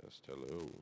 Test, hello.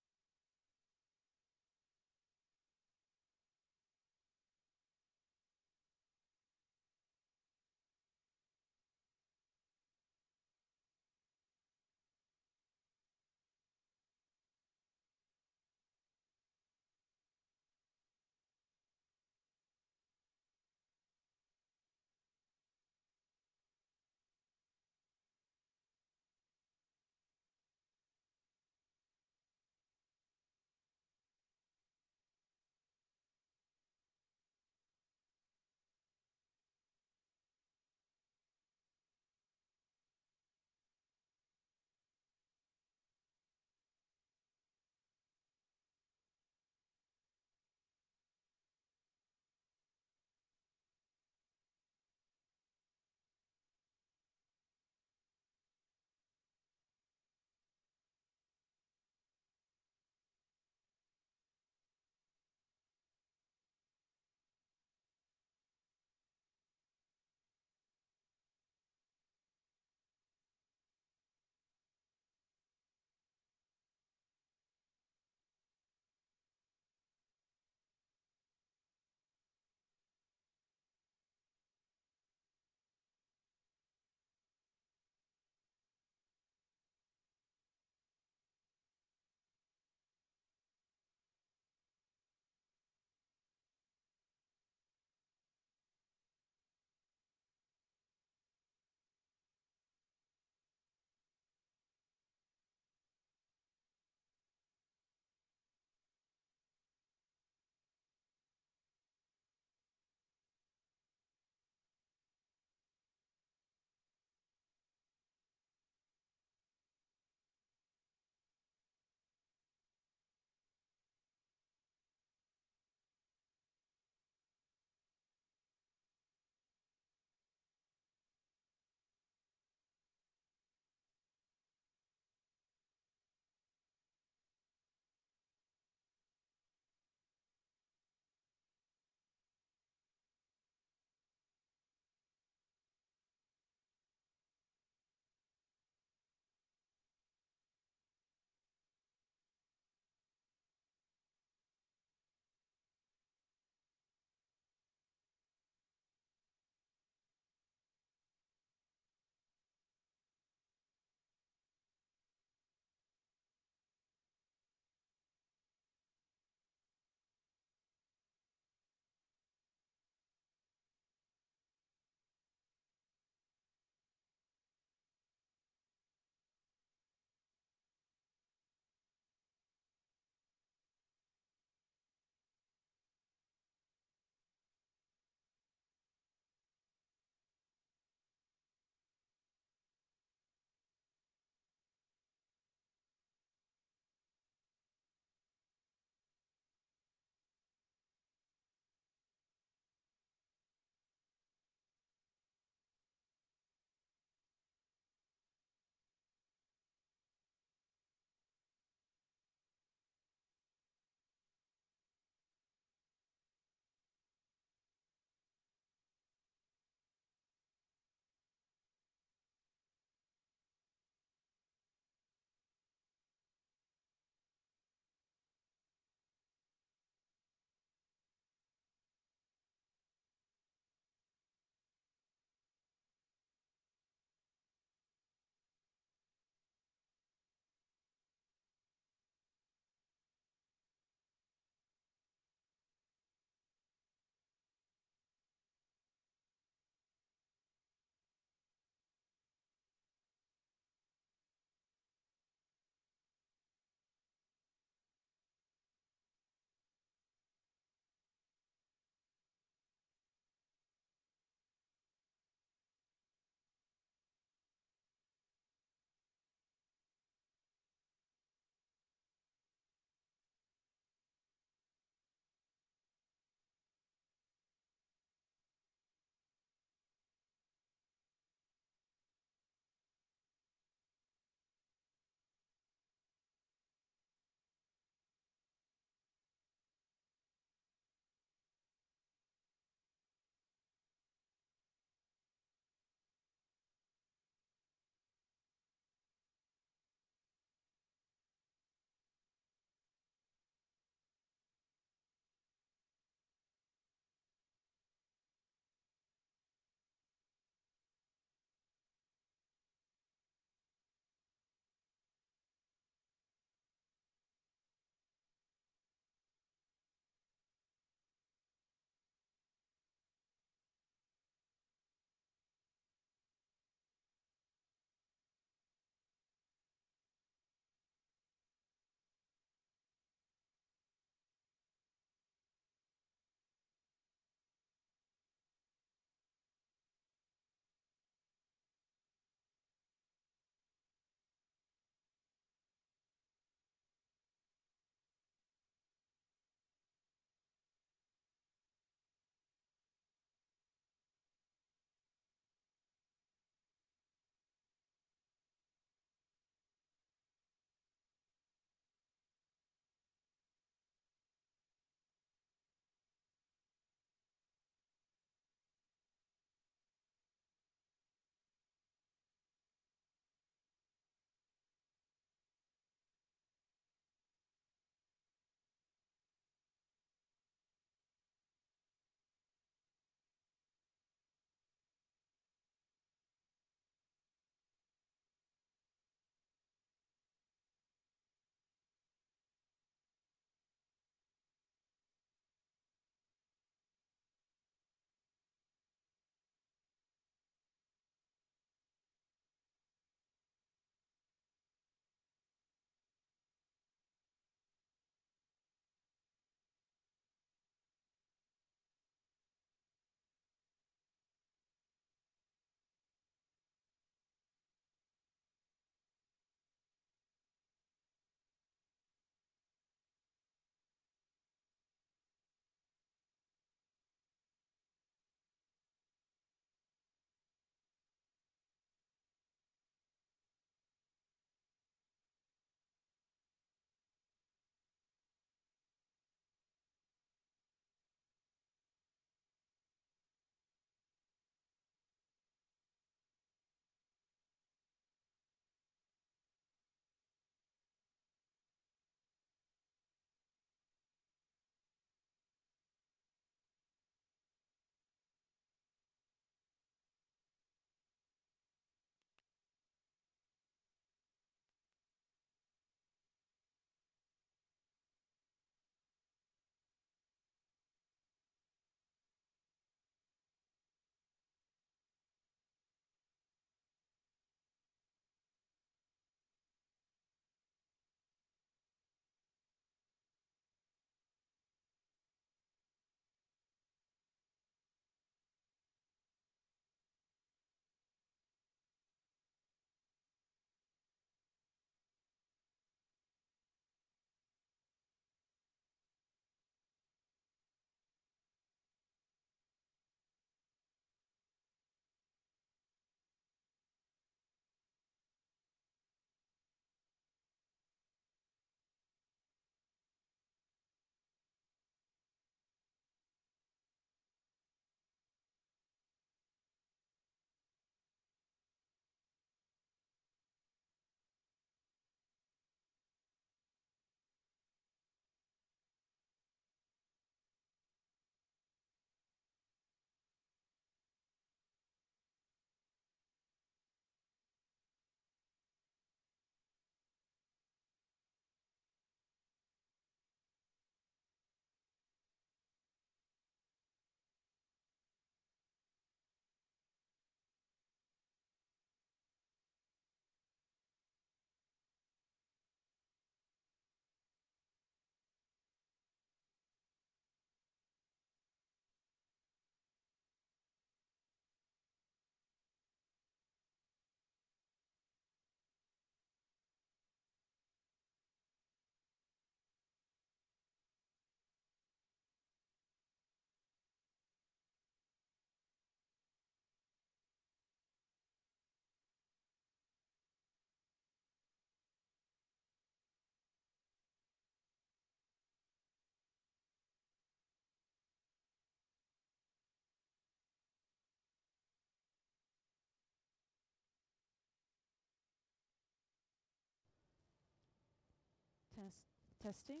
Testing.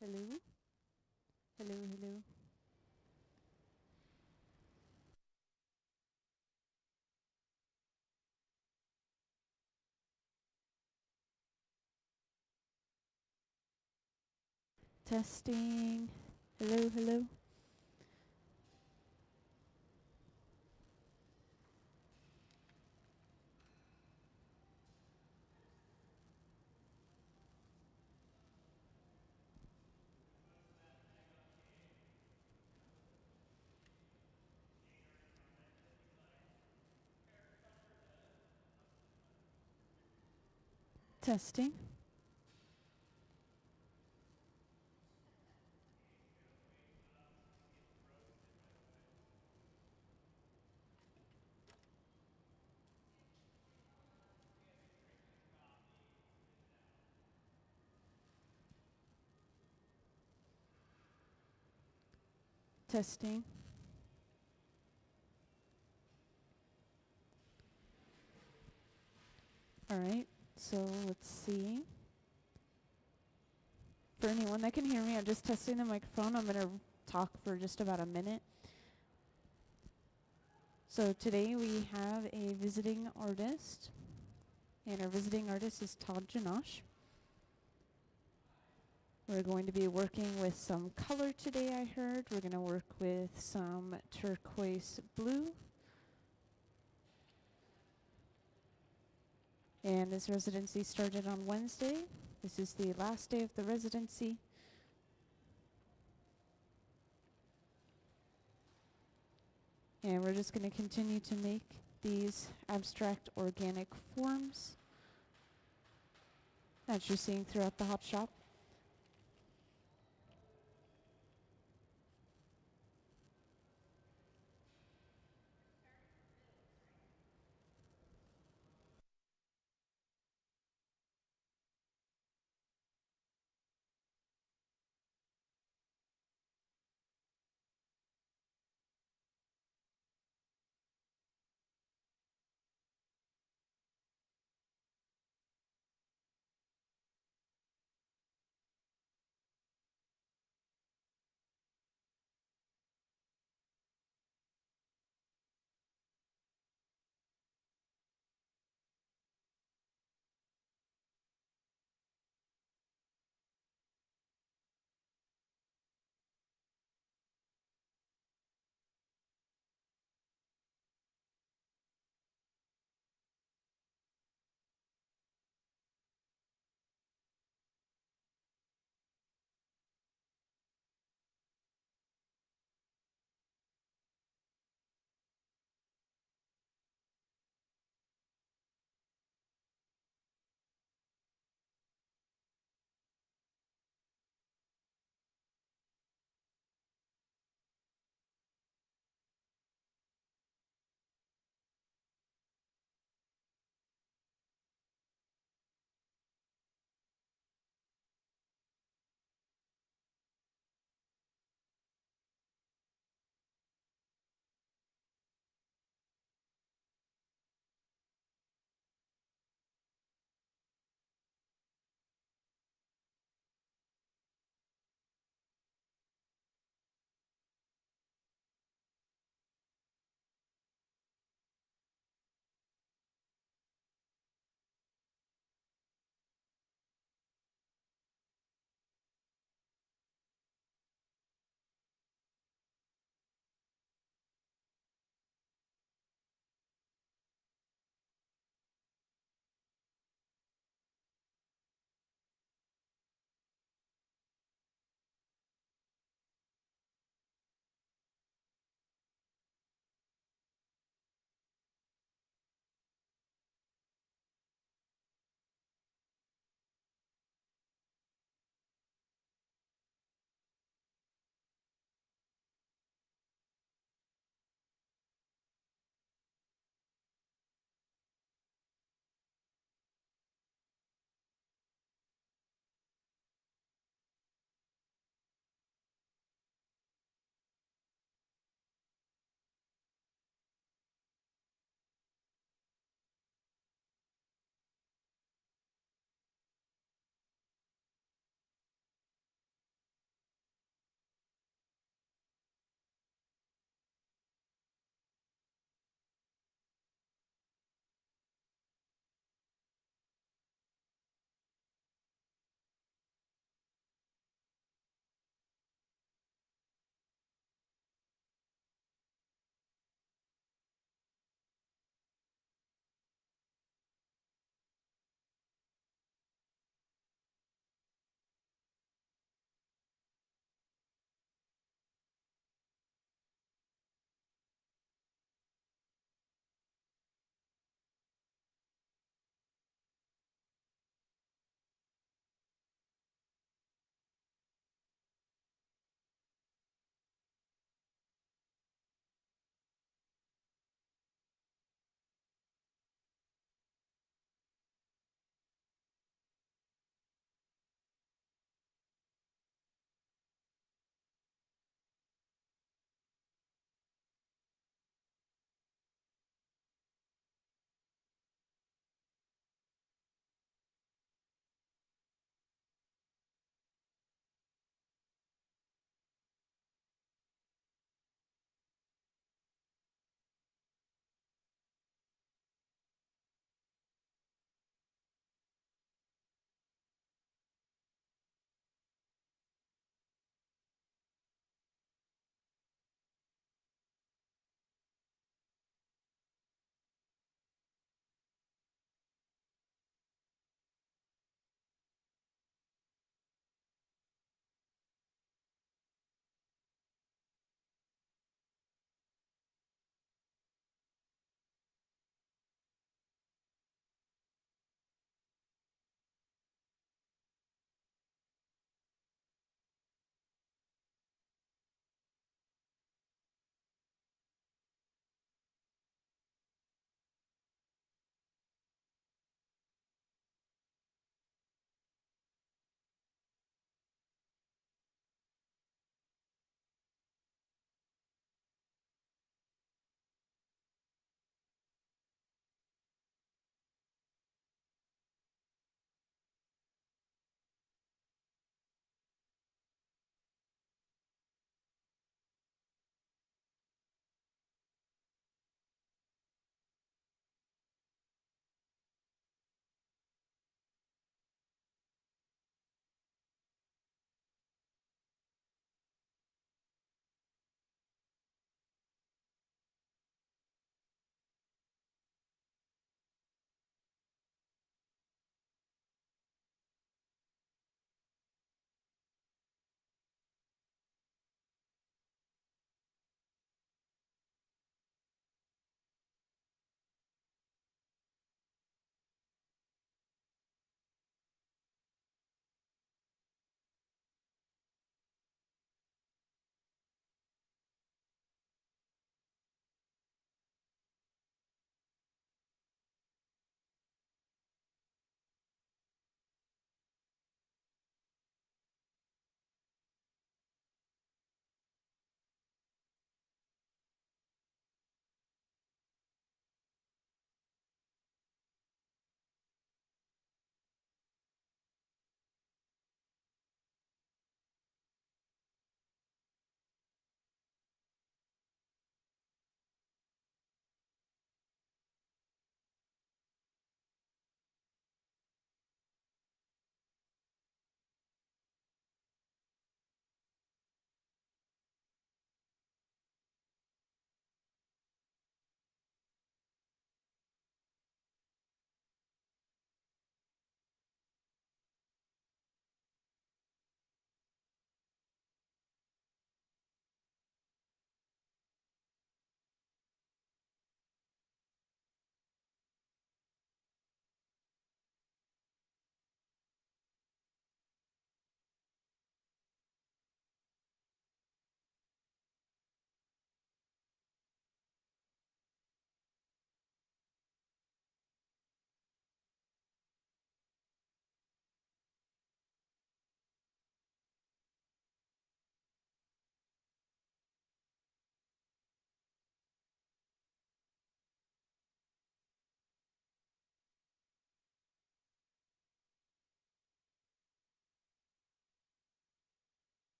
Hello. Hello, hello. Testing. Hello, hello. Testing. Testing. All right, so let's see. For anyone that can hear me, I'm just testing the microphone. I'm going to talk for just about a minute. So today we have a visiting artist, and our visiting artist is Todd Jannausch. We're going to be working with some color today, I heard. We're going to work with some turquoise blue. And this residency started on Wednesday. This is the last day of the residency. And we're just going to continue to make these abstract organic forms that you're seeing throughout the hop shop.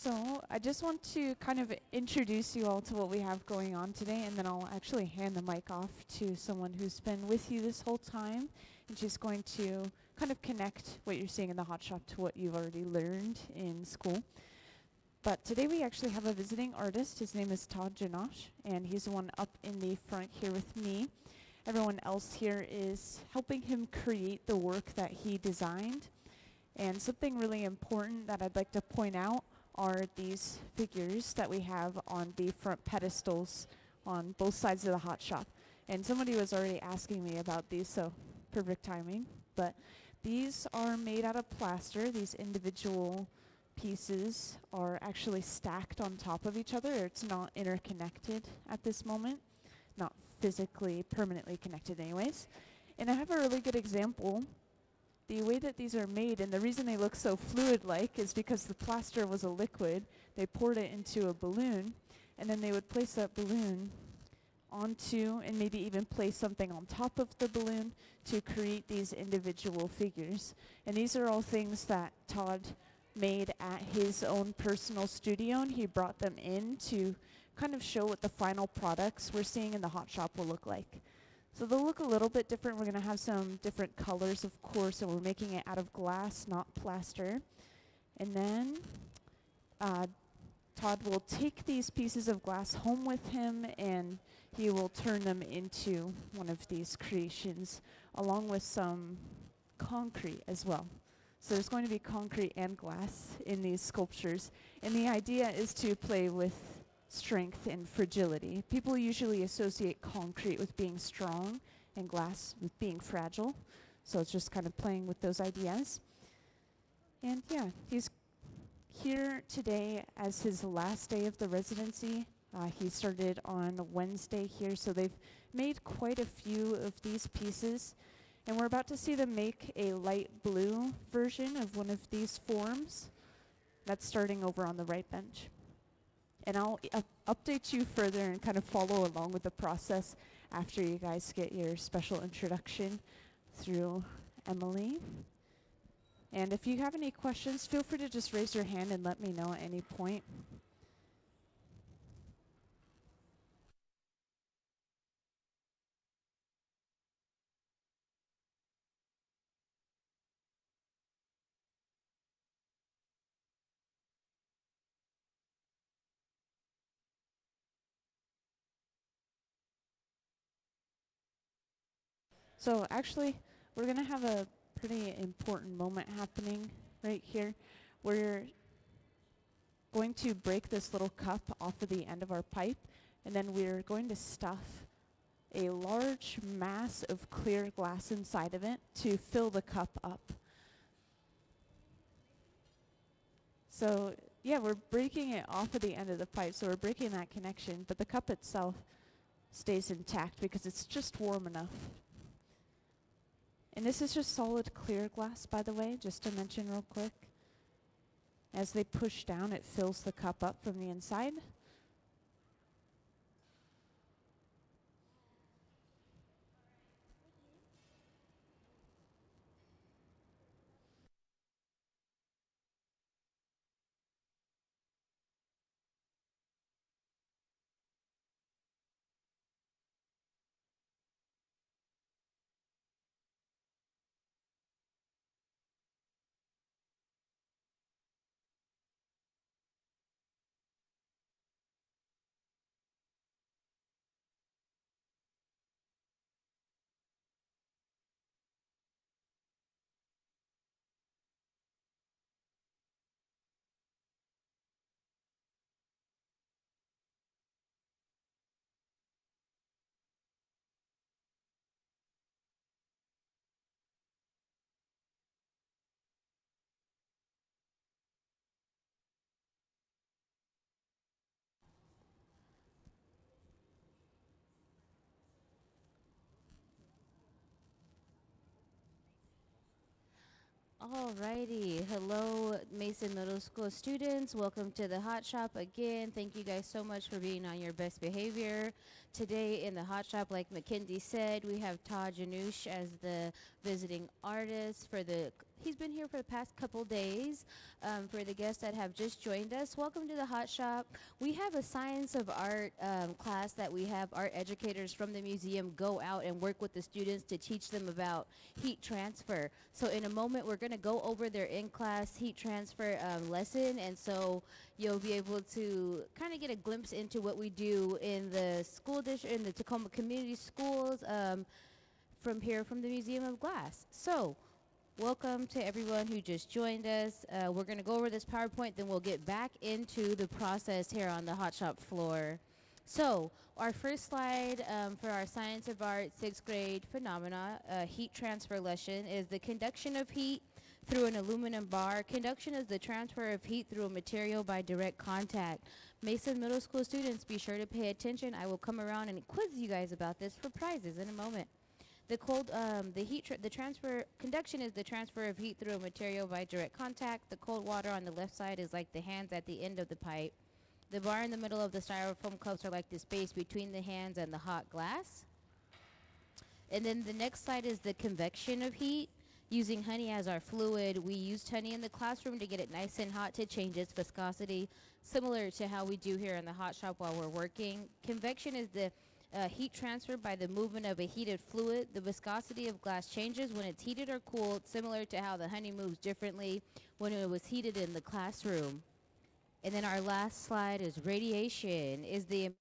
So I just want to kind of introduce you all to what we have going on today, and then I'll actually hand the mic off to someone who's been with you this whole time, and she's going to kind of connect what you're seeing in the hot shop to what you've already learned in school. But today we actually have a visiting artist. His name is Todd Jannausch, and he's the one up in the front here with me. Everyone else here is helping him create the work that he designed. And something really important that I'd like to point out are these figures that we have on the front pedestals on both sides of the hot shop. And somebody was already asking me about these, so perfect timing. But these are made out of plaster. These individual pieces are actually stacked on top of each other. It's not interconnected at this moment, not physically, permanently connected anyways. And I have a really good example. The way that these are made, and the reason they look so fluid-like, is because the plaster was a liquid. They poured it into a balloon, and then they would place that balloon onto, and maybe even place something on top of the balloon to create these individual figures. And these are all things that Todd made at his own personal studio, and he brought them in to kind of show what the final products we're seeing in the hot shop will look like. So they'll look a little bit different. We're going to have some different colors, of course, and we're making it out of glass, not plaster. And then Todd will take these pieces of glass home with him, and he will turn them into one of these creations, along with some concrete as well. So there's going to be concrete and glass in these sculptures. And the idea is to play with strength and fragility. People usually associate concrete with being strong and glass with being fragile. So it's just kind of playing with those ideas. And yeah, he's here today as his last day of the residency. He started on Wednesday here, so they've made quite a few of these pieces. And we're about to see them make a light blue version of one of these forms. That's starting over on the right bench. And I'll update you further and kind of follow along with the process after you guys get your special introduction through Emily. And if you have any questions, feel free to just raise your hand and let me know at any point. So actually, we're going to have a pretty important moment happening right here. We're going to break this little cup off of the end of our pipe, and then we're going to stuff a large mass of clear glass inside of it to fill the cup up. So yeah, we're breaking it off of the end of the pipe, so we're breaking that connection, but the cup itself stays intact because it's just warm enough. And this is just solid clear glass, by the way, just to mention real quick. As they push down, it fills the cup up from the inside. Alrighty, hello Mason Middle School students. Welcome to the Hot Shop again. Thank you guys so much for being on your best behavior. Today in the hot shop, like Mackenzie said, we have Todd Jannausch as the visiting artist he's been here for the past couple days. For the guests that have just joined us, welcome to the hot shop. We have a science of art class that we have art educators from the museum go out and work with the students to teach them about heat transfer. So in a moment, we're going to go over their in-class heat transfer lesson, and so you'll be able to kind of get a glimpse into what we do in the school district, in the Tacoma Community Schools, from here from the Museum of Glass. So welcome to everyone who just joined us. We're going to go over this PowerPoint, then we'll get back into the process here on the hot shop floor. So our first slide for our Science of Art 6th grade phenomena heat transfer lesson is the conduction of heat through an aluminum bar. Conduction is the transfer of heat through a material by direct contact. Mason Middle School students, be sure to pay attention. I will come around and quiz you guys about this for prizes in a moment. Conduction is the transfer of heat through a material by direct contact. The cold water on the left side is like the hands at the end of the pipe. The bar in the middle of the styrofoam cups are like the space between the hands and the hot glass. And then the next slide is the convection of heat. Using honey as our fluid, we used honey in the classroom to get it nice and hot to change its viscosity, similar to how we do here in the hot shop while we're working. Convection is the heat transfer by the movement of a heated fluid. The viscosity of glass changes when it's heated or cooled, similar to how the honey moves differently when it was heated in the classroom. And then our last slide is radiation, is the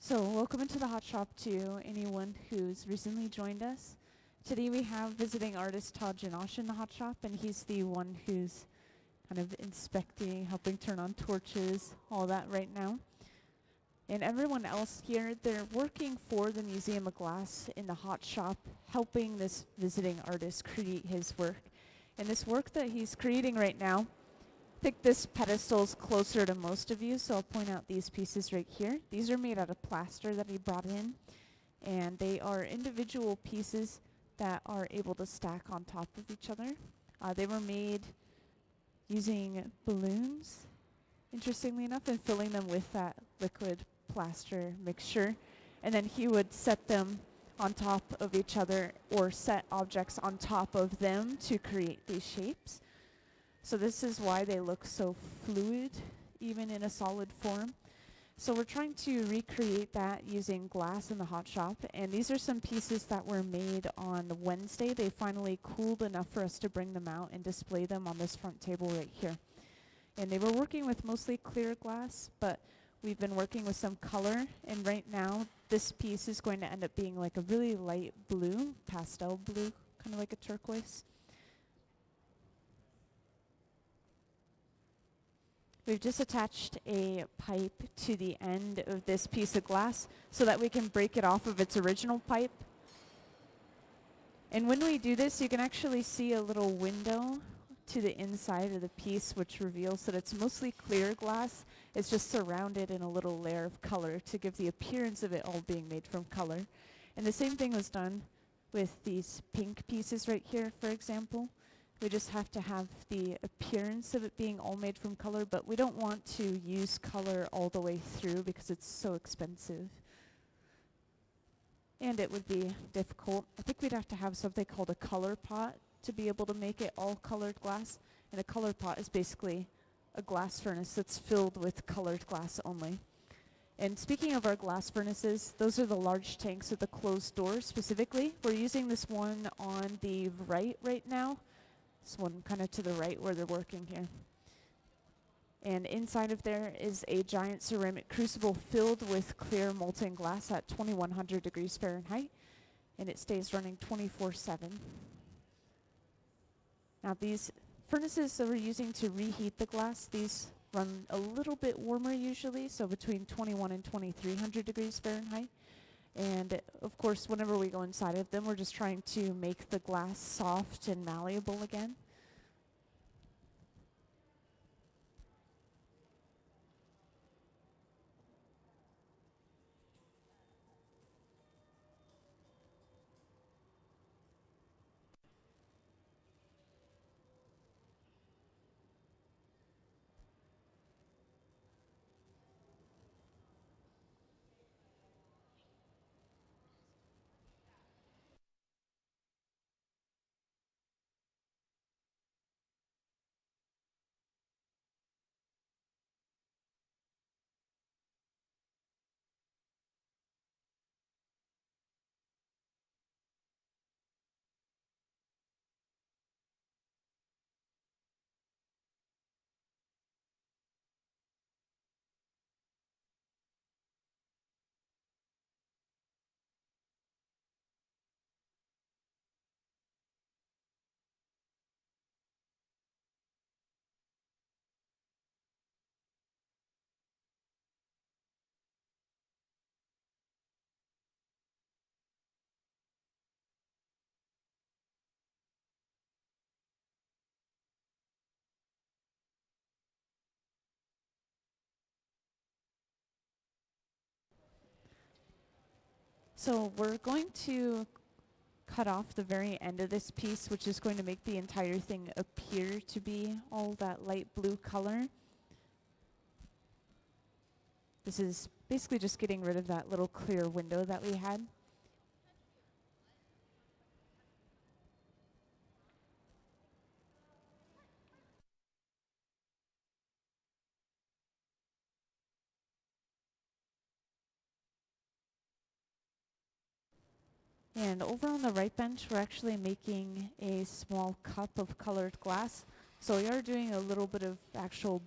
So welcome into the hot shop to anyone who's recently joined us. Today we have visiting artist Todd Jannausch in the hot shop, and he's the one who's kind of inspecting, helping turn on torches, all that right now. And everyone else here, they're working for the Museum of Glass in the hot shop, helping this visiting artist create his work. And this work that he's creating right now, I think this pedestal's closer to most of you, so I'll point out these pieces right here. These are made out of plaster that he brought in, and they are individual pieces that are able to stack on top of each other. They were made using balloons, interestingly enough, and filling them with that liquid plaster mixture. And then he would set them on top of each other or set objects on top of them to create these shapes. So this is why they look so fluid, even in a solid form. So we're trying to recreate that using glass in the hot shop. And these are some pieces that were made on Wednesday. They finally cooled enough for us to bring them out and display them on this front table right here. And they were working with mostly clear glass, but we've been working with some color. And right now, this piece is going to end up being like a really light blue, pastel blue, kind of like a turquoise. We've just attached a pipe to the end of this piece of glass so that we can break it off of its original pipe. And when we do this, you can actually see a little window to the inside of the piece, which reveals that it's mostly clear glass. It's just surrounded in a little layer of color to give the appearance of it all being made from color. And the same thing was done with these pink pieces right here, for example. We just have to have the appearance of it being all made from color, but we don't want to use color all the way through because it's so expensive. And it would be difficult. I think we'd have to have something called a color pot to be able to make it all colored glass. And a color pot is basically a glass furnace that's filled with colored glass only. And speaking of our glass furnaces, those are the large tanks with the closed door specifically. We're using this one on the right now. This one kind of to the right where they're working here. And inside of there is a giant ceramic crucible filled with clear molten glass at 2100 degrees Fahrenheit. And it stays running 24/7. Now these furnaces that we're using to reheat the glass, these run a little bit warmer usually, so between 21 and 2300 degrees Fahrenheit. And of course, whenever we go inside of them, we're just trying to make the glass soft and malleable again. So we're going to cut off the very end of this piece, which is going to make the entire thing appear to be all that light blue color. This is basically just getting rid of that little clear window that we had. And over on the right bench, we're actually making a small cup of colored glass. So we are doing a little bit of actual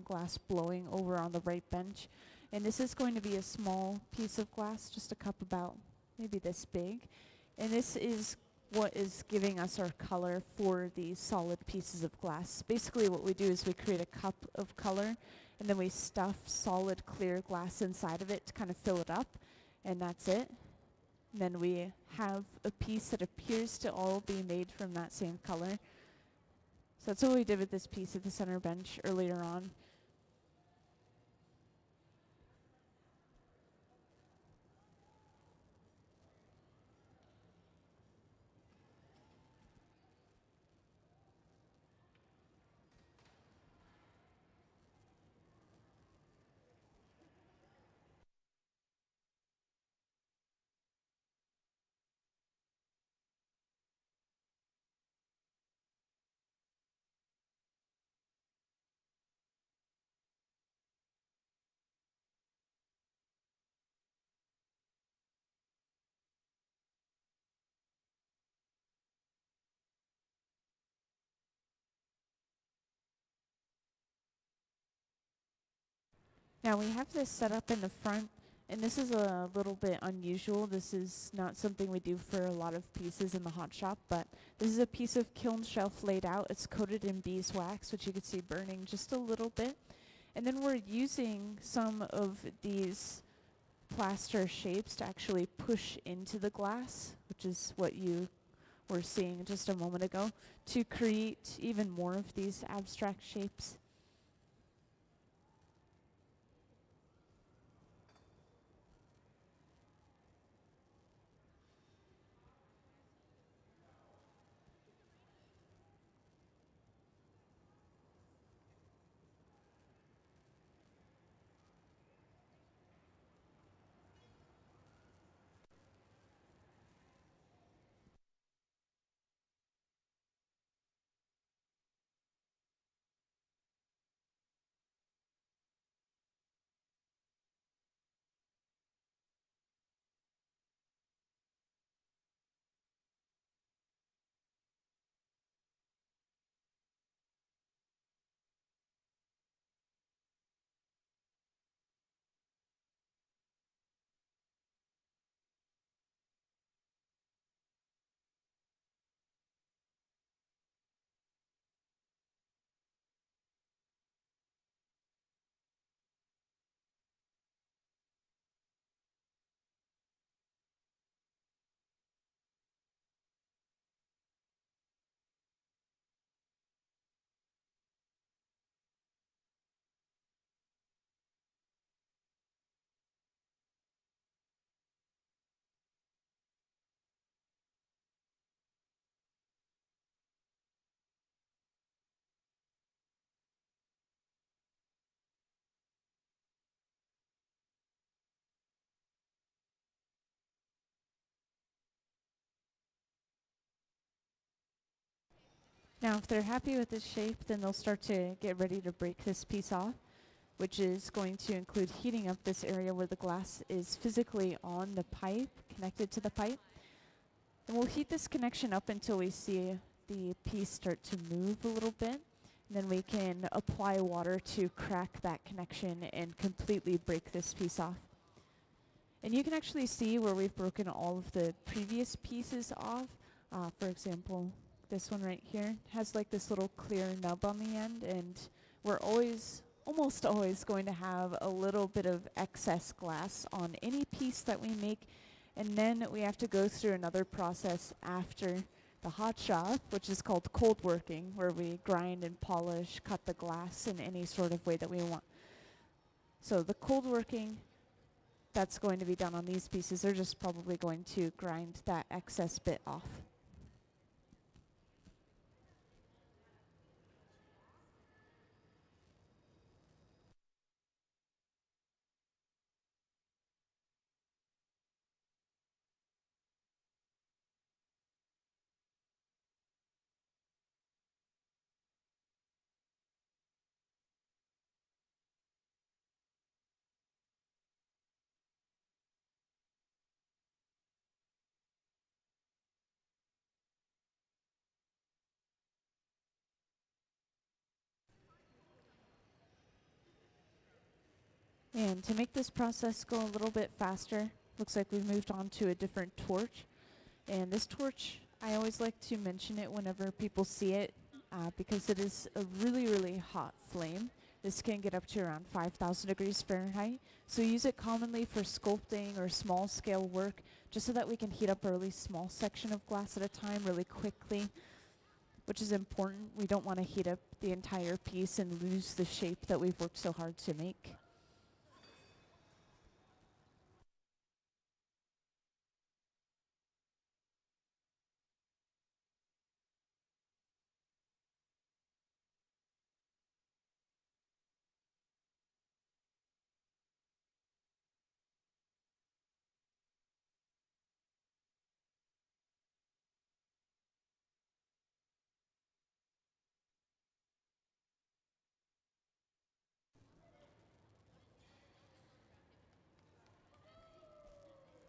glass blowing over on the right bench. And this is going to be a small piece of glass, just a cup about maybe this big. And this is what is giving us our color for these solid pieces of glass. Basically what we do is we create a cup of color, and then we stuff solid clear glass inside of it to kind of fill it up, and that's it. And then we have a piece that appears to all be made from that same color. So that's what we did with this piece at the center bench earlier on. Now we have this set up in the front, and this is a little bit unusual. This is not something we do for a lot of pieces in the hot shop, but this is a piece of kiln shelf laid out. It's coated in beeswax, which you can see burning just a little bit. And then we're using some of these plaster shapes to actually push into the glass, which is what you were seeing just a moment ago, to create even more of these abstract shapes. Now, if they're happy with this shape, then they'll start to get ready to break this piece off, which is going to include heating up this area where the glass is physically on the pipe, connected to the pipe. And we'll heat this connection up until we see the piece start to move a little bit. And then we can apply water to crack that connection and completely break this piece off. And you can actually see where we've broken all of the previous pieces off. For example, this one right here has like this little clear nub on the end, and we're almost always going to have a little bit of excess glass on any piece that we make, and then we have to go through another process after the hot shop, which is called cold working, where we grind and polish, cut the glass in any sort of way that we want. So the cold working, that's going to be done on these pieces. They're just probably going to grind that excess bit off. And to make this process go a little bit faster, looks like we've moved on to a different torch. And this torch, I always like to mention it whenever people see it, because it is a really, really hot flame. This can get up to around 5,000 degrees Fahrenheit. So use it commonly for sculpting or small scale work, just so that we can heat up a really small section of glass at a time really quickly, which is important. We don't want to heat up the entire piece and lose the shape that we've worked so hard to make.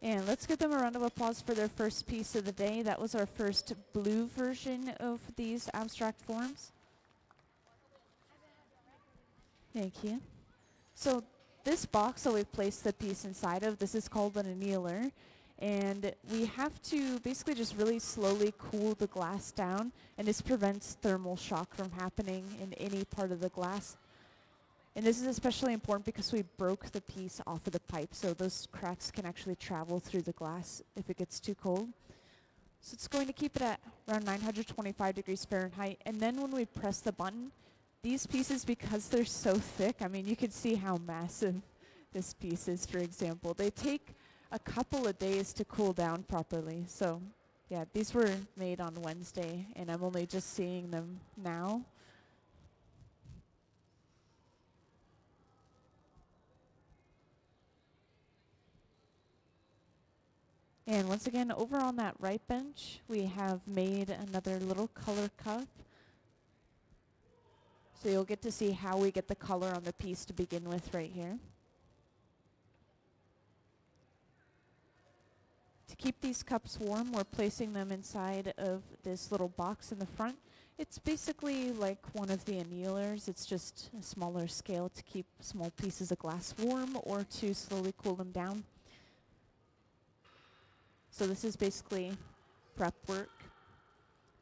And let's give them a round of applause for their first piece of the day. That was our first blue version of these abstract forms. Thank you. So this box that we've placed the piece inside of, this is called an annealer. And we have to basically just really slowly cool the glass down, and this prevents thermal shock from happening in any part of the glass. And this is especially important because we broke the piece off of the pipe, so those cracks can actually travel through the glass if it gets too cold. So it's going to keep it at around 925 degrees Fahrenheit. And then when we press the button, these pieces, because they're so thick, I mean, you can see how massive this piece is, for example. They take a couple of days to cool down properly. So yeah, these were made on Wednesday, and I'm only just seeing them now. And once again, over on that right bench, we have made another little color cup. So you'll get to see how we get the color on the piece to begin with right here. To keep these cups warm, we're placing them inside of this little box in the front. It's basically like one of the annealers. It's just a smaller scale to keep small pieces of glass warm or to slowly cool them down. So this is basically prep work.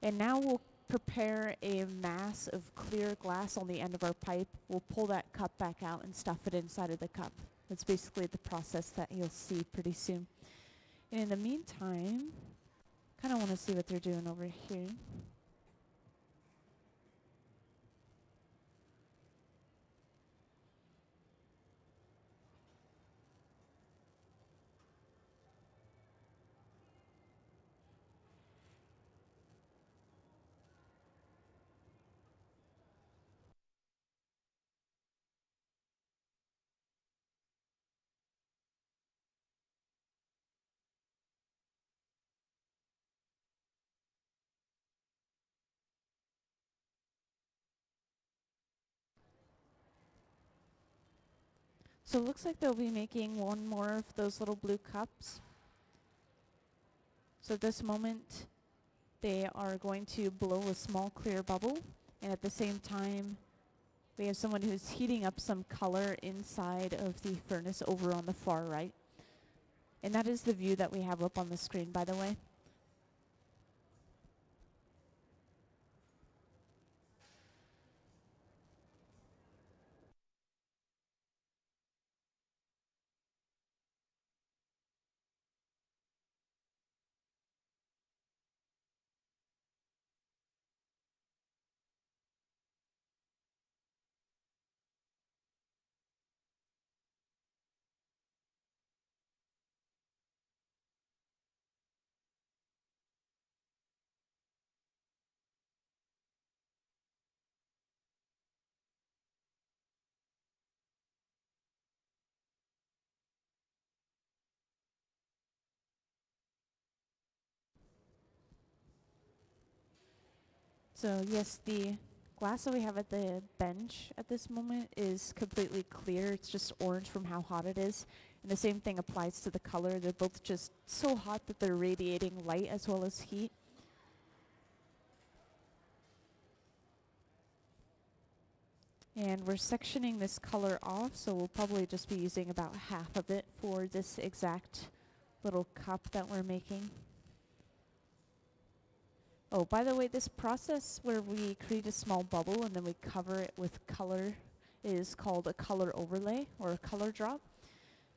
And now we'll prepare a mass of clear glass on the end of our pipe. We'll pull that cup back out and stuff it inside of the cup. That's basically the process that you'll see pretty soon. And in the meantime, kind of want to see what they're doing over here. So it looks like they'll be making one more of those little blue cups. So at this moment, they are going to blow a small clear bubble, and at the same time, we have someone who's heating up some color inside of the furnace over on the far right. And that is the view that we have up on the screen, by the way. So yes, the glass that we have at the bench at this moment is completely clear. It's just orange from how hot it is. And the same thing applies to the color. They're both just so hot that they're radiating light as well as heat. And we're sectioning this color off, so we'll probably just be using about half of it for this exact little cup that we're making. Oh, by the way, this process where we create a small bubble and then we cover it with color is called a color overlay or a color drop.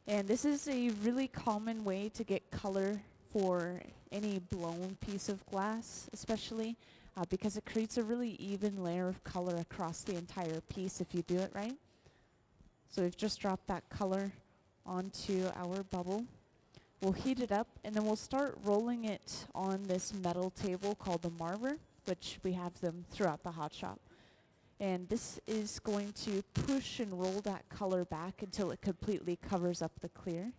And this is a really common way to get color for any blown piece of glass, especially because it creates a really even layer of color across the entire piece if you do it right. So we've just dropped that color onto our bubble. We'll heat it up, and then we'll start rolling it on this metal table called the marver, which we have them throughout the hot shop. And this is going to push and roll that color back until it completely covers up the clear.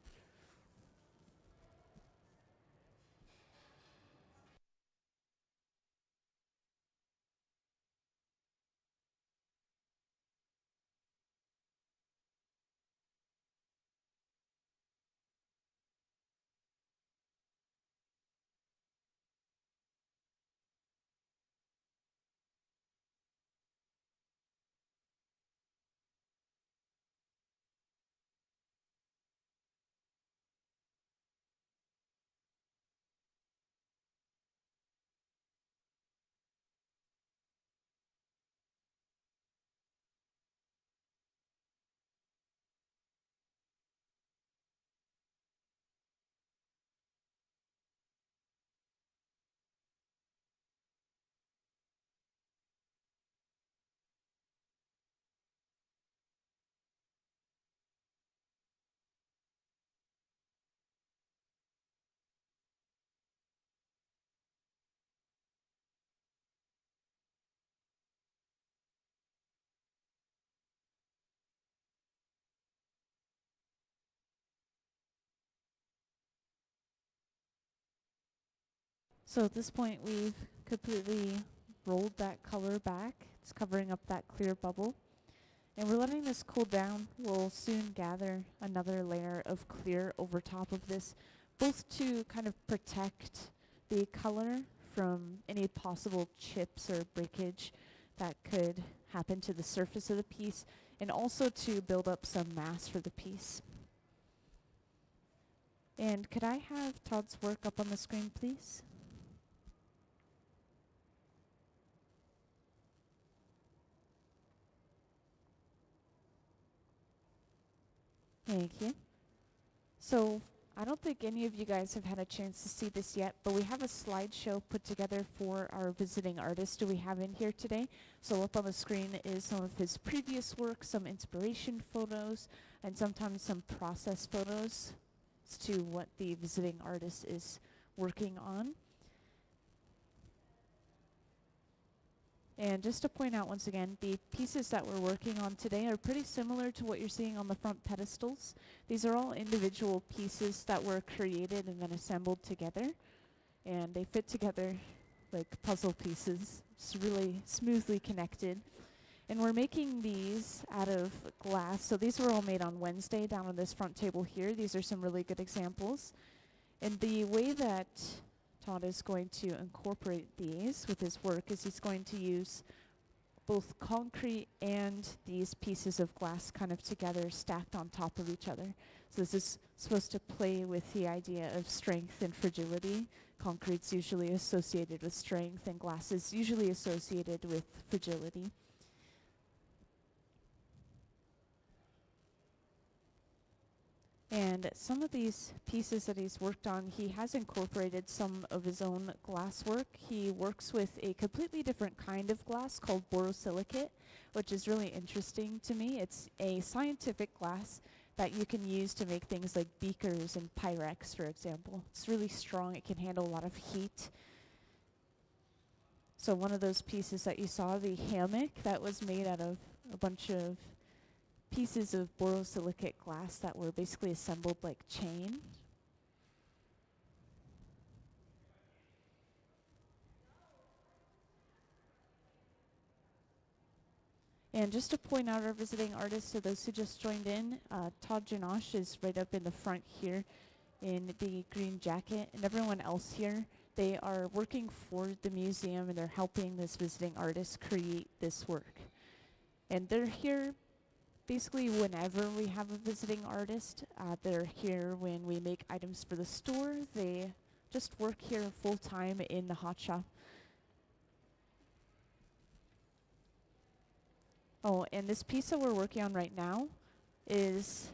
So at this point, we've completely rolled that color back. It's covering up that clear bubble. And we're letting this cool down. We'll soon gather another layer of clear over top of this, both to kind of protect the color from any possible chips or breakage that could happen to the surface of the piece, and also to build up some mass for the piece. And could I have Todd's work up on the screen, please? Thank you. So I don't think any of you guys have had a chance to see this yet, but we have a slideshow put together for our visiting artist who we have in here today. So up on the screen is some of his previous work, some inspiration photos, and sometimes some process photos as to what the visiting artist is working on. And just to point out once again, the pieces that we're working on today are pretty similar to what you're seeing on the front pedestals. These are all individual pieces that were created and then assembled together. And they fit together like puzzle pieces, just really smoothly connected. And we're making these out of glass. So these were all made on Wednesday down on this front table here. These are some really good examples. And the way that Todd is going to incorporate these with his work is he's going to use both concrete and these pieces of glass kind of together, stacked on top of each other. So this is supposed to play with the idea of strength and fragility. Concrete's usually associated with strength, and glass is usually associated with fragility. And some of these pieces that he's worked on, he has incorporated some of his own glass work. He works with a completely different kind of glass called borosilicate, which is really interesting to me. It's a scientific glass that you can use to make things like beakers and Pyrex, for example. It's really strong. It can handle a lot of heat. So one of those pieces that you saw, the hammock, that was made out of a bunch of pieces of borosilicate glass that were basically assembled like chain. And just to point out our visiting artists, to those who just joined in, Todd Jannausch is right up in the front here in the green jacket, and everyone else here, they are working for the museum and they're helping this visiting artist create this work. And they're here basically whenever we have a visiting artist. They're here when we make items for the store. They just work here full time in the hot shop. Oh, and this piece that we're working on right now is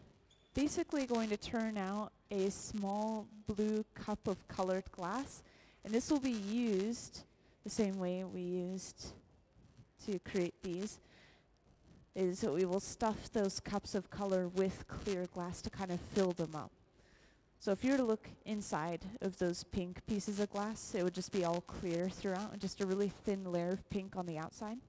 basically going to turn out a small blue cup of colored glass, and this will be used the same way we used to create these, is that we will stuff those cups of color with clear glass to kind of fill them up. So if you were to look inside of those pink pieces of glass, it would just be all clear throughout and just a really thin layer of pink on the outside.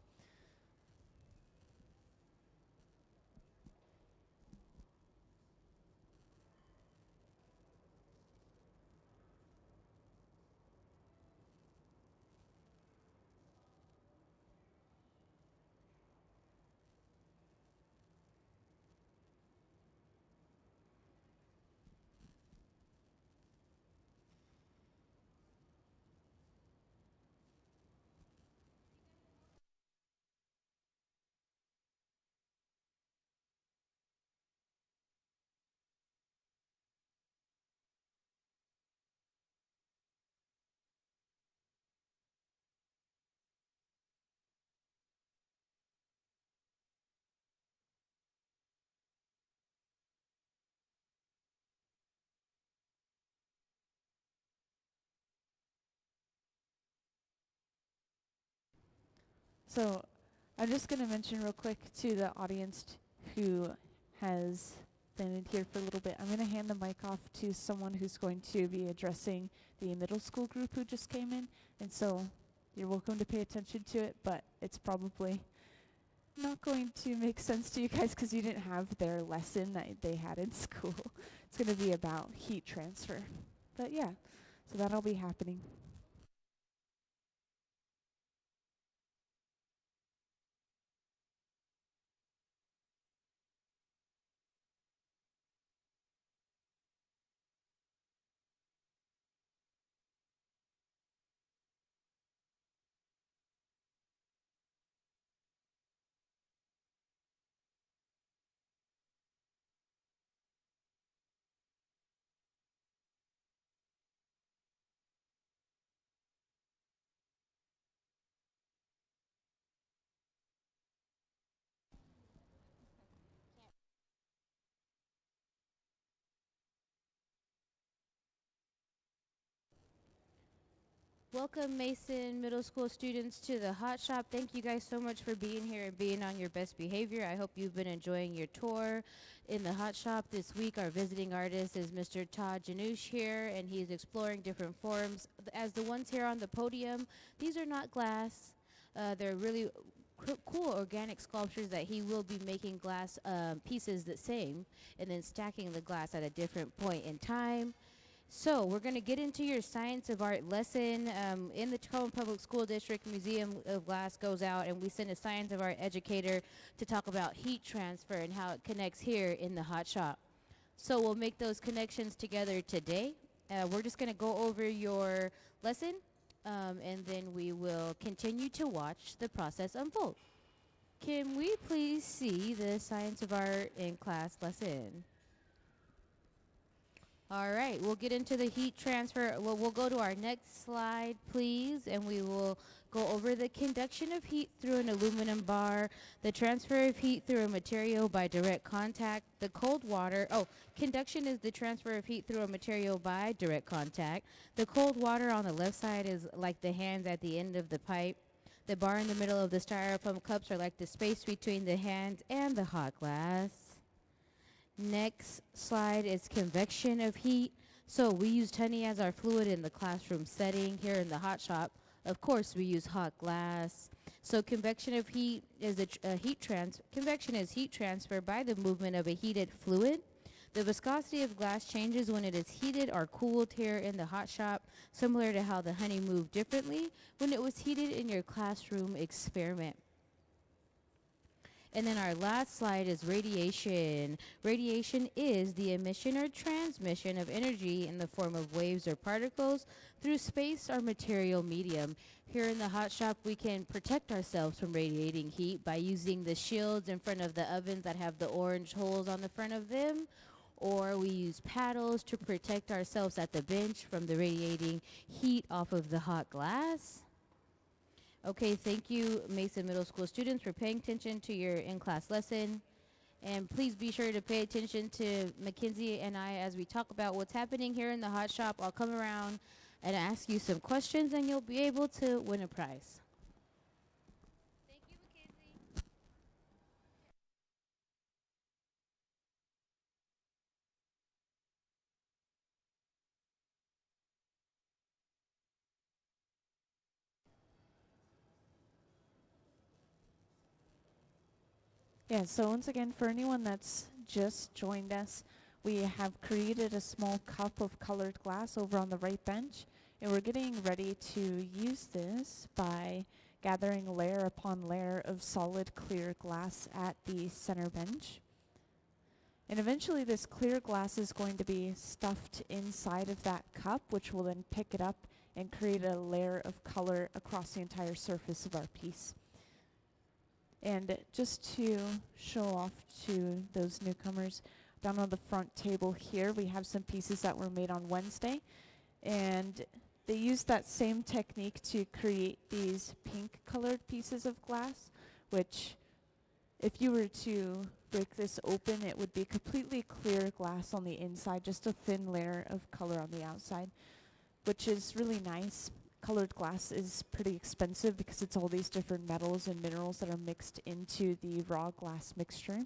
So I'm just going to mention real quick to the audience who has been in here for a little bit, I'm going to hand the mic off to someone who's going to be addressing the middle school group who just came in. And so you're welcome to pay attention to it, but it's probably not going to make sense to you guys because you didn't have their lesson that they had in school. It's going to be about heat transfer. But yeah, so that'll be happening. Welcome, Mason Middle School students, to the Hot Shop. Thank you guys so much for being here and being on your best behavior. I hope you've been enjoying your tour in the Hot Shop. This week, our visiting artist is Mr. Todd Jannausch here, and he's exploring different forms. As the ones here on the podium, these are not glass. They're really cool organic sculptures that he will be making glass pieces the same and then stacking the glass at a different point in time. So we're going to get into your Science of Art lesson. In the Tacoma Public School District, Museum of Glass goes out, and we send a Science of Art educator to talk about heat transfer and how it connects here in the Hot Shop. So we'll make those connections together today. We're just going to go over your lesson, and then we will continue to watch the process unfold. Can we please see the Science of Art in class lesson? All right, we'll get into the heat transfer. We'll go to our next slide, please, and we will go over the conduction of heat through an aluminum bar, the transfer of heat through a material by direct contact, the cold water. Oh, conduction is the transfer of heat through a material by direct contact. The cold water on the left side is like the hands at the end of the pipe. The bar in the middle of the styrofoam cups are like the space between the hands and the hot glass. Next slide is convection of heat. So we used honey as our fluid in the classroom setting. Here in the Hot Shop, of course, we use hot glass. So convection of heat is convection is heat transfer by the movement of a heated fluid. The viscosity of glass changes when it is heated or cooled here in the Hot Shop, similar to how the honey moved differently when it was heated in your classroom experiment. And then our last slide is radiation. Radiation is the emission or transmission of energy in the form of waves or particles through space or material medium. Here in the Hot Shop, we can protect ourselves from radiating heat by using the shields in front of the ovens that have the orange holes on the front of them. Or we use paddles to protect ourselves at the bench from the radiating heat off of the hot glass. Okay, thank you, Mason Middle School students, for paying attention to your in-class lesson. And please be sure to pay attention to Mackenzie and I as we talk about what's happening here in the Hot Shop. I'll come around and ask you some questions, and you'll be able to win a prize. Thank you, Mackenzie. Yeah, so once again, for anyone that's just joined us, we have created a small cup of colored glass over on the right bench, and we're getting ready to use this by gathering layer upon layer of solid clear glass at the center bench. And eventually this clear glass is going to be stuffed inside of that cup, which will then pick it up and create a layer of color across the entire surface of our piece. And just to show off to those newcomers, down on the front table here, we have some pieces that were made on Wednesday. And they used that same technique to create these pink colored pieces of glass, which if you were to break this open, it would be completely clear glass on the inside, just a thin layer of color on the outside, which is really nice. Colored glass is pretty expensive because it's all these different metals and minerals that are mixed into the raw glass mixture.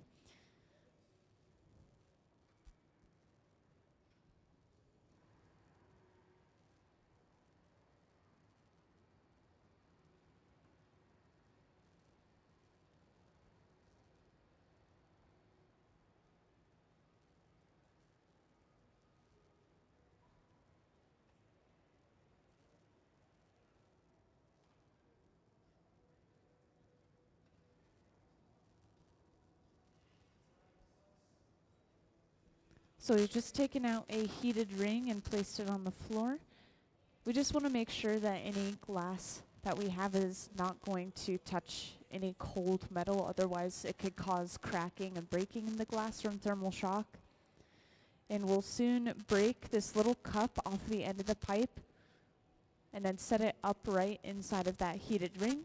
So we've just taken out a heated ring and placed it on the floor. We just want to make sure that any glass that we have is not going to touch any cold metal, otherwise it could cause cracking and breaking in the glass from thermal shock. And we'll soon break this little cup off the end of the pipe and then set it upright inside of that heated ring.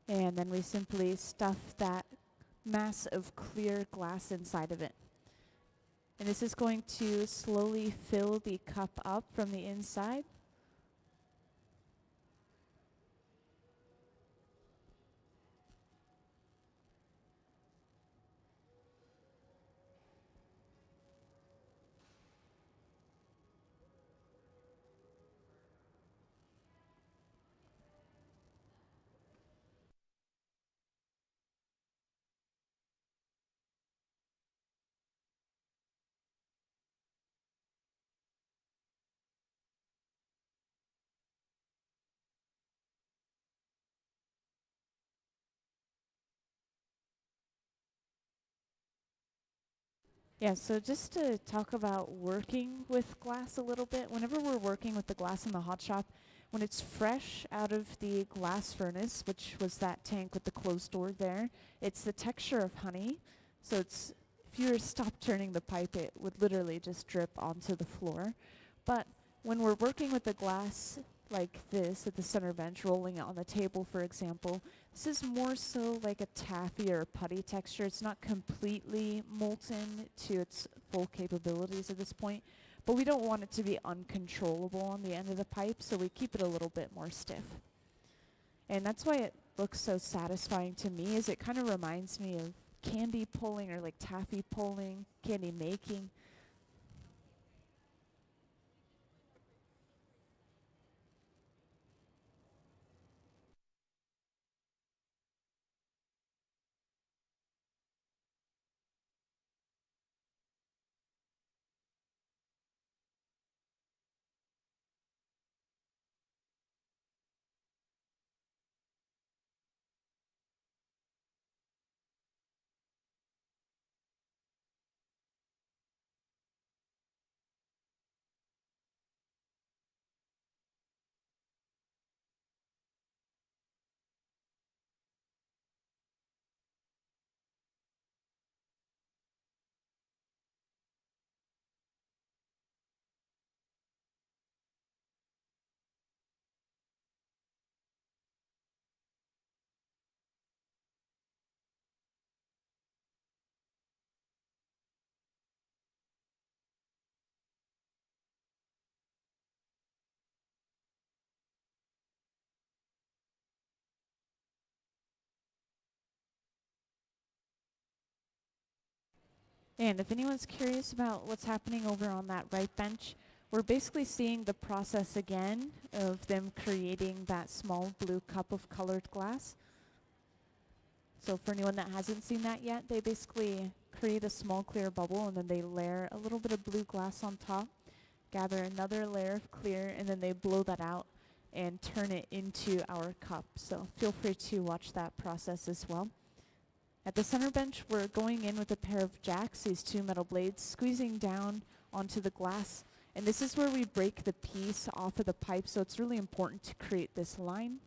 And then we simply stuff that mass of clear glass inside of it. And this is going to slowly fill the cup up from the inside. Yeah, so just to talk about working with glass a little bit, whenever we're working with the glass in the hot shop, when it's fresh out of the glass furnace, which was that tank with the closed door there, it's the texture of honey. So it's, if you were to stop turning the pipe, it would literally just drip onto the floor. But when we're working with the glass like this at the center bench, rolling it on the table, for example, this is more so like a taffy or a putty texture. It's not completely molten to its full capabilities at this point, but we don't want it to be uncontrollable on the end of the pipe, so we keep it a little bit more stiff. And that's why it looks so satisfying to me, is it kind of reminds me of candy pulling or like taffy pulling, candy making. And if anyone's curious about what's happening over on that right bench, we're basically seeing the process again of them creating that small blue cup of colored glass. So for anyone that hasn't seen that yet, they basically create a small clear bubble and then they layer a little bit of blue glass on top, gather another layer of clear, and then they blow that out and turn it into our cup. So feel free to watch that process as well. At the center bench, we're going in with a pair of jacks, these two metal blades, squeezing down onto the glass. And this is where we break the piece off of the pipe, so it's really important to create this line.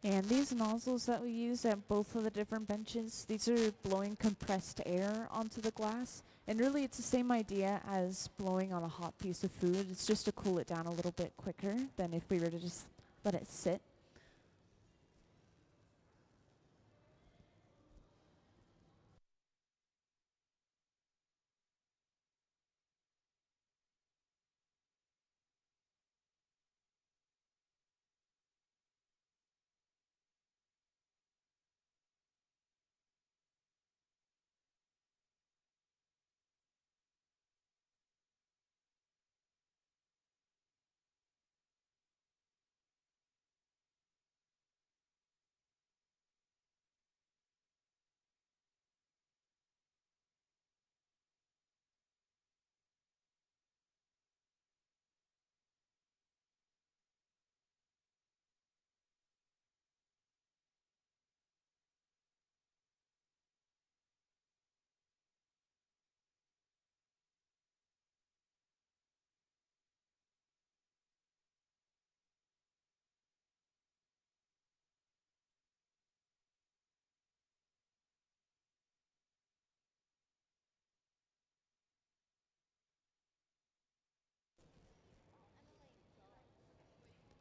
And these nozzles that we use at both of the different benches, these are blowing compressed air onto the glass. And really it's the same idea as blowing on a hot piece of food. It's just to cool it down a little bit quicker than if we were to just let it sit.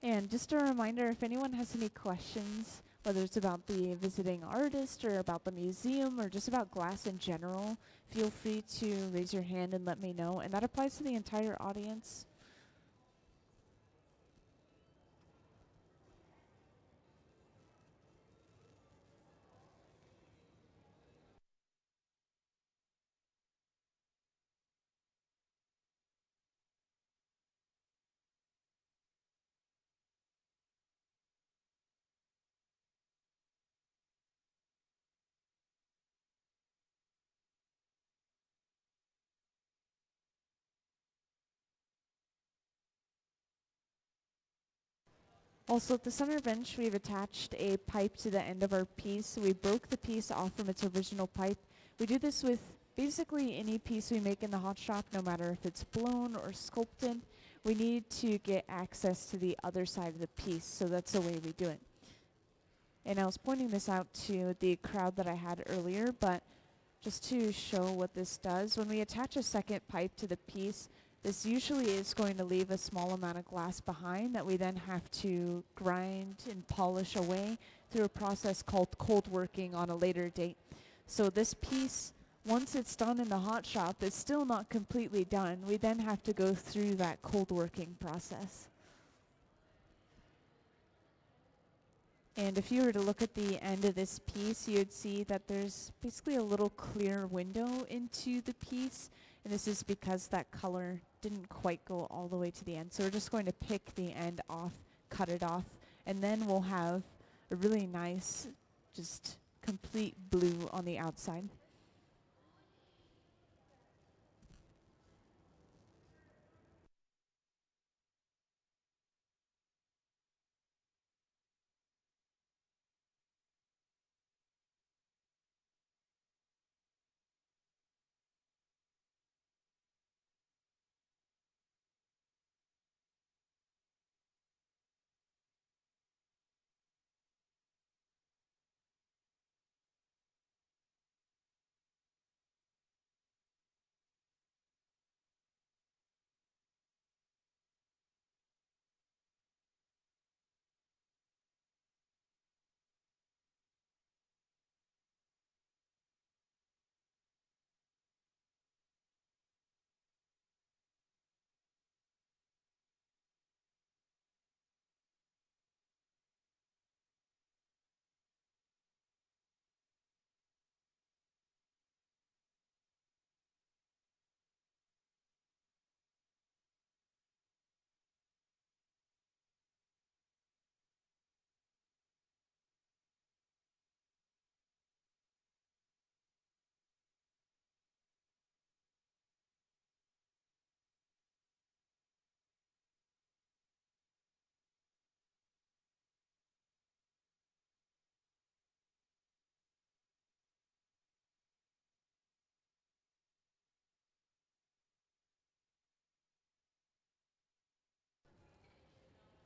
And just a reminder, if anyone has any questions, whether it's about the visiting artist or about the museum or just about glass in general, feel free to raise your hand and let me know. And that applies to the entire audience. Also, at the center bench, we've attached a pipe to the end of our piece. We broke the piece off from its original pipe. We do this with basically any piece we make in the hot shop, no matter if it's blown or sculpted. We need to get access to the other side of the piece, so that's the way we do it. And I was pointing this out to the crowd that I had earlier, but just to show what this does, when we attach a second pipe to the piece, this usually is going to leave a small amount of glass behind that we then have to grind and polish away through a process called cold working on a later date. So this piece, once it's done in the hot shop, it's still not completely done. We then have to go through that cold working process. And if you were to look at the end of this piece, you'd see that there's basically a little clear window into the piece. And this is because that color didn't quite go all the way to the end. So we're just going to pick the end off, cut it off, and then we'll have a really nice, just complete blue on the outside.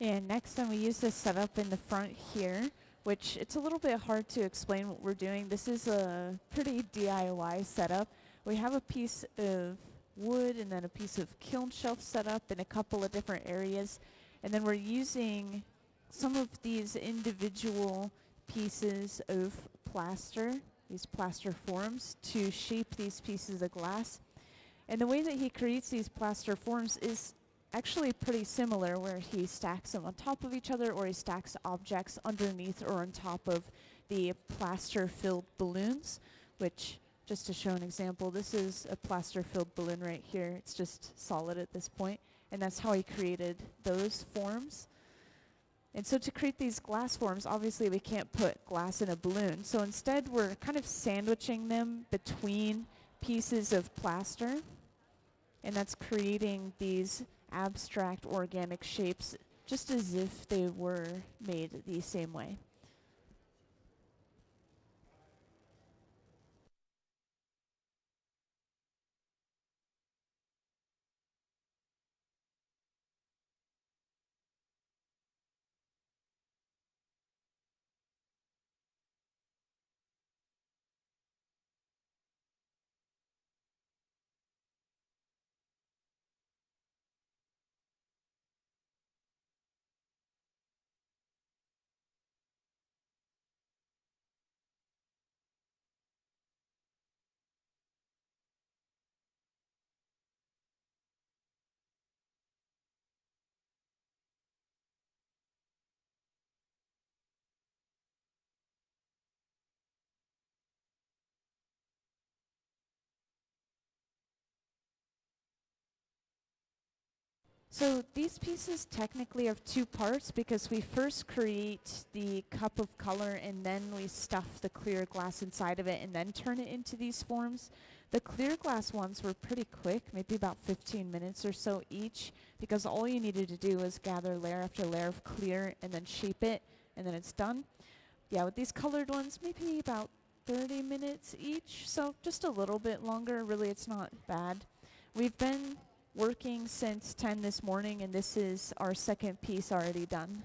And next, then we use this setup in the front here. which it's a little bit hard to explain what we're doing. This is a pretty DIY setup. We have a piece of wood and then a piece of kiln shelf set up in a couple of different areas. And then we're using some of these individual pieces of plaster, these plaster forms, to shape these pieces of glass. And the way that he creates these plaster forms is actually pretty similar, where he stacks them on top of each other, or he stacks objects underneath or on top of the plaster-filled balloons, which, just to show an example, this is a plaster-filled balloon right here. It's just solid at this point, and that's how he created those forms. And so to create these glass forms, obviously we can't put glass in a balloon. So instead we're kind of sandwiching them between pieces of plaster, and that's creating these abstract organic shapes just as if they were made the same way. So these pieces technically have two parts, because we first create the cup of color and then we stuff the clear glass inside of it and then turn it into these forms. The clear glass ones were pretty quick, maybe about 15 minutes or so each, because all you needed to do was gather layer after layer of clear and then shape it, and then it's done. Yeah, with these colored ones, maybe about 30 minutes each, so just a little bit longer. Really, it's not bad. We've been working since 10 this morning, and this is our second piece already done.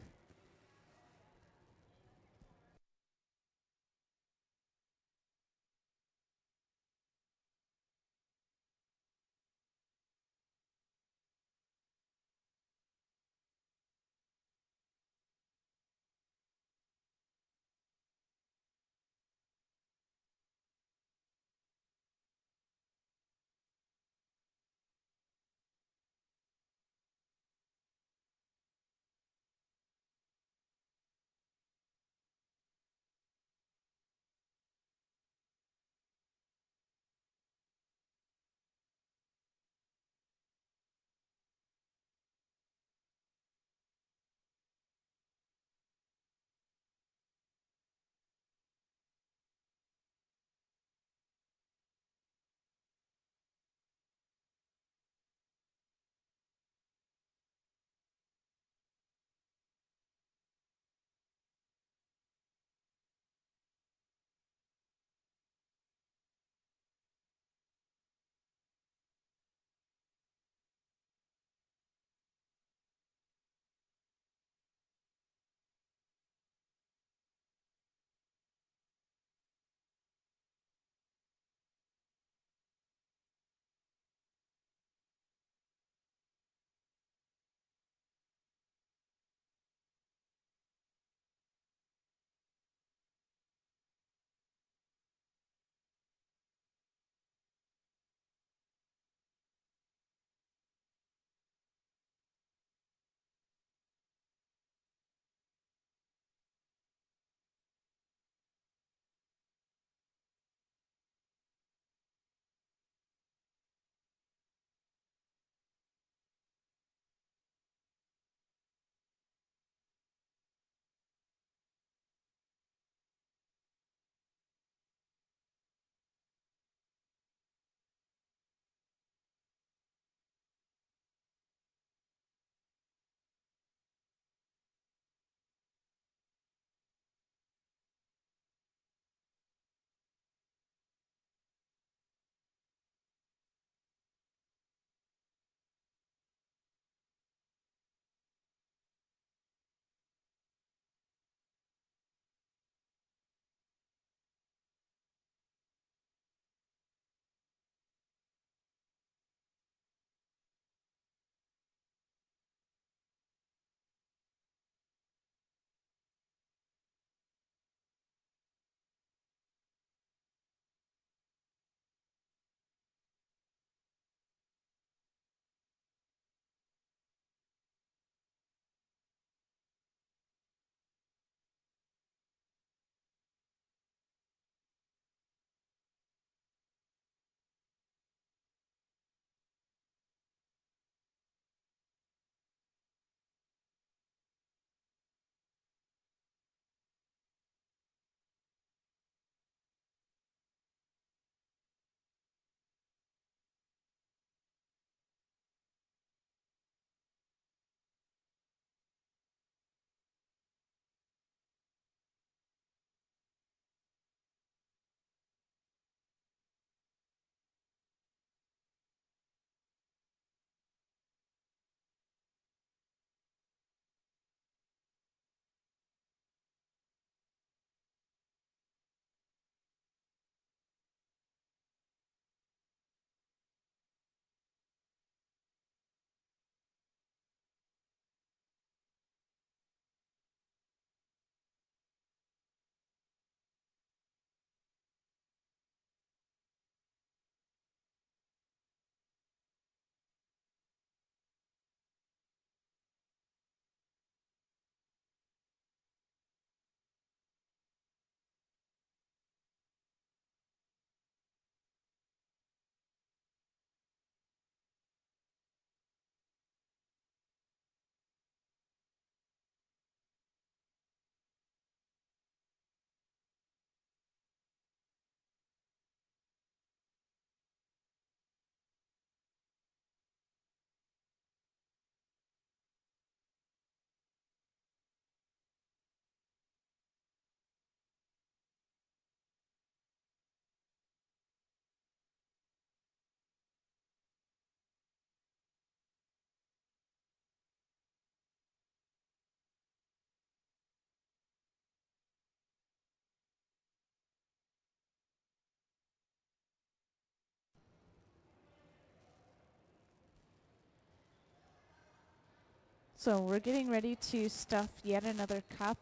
So we're getting ready to stuff yet another cup.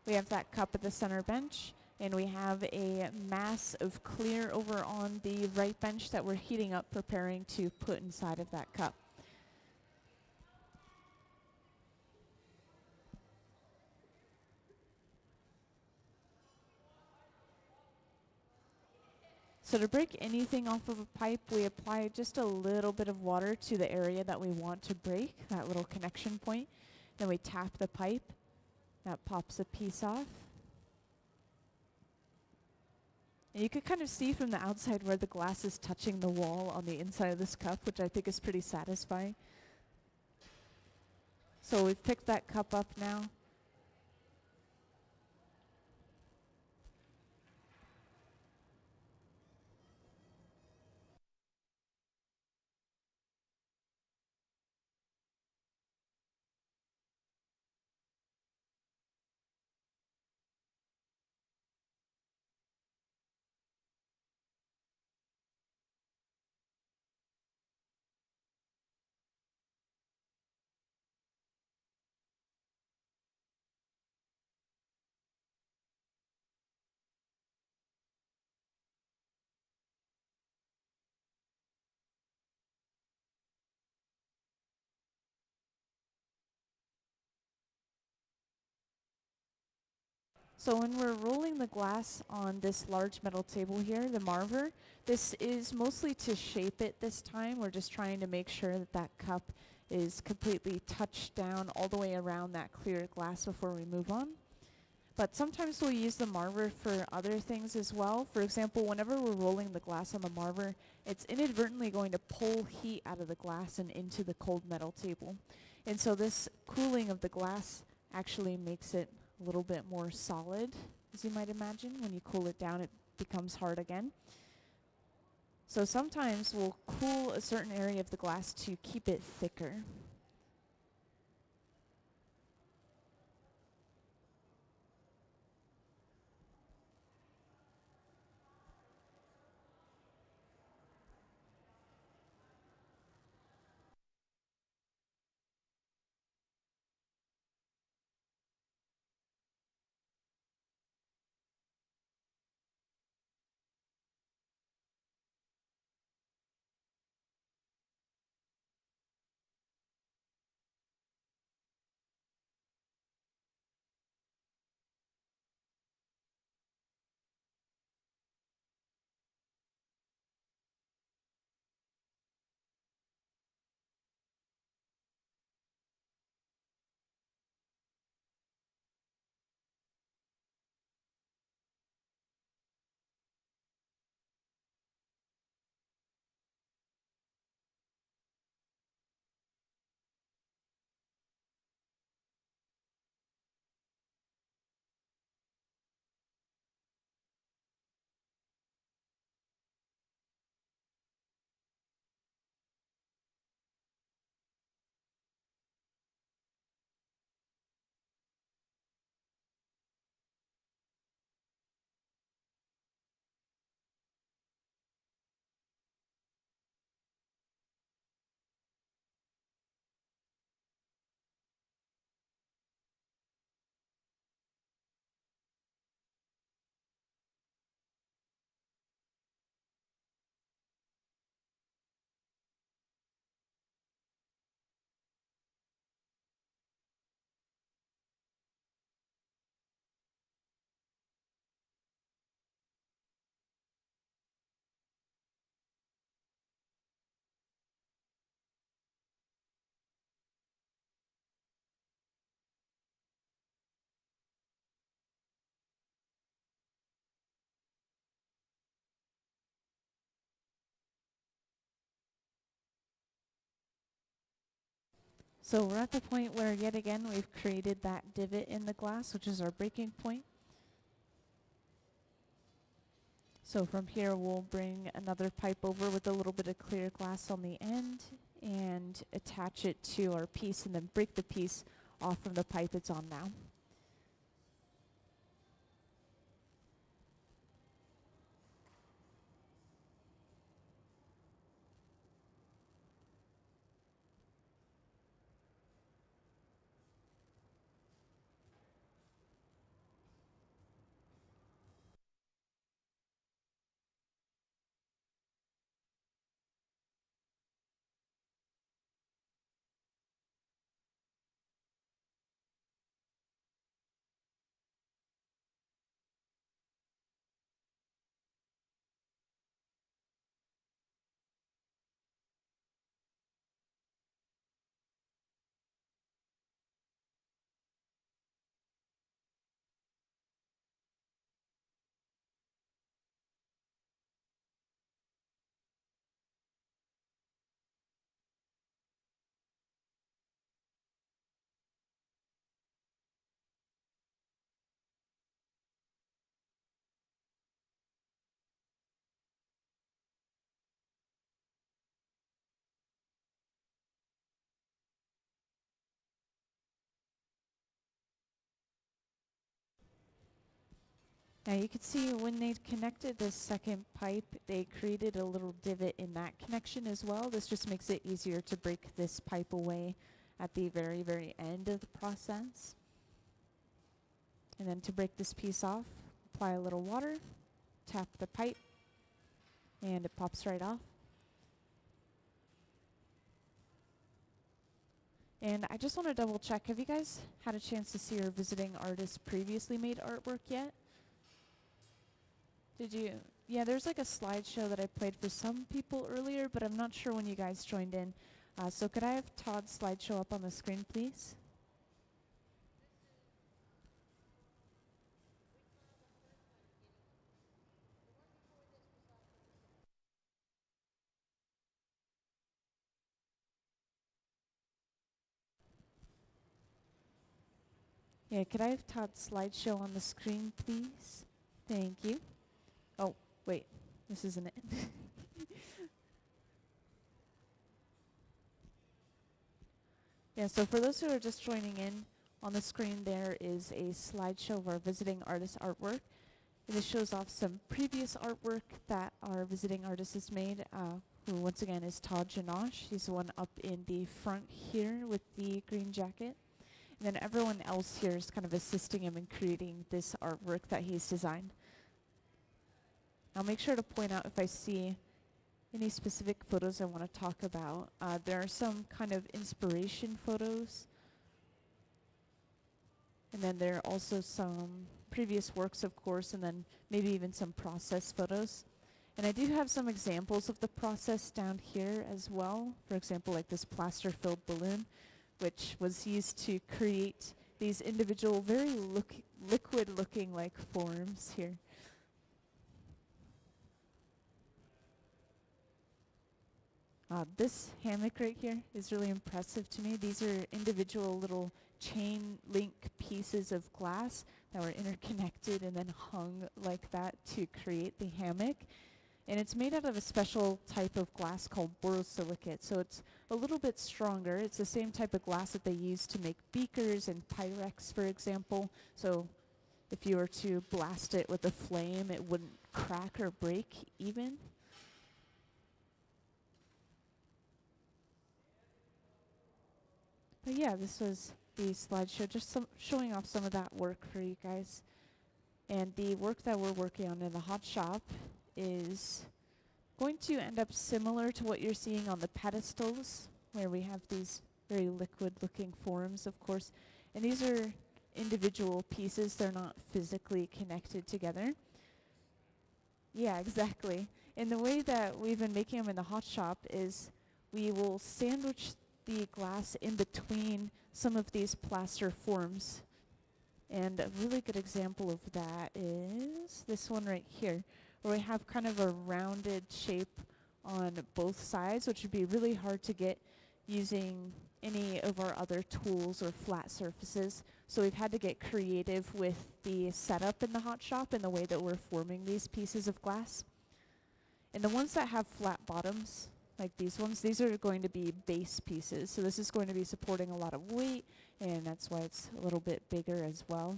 We have that cup at the center bench, and we have a mass of clear over on the right bench that we're heating up, preparing to put inside of that cup. So to break anything off of a pipe, we apply just a little bit of water to the area that we want to break, that little connection point. Then we tap the pipe. That pops a piece off. And you can kind of see from the outside where the glass is touching the wall on the inside of this cup, which I think is pretty satisfying. So we've picked that cup up now. So when we're rolling the glass on this large metal table here, the marver, this is mostly to shape it this time. We're just trying to make sure that that cup is completely touched down all the way around that clear glass before we move on. But sometimes we'll use the marver for other things as well. For example, whenever we're rolling the glass on the marver, it's inadvertently going to pull heat out of the glass and into the cold metal table. And so this cooling of the glass actually makes it a little bit more solid, as you might imagine. When you cool it down, it becomes hard again. So sometimes we'll cool a certain area of the glass to keep it thicker. So we're at the point where, yet again, we've created that divot in the glass, which is our breaking point. So from here, we'll bring another pipe over with a little bit of clear glass on the end and attach it to our piece, and then break the piece off from the pipe it's on now. Now you can see when they connected this second pipe, they created a little divot in that connection as well. This just makes it easier to break this pipe away at the very, very end of the process. And then to break this piece off, apply a little water, tap the pipe, and it pops right off. And I just want to double check, have you guys had a chance to see our visiting artist previously made artwork yet? Did you? Yeah, there's like a slideshow that I played for some people earlier, but I'm not sure when you guys joined in. So could I have Todd's slideshow up on the screen, please? Yeah, could I have Todd's slideshow on the screen, please? Thank you. Oh, wait, this isn't it. Yeah, so for those who are just joining in, on the screen there is a slideshow of our visiting artist artwork. And this shows off some previous artwork that our visiting artist has made, who once again is Todd Jannausch. He's the one up in the front here with the green jacket. And then everyone else here is kind of assisting him in creating this artwork that he's designed. I'll make sure to point out if I see any specific photos I want to talk about. There are some kind of inspiration photos. And then there are also some previous works, of course, and then maybe even some process photos. And I do have some examples of the process down here as well. For example, like this plaster-filled balloon, which was used to create these individual, very liquid-looking like forms here. This hammock right here is really impressive to me. These are individual little chain link pieces of glass that were interconnected and then hung like that to create the hammock. And it's made out of a special type of glass called borosilicate, so it's a little bit stronger. It's the same type of glass that they use to make beakers and Pyrex, for example. So if you were to blast it with a flame, it wouldn't crack or break even. But yeah, this was the slideshow, just showing off some of that work for you guys. And the work that we're working on in the hot shop is going to end up similar to what you're seeing on the pedestals, where we have these very liquid-looking forms, of course. And these are individual pieces. They're not physically connected together. Yeah, exactly. And the way that we've been making them in the hot shop is we will sandwich the glass in between some of these plaster forms. And a really good example of that is this one right here, where we have kind of a rounded shape on both sides, which would be really hard to get using any of our other tools or flat surfaces. So we've had to get creative with the setup in the hot shop and the way that we're forming these pieces of glass. And the ones that have flat bottoms, like these ones, these are going to be base pieces. So this is going to be supporting a lot of weight, and that's why it's a little bit bigger as well.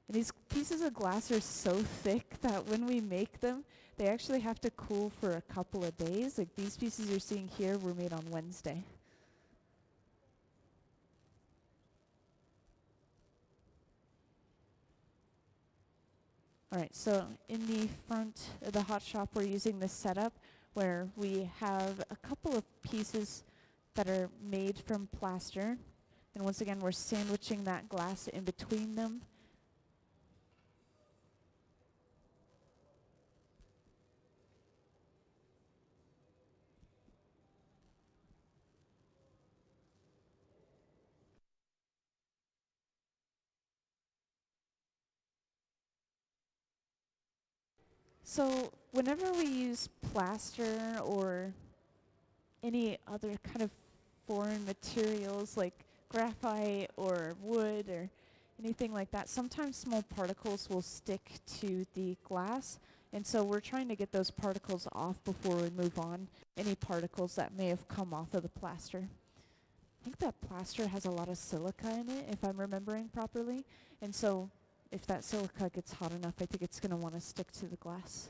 And these pieces of glass are so thick that when we make them, they actually have to cool for a couple of days. Like these pieces you're seeing here were made on Wednesday. All right, so in the front of the hot shop, we're using this setup where we have a couple of pieces that are made from plaster. And once again, we're sandwiching that glass in between them. So whenever we use plaster or any other kind of foreign materials like graphite or wood or anything like that, sometimes small particles will stick to the glass. And so we're trying to get those particles off before we move on, any particles that may have come off of the plaster. I think that plaster has a lot of silica in it, if I'm remembering properly. And so if that silica gets hot enough, I think it's going to want to stick to the glass.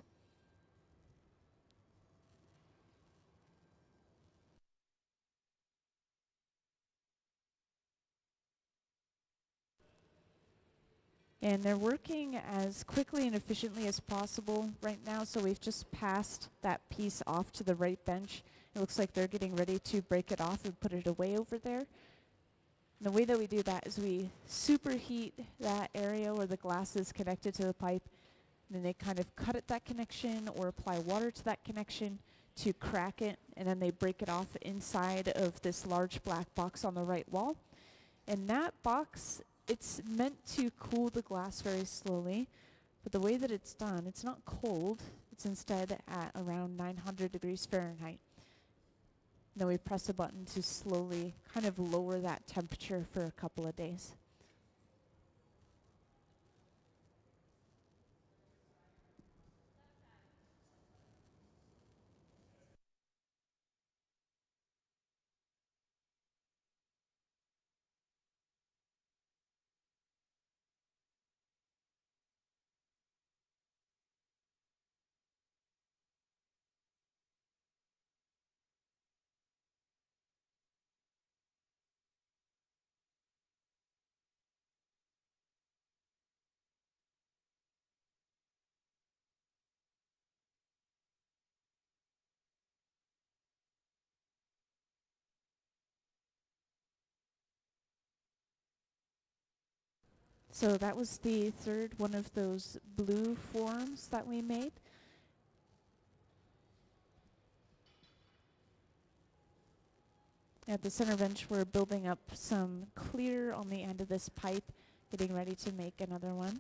And they're working as quickly and efficiently as possible right now, so we've just passed that piece off to the right bench. It looks like they're getting ready to break it off and put it away over there. And the way that we do that is we superheat that area where the glass is connected to the pipe, and then they kind of cut at that connection or apply water to that connection to crack it, and then they break it off inside of this large black box on the right wall. And that box, it's meant to cool the glass very slowly, but the way that it's done, it's not cold. It's instead at around 900 degrees Fahrenheit. Then we press a button to slowly kind of lower that temperature for a couple of days. So that was the third one of those blue forms that we made. At the center bench, we're building up some clear on the end of this pipe, getting ready to make another one.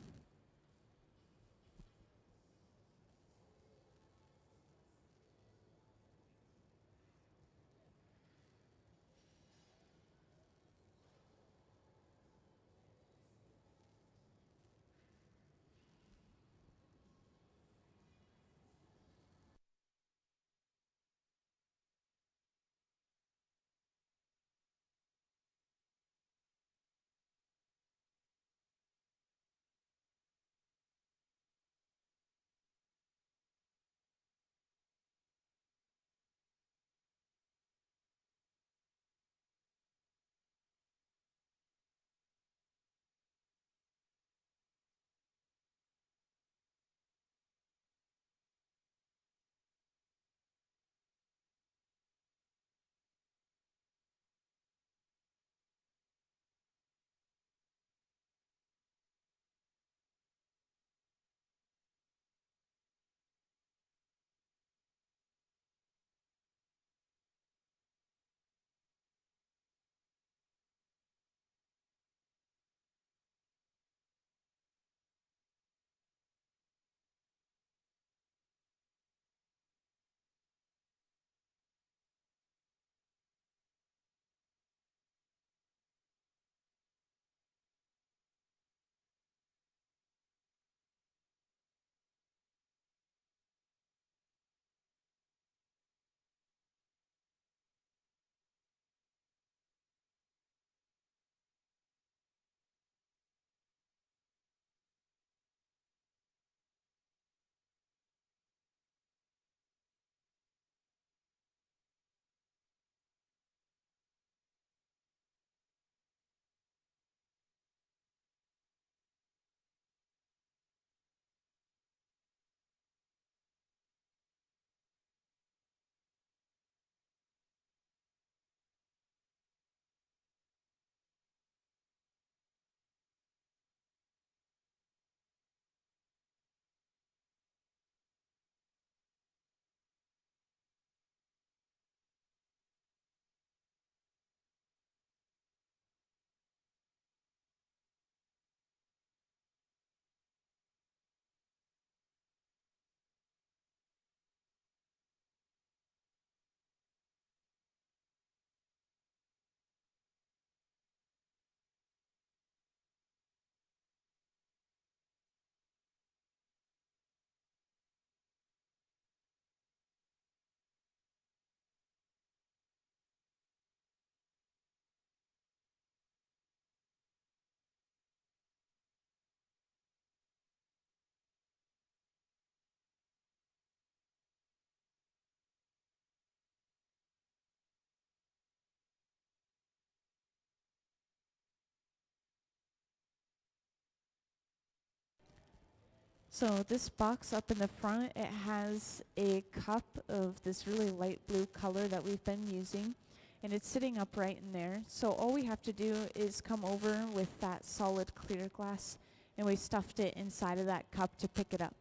So this box up in the front, it has a cup of this really light blue color that we've been using, and it's sitting upright in there. So all we have to do is come over with that solid clear glass, and we stuffed it inside of that cup to pick it up.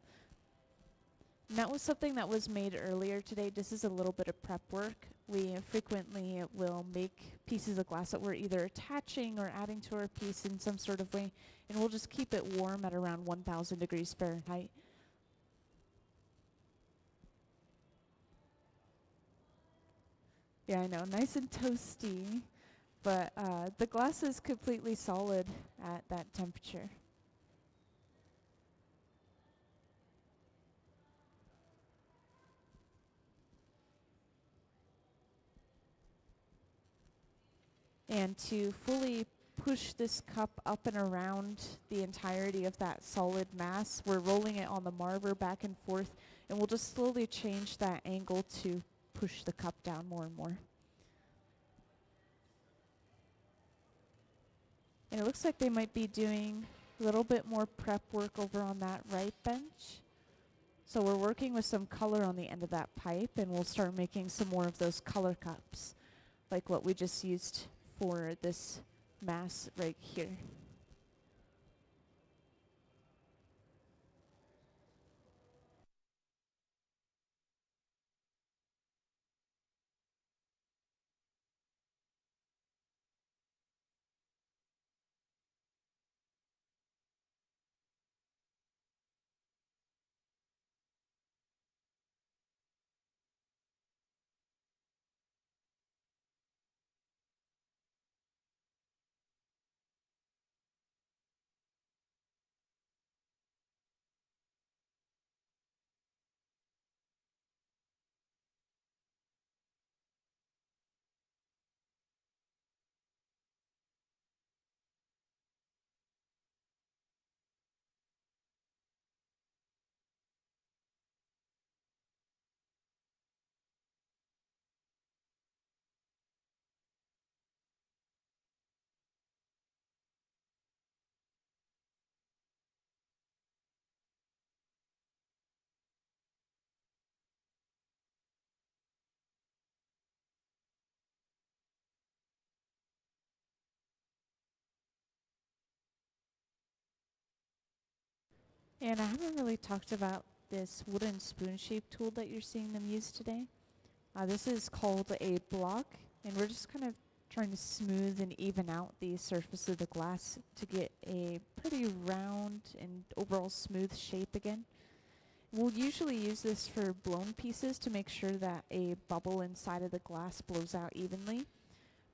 And that was something that was made earlier today. This is a little bit of prep work. We frequently will make pieces of glass that we're either attaching or adding to our piece in some sort of way, and we'll just keep it warm at around 1,000 degrees Fahrenheit. Yeah, I know, nice and toasty, but the glass is completely solid at that temperature. And to fully push this cup up and around the entirety of that solid mass, we're rolling it on the marver back and forth, and we'll just slowly change that angle to push the cup down more and more. And it looks like they might be doing a little bit more prep work over on that right bench. So we're working with some color on the end of that pipe, and we'll start making some more of those color cups, like what we just used for this mass right here. And I haven't really talked about this wooden spoon-shaped tool that you're seeing them use today. This is called a block, and we're just kind of trying to smooth and even out the surface of the glass to get a pretty round and overall smooth shape again. We'll usually use this for blown pieces to make sure that a bubble inside of the glass blows out evenly,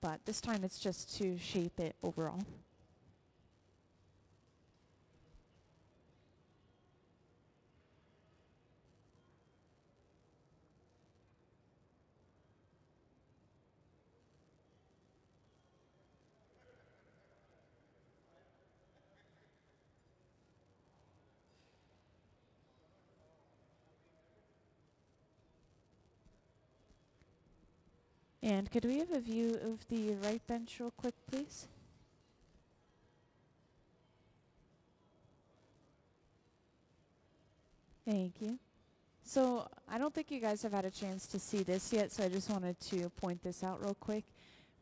but this time it's just to shape it overall. And could we have a view of the right bench real quick, please? Thank you. So I don't think you guys have had a chance to see this yet, so I just wanted to point this out real quick.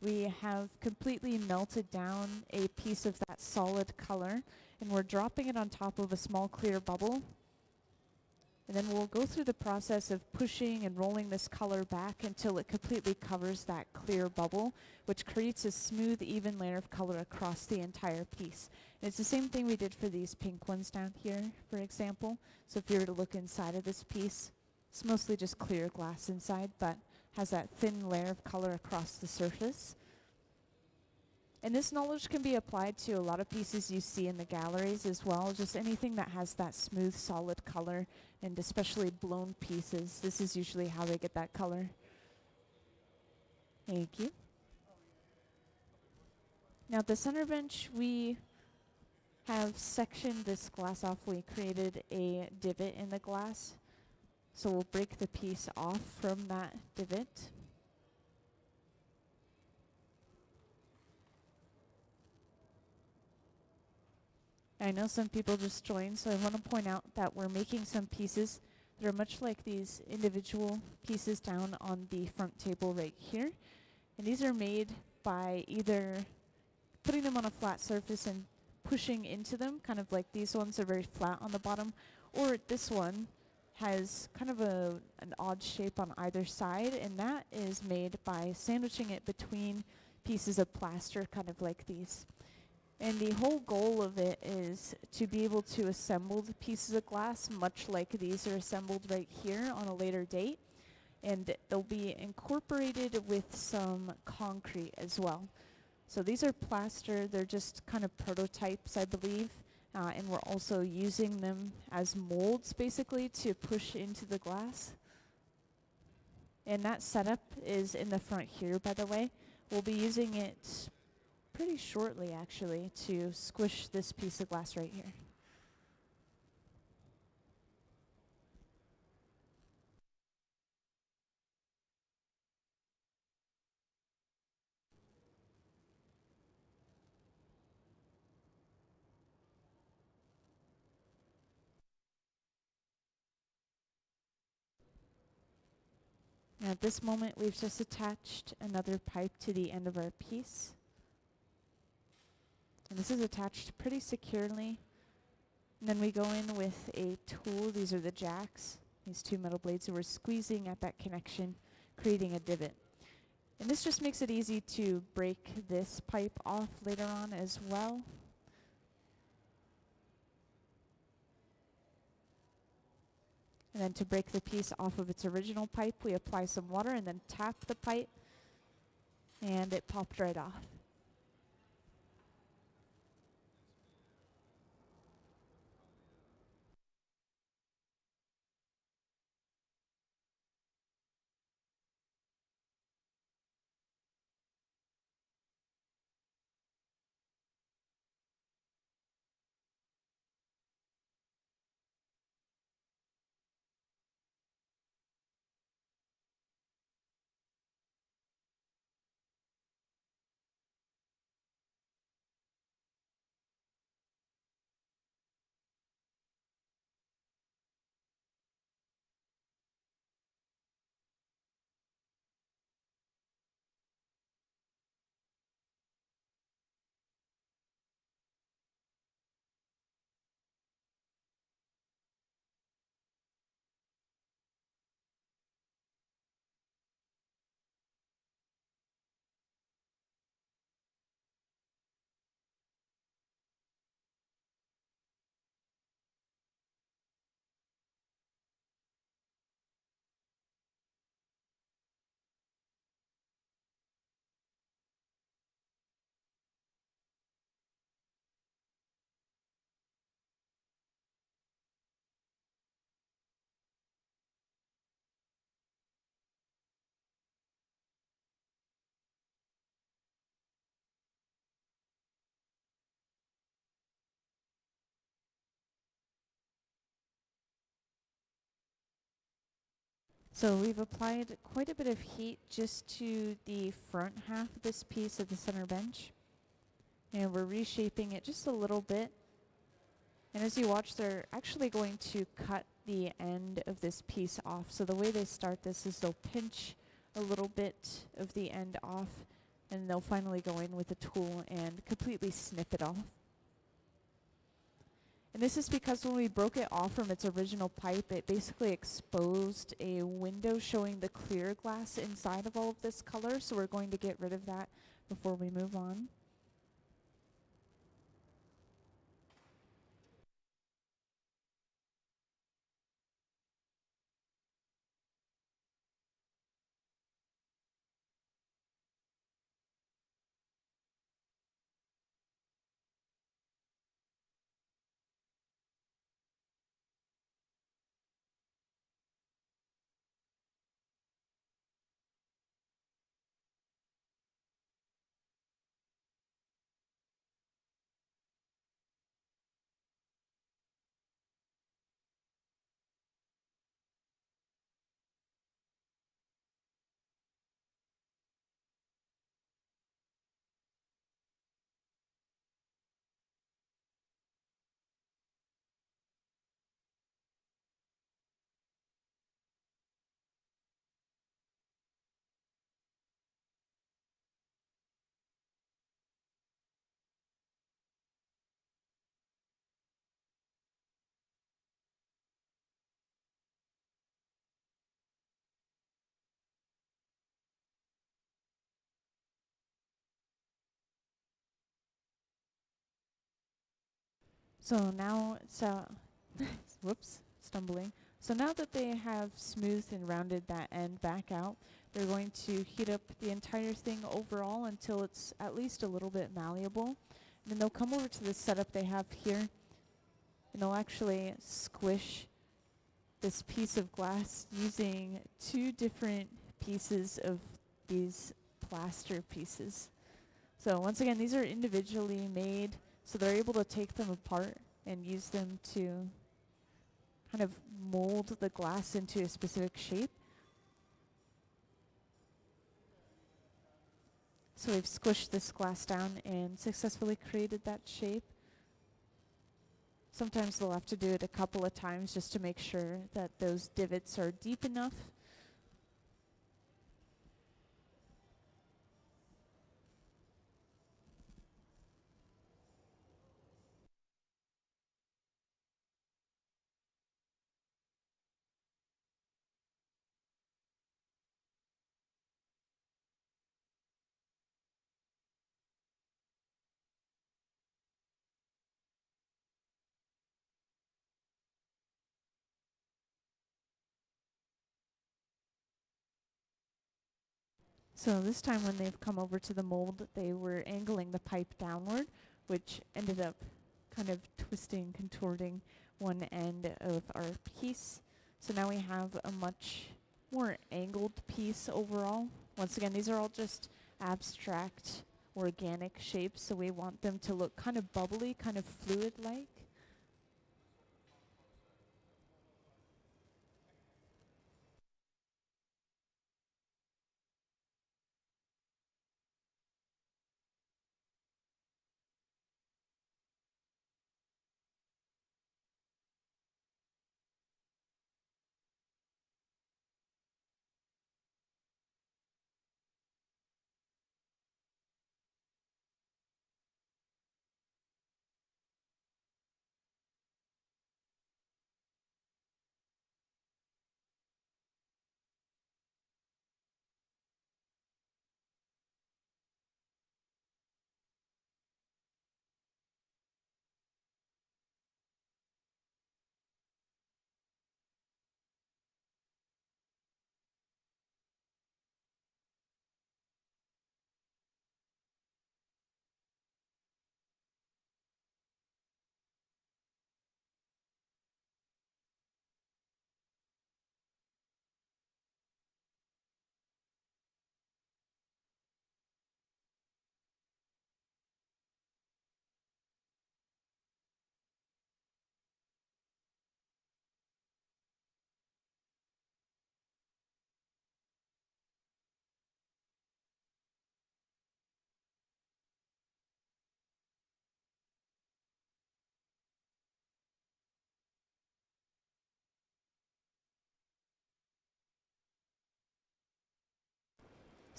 We have completely melted down a piece of that solid color, and we're dropping it on top of a small clear bubble. And then we'll go through the process of pushing and rolling this color back until it completely covers that clear bubble, which creates a smooth, even layer of color across the entire piece. And it's the same thing we did for these pink ones down here, for example. So if you were to look inside of this piece, it's mostly just clear glass inside, but has that thin layer of color across the surface. And this knowledge can be applied to a lot of pieces you see in the galleries as well, just anything that has that smooth, solid color, and especially blown pieces. This is usually how they get that color. Thank you. Now at the center bench, we have sectioned this glass off. We created a divot in the glass. So we'll break the piece off from that divot. I know some people just joined, so I want to point out that we're making some pieces that are much like these individual pieces down on the front table right here. And these are made by either putting them on a flat surface and pushing into them, kind of like these ones are very flat on the bottom, or this one has kind of an odd shape on either side, and that is made by sandwiching it between pieces of plaster, kind of like these. And the whole goal of it is to be able to assemble the pieces of glass much like these are assembled right here on a later date. And they'll be incorporated with some concrete as well. So these are plaster, they're just kind of prototypes, I believe. And we're also using them as molds, basically, to push into the glass. And that setup is in the front here, by the way. We'll be using it pretty shortly, actually, to squish this piece of glass right here. Now at this moment, we've just attached another pipe to the end of our piece. And this is attached pretty securely. And then we go in with a tool. These are the jacks, these two metal blades, and we're squeezing at that connection, creating a divot. And this just makes it easy to break this pipe off later on as well. And then to break the piece off of its original pipe, we apply some water and then tap the pipe, and it popped right off. So we've applied quite a bit of heat just to the front half of this piece of the center bench. And we're reshaping it just a little bit. And as you watch, they're actually going to cut the end of this piece off. So the way they start this is they'll pinch a little bit of the end off, and they'll finally go in with a tool and completely snip it off. And this is because when we broke it off from its original pipe, it basically exposed a window showing the clear glass inside of all of this color. So we're going to get rid of that before we move on. So now it's, whoops, stumbling. So now that they have smoothed and rounded that end back out, they're going to heat up the entire thing overall until it's at least a little bit malleable. And then they'll come over to the setup they have here, and they'll actually squish this piece of glass using two different pieces of these plaster pieces. So once again, these are individually made, so they're able to take them apart and use them to kind of mold the glass into a specific shape. So we've squished this glass down and successfully created that shape. Sometimes they'll have to do it a couple of times just to make sure that those divots are deep enough. So this time when they've come over to the mold, they were angling the pipe downward, which ended up kind of twisting, contorting one end of our piece. So now we have a much more angled piece overall. Once again, these are all just abstract organic shapes, so we want them to look kind of bubbly, kind of fluid-like.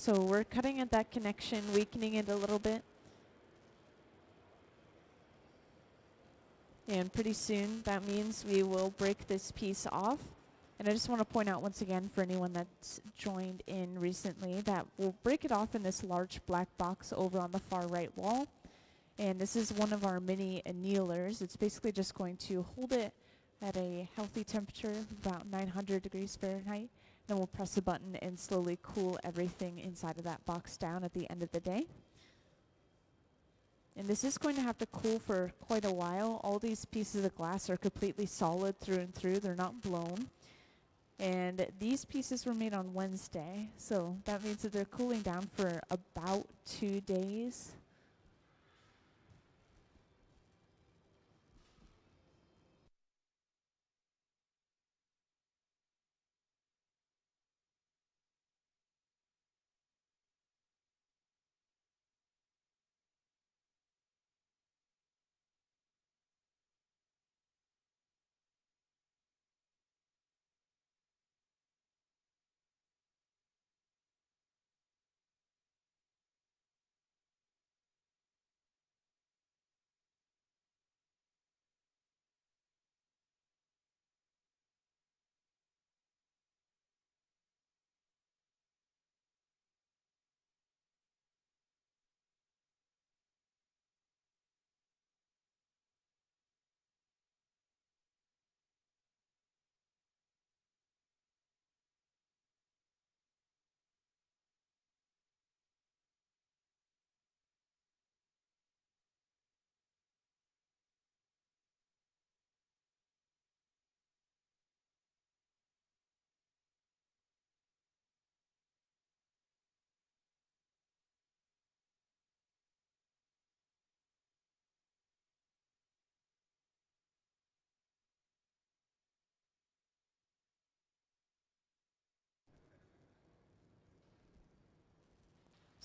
So we're cutting at that connection, weakening it a little bit. And pretty soon that means we will break this piece off. And I just want to point out once again for anyone that's joined in recently that we'll break it off in this large black box over on the far right wall. And this is one of our mini annealers. It's basically just going to hold it at a healthy temperature of about 900 degrees Fahrenheit. Then we'll press a button and slowly cool everything inside of that box down at the end of the day. And this is going to have to cool for quite a while. All these pieces of glass are completely solid through and through. They're not blown. And these pieces were made on Wednesday, so that means that they're cooling down for about 2 days.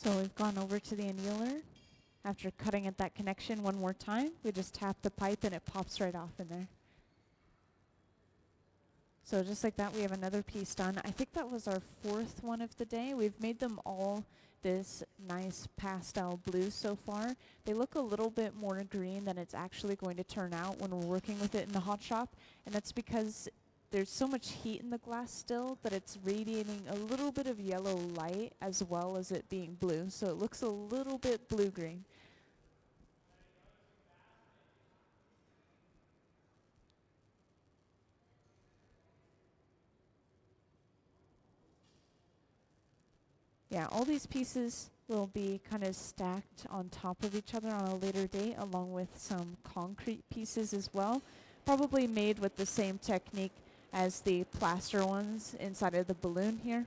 So we've gone over to the annealer. After cutting at that connection one more time, we just tap the pipe and it pops right off in there. So just like that, we have another piece done. I think that was our fourth one of the day. We've made them all this nice pastel blue so far. They look a little bit more green than it's actually going to turn out when we're working with it in the hot shop. And that's because there's so much heat in the glass still that it's radiating a little bit of yellow light as well as it being blue. So it looks a little bit blue-green. Yeah, all these pieces will be kind of stacked on top of each other on a later date, along with some concrete pieces as well. Probably made with the same technique as the plaster ones inside of the balloon here.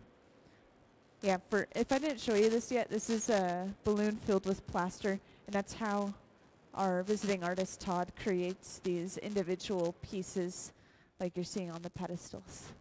Yeah, if I didn't show you this yet, this is a balloon filled with plaster, and that's how our visiting artist Todd creates these individual pieces like you're seeing on the pedestals.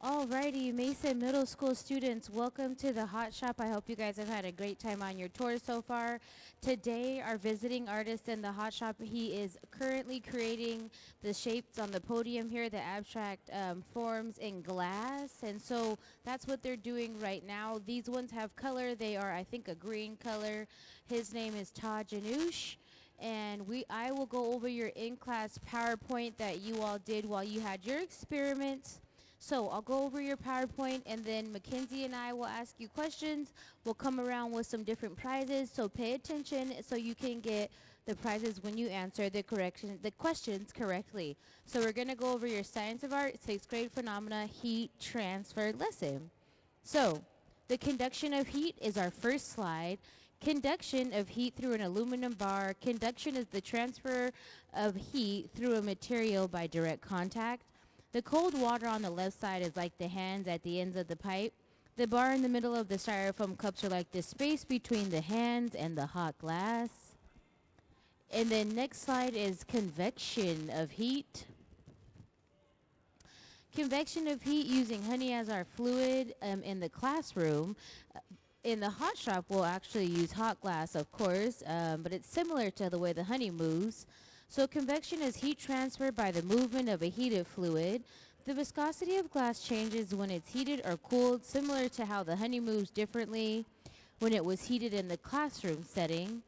Alrighty, Mesa Middle School students, welcome to the Hot Shop. I hope you guys have had a great time on your tour so far. Today, our visiting artist in the Hot Shop, he is currently creating the shapes on the podium here, the abstract forms in glass. And so that's what they're doing right now. These ones have color. They are, I think, a green color. His name is Todd Jannausch. And I will go over your in-class PowerPoint that you all did while you had your experiments. So I'll go over your PowerPoint, and then Mackenzie and I will ask you questions. We'll come around with some different prizes, so pay attention so you can get the prizes when you answer the questions correctly. So we're going to go over your Science of Art 6th grade phenomena heat transfer lesson. So the conduction of heat is our first slide. Conduction of heat through an aluminum bar. Conduction is the transfer of heat through a material by direct contact. The cold water on the left side is like the hands at the ends of the pipe. The bar in the middle of the styrofoam cups are like the space between the hands and the hot glass. And then next slide is convection of heat. Convection of heat using honey as our fluid in the classroom. In the hot shop, we'll actually use hot glass, of course, but it's similar to the way the honey moves. So convection is heat transfer by the movement of a heated fluid. The viscosity of glass changes when it's heated or cooled, similar to how the honey moves differently when it was heated in the classroom setting.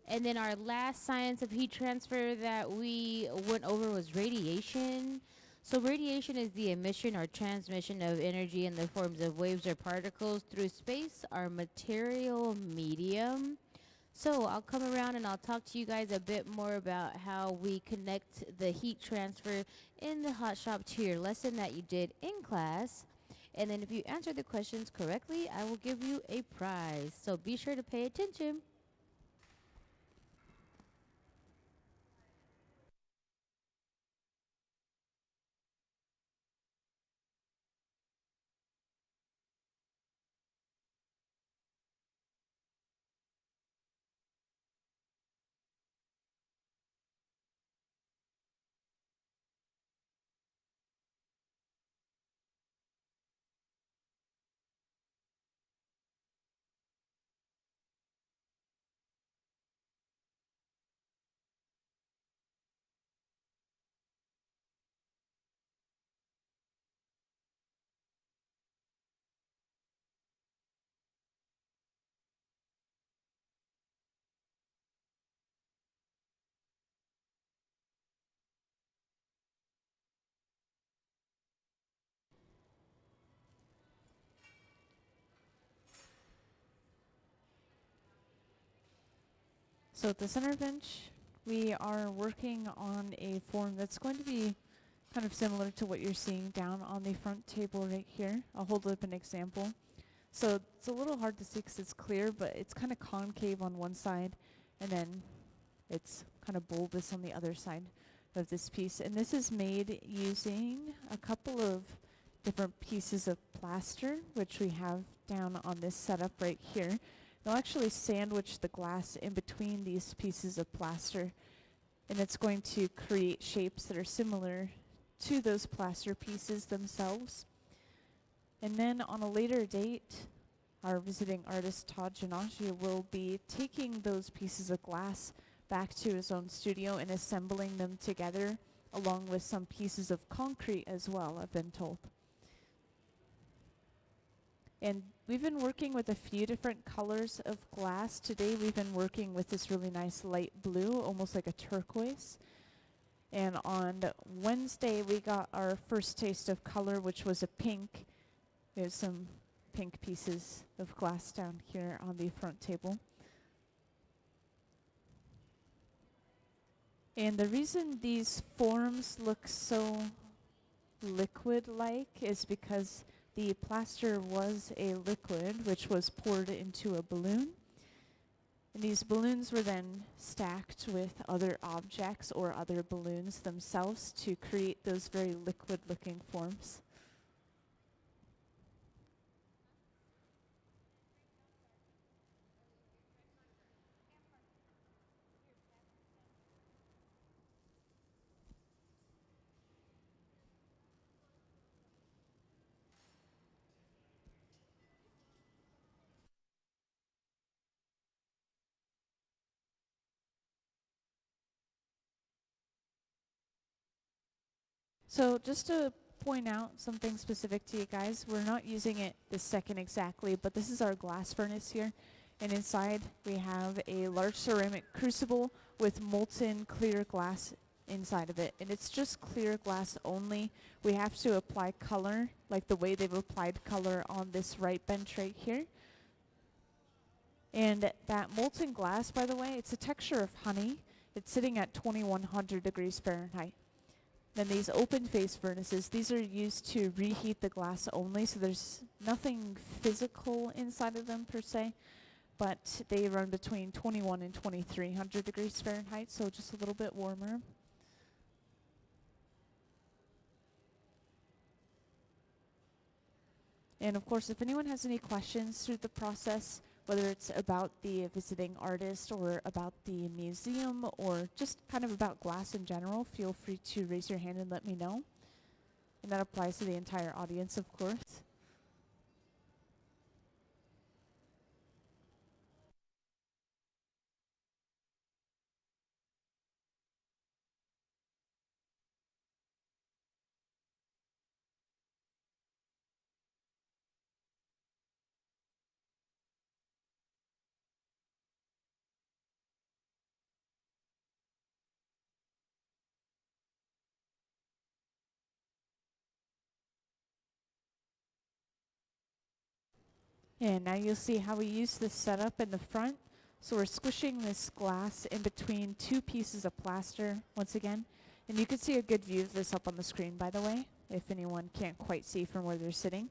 And then our last science of heat transfer that we went over was radiation. So radiation is the emission or transmission of energy in the forms of waves or particles through space or material medium. So I'll come around and I'll talk to you guys a bit more about how we connect the heat transfer in the hot shop to your lesson that you did in class. And then if you answer the questions correctly, I will give you a prize. So be sure to pay attention. So at the center bench, we are working on a form that's going to be kind of similar to what you're seeing down on the front table right here. I'll hold up an example. So it's a little hard to see because it's clear, but it's kind of concave on one side, and then it's kind of bulbous on the other side of this piece. And this is made using a couple of different pieces of plaster, which we have down on this setup right here. They'll actually sandwich the glass in between these pieces of plaster, and it's going to create shapes that are similar to those plaster pieces themselves. And then on a later date, our visiting artist Todd Jannausch will be taking those pieces of glass back to his own studio and assembling them together along with some pieces of concrete as well, I've been told. And we've been working with a few different colors of glass. Today we've been working with this really nice light blue, almost like a turquoise. And on Wednesday we got our first taste of color, which was a pink. There's some pink pieces of glass down here on the front table. And the reason these forms look so liquid-like is because the plaster was a liquid which was poured into a balloon. And these balloons were then stacked with other objects or other balloons themselves to create those very liquid-looking forms. So just to point out something specific to you guys, we're not using it this second exactly, but this is our glass furnace here. And inside we have a large ceramic crucible with molten clear glass inside of it. And it's just clear glass only. We have to apply color, like the way they've applied color on this right bench right here. And that molten glass, by the way, it's a texture of honey. It's sitting at 2100 degrees Fahrenheit. Then these open face furnaces, these are used to reheat the glass only, so there's nothing physical inside of them per se, but they run between 21 and 2300 degrees Fahrenheit, so just a little bit warmer. And of course, if anyone has any questions through the process, whether it's about the visiting artist or about the museum or just kind of about glass in general, feel free to raise your hand and let me know. And that applies to the entire audience, of course. And now you'll see how we use this setup in the front. So we're squishing this glass in between two pieces of plaster once again. And you can see a good view of this up on the screen, by the way, if anyone can't quite see from where they're sitting.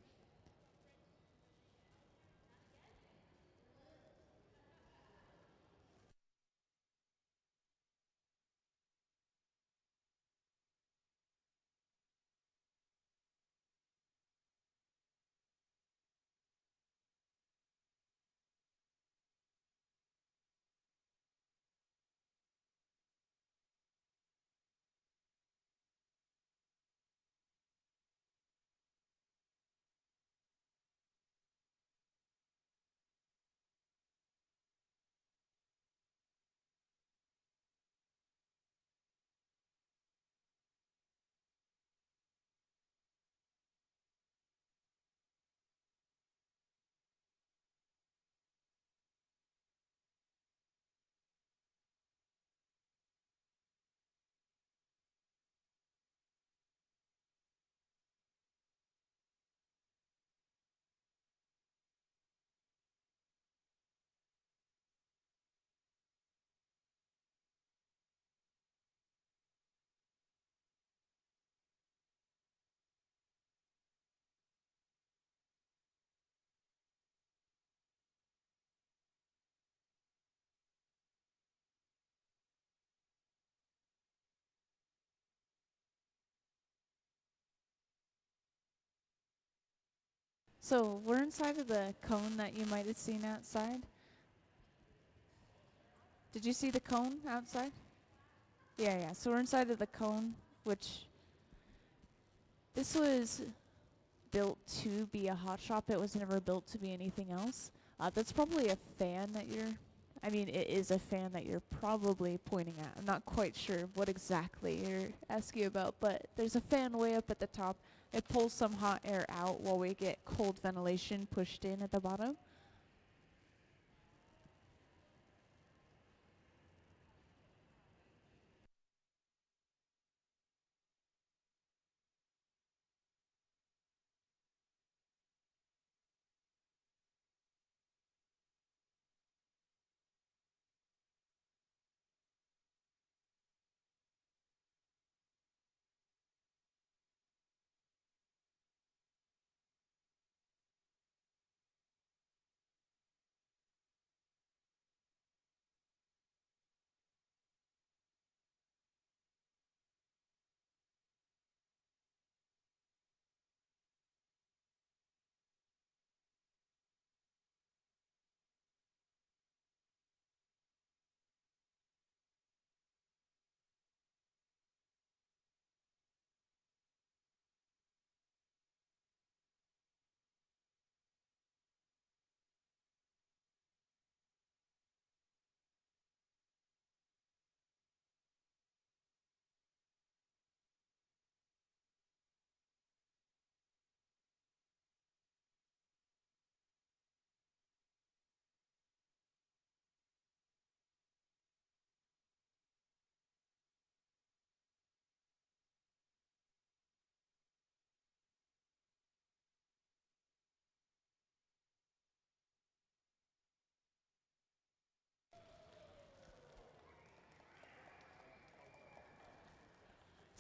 So we're inside of the cone that you might have seen outside. Did you see the cone outside? Yeah. So we're inside of the cone, which this was built to be a hot shop. It was never built to be anything else. That's probably a fan that it is a fan that you're probably pointing at. I'm not quite sure what exactly you're asking about, but there's a fan way up at the top. It pulls some hot air out while we get cold ventilation pushed in at the bottom.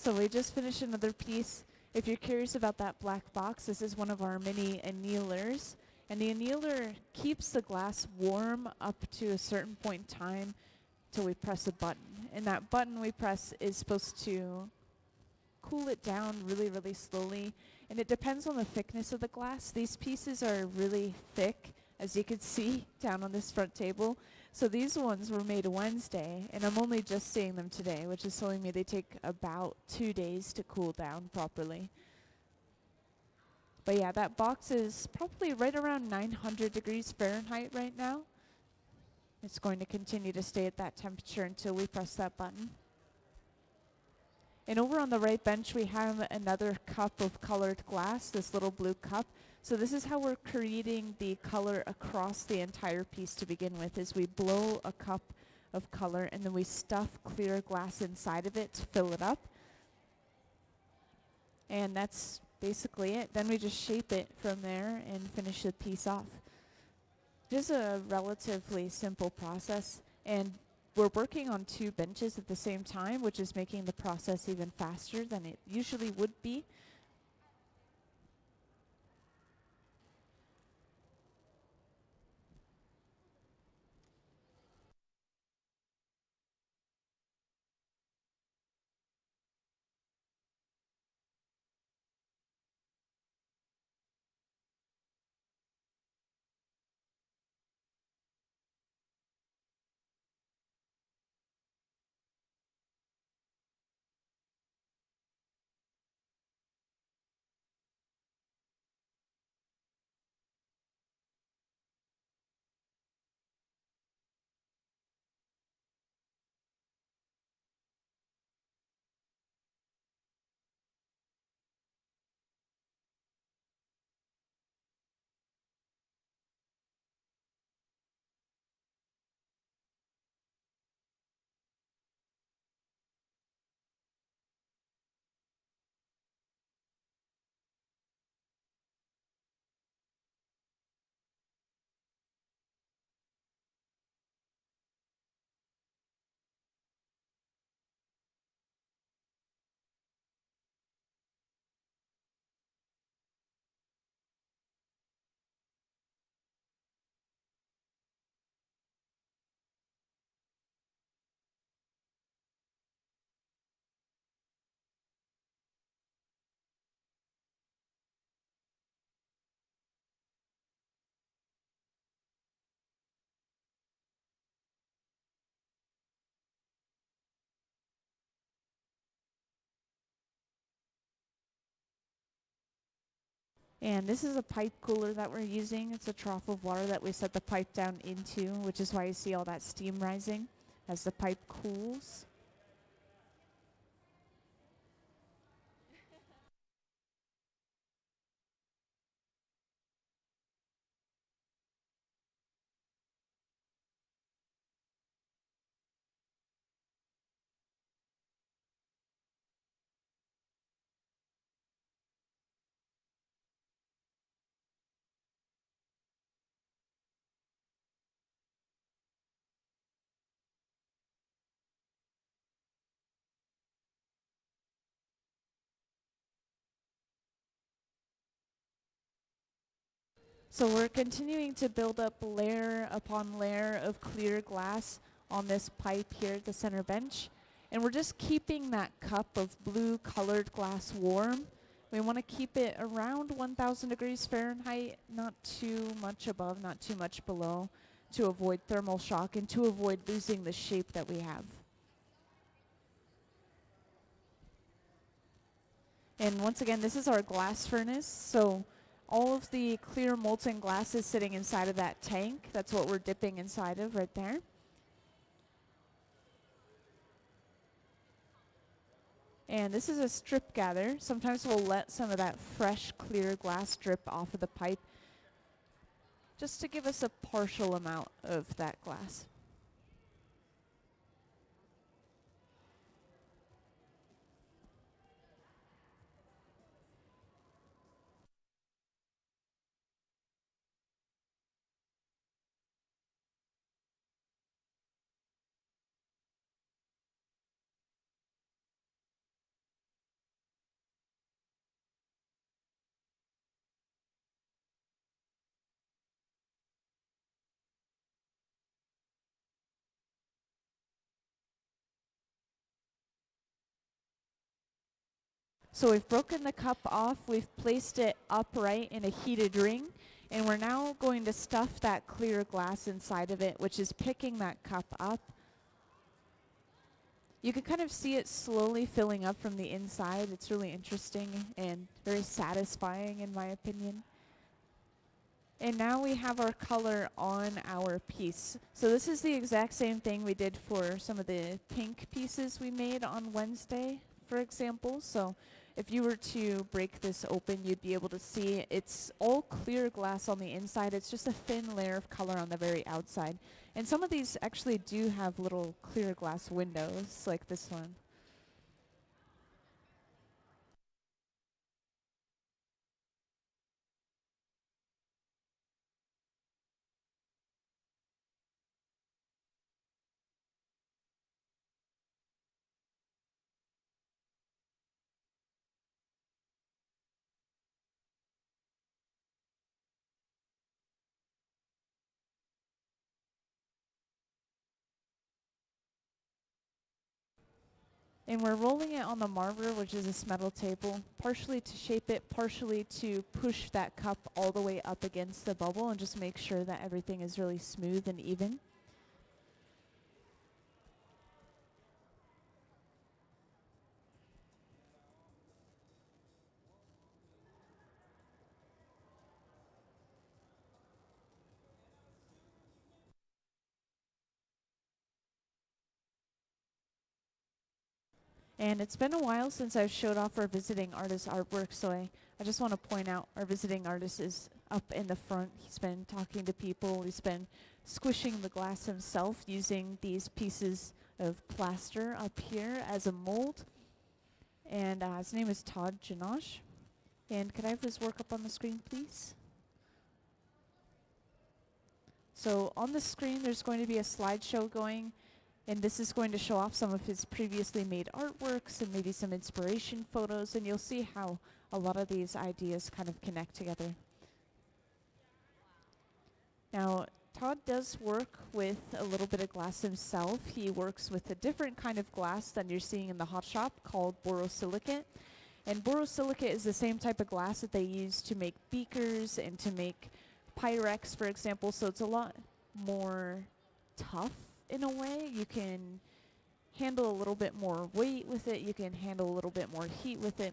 So we just finished another piece. If you're curious about that black box, this is one of our mini annealers. And the annealer keeps the glass warm up to a certain point in time till we press a button. And that button we press is supposed to cool it down really, really slowly. And it depends on the thickness of the glass. These pieces are really thick, as you can see down on this front table. So these ones were made Wednesday, and I'm only just seeing them today, which is telling me they take about 2 days to cool down properly. But yeah, that box is probably right around 900 degrees Fahrenheit right now. It's going to continue to stay at that temperature until we press that button. And over on the right bench, we have another cup of colored glass, this little blue cup. So this is how we're creating the color across the entire piece to begin with, is we blow a cup of color and then we stuff clear glass inside of it to fill it up. And that's basically it. Then we just shape it from there and finish the piece off. It is a relatively simple process, and we're working on 2 benches at the same time, which is making the process even faster than it usually would be. And this is a pipe cooler that we're using. It's a trough of water that we set the pipe down into, which is why you see all that steam rising as the pipe cools. So we're continuing to build up layer upon layer of clear glass on this pipe here at the center bench. And we're just keeping that cup of blue colored glass warm. We want to keep it around 1,000 degrees Fahrenheit, not too much above, not too much below, to avoid thermal shock and to avoid losing the shape that we have. And once again, this is our glass furnace. So all of the clear molten glass is sitting inside of that tank. That's what we're dipping inside of right there. And this is a strip gather. Sometimes we'll let some of that fresh, clear glass drip off of the pipe just to give us a partial amount of that glass. So we've broken the cup off, we've placed it upright in a heated ring, and we're now going to stuff that clear glass inside of it, which is picking that cup up. You can kind of see it slowly filling up from the inside. It's really interesting and very satisfying in my opinion. And now we have our color on our piece. So this is the exact same thing we did for some of the pink pieces we made on Wednesday, for example. So if you were to break this open, you'd be able to see it's all clear glass on the inside. It's just a thin layer of color on the very outside. And some of these actually do have little clear glass windows, like this one. And we're rolling it on the marver, which is this metal table, partially to shape it, partially to push that cup all the way up against the bubble and just make sure that everything is really smooth and even. And it's been a while since I've showed off our visiting artist artwork, so I just want to point out our visiting artist is up in the front. He's been talking to people. He's been squishing the glass himself using these pieces of plaster up here as a mold. And his name is Todd Jannausch. And could I have his work up on the screen, please? So on the screen, there's going to be a slideshow going. And this is going to show off some of his previously made artworks and maybe some inspiration photos. And you'll see how a lot of these ideas kind of connect together. Now, Todd does work with a little bit of glass himself. He works with a different kind of glass than you're seeing in the hot shop called borosilicate. And borosilicate is the same type of glass that they use to make beakers and to make Pyrex, for example. So it's a lot more tough. In a way, you can handle a little bit more weight with it. You can handle a little bit more heat with it.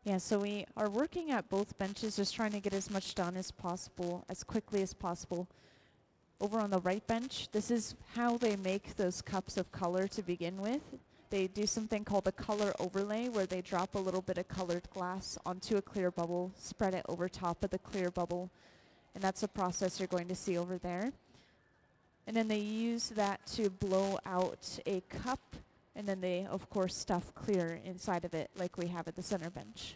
Yeah, so we are working at both benches, just trying to get as much done as possible, as quickly as possible. Over on the right bench, this is how they make those cups of color to begin with. They do something called a color overlay, where they drop a little bit of colored glass onto a clear bubble, spread it over top of the clear bubble, and that's the process you're going to see over there. And then they use that to blow out a cup, and then they, of course, stuff clear inside of it like we have at the center bench.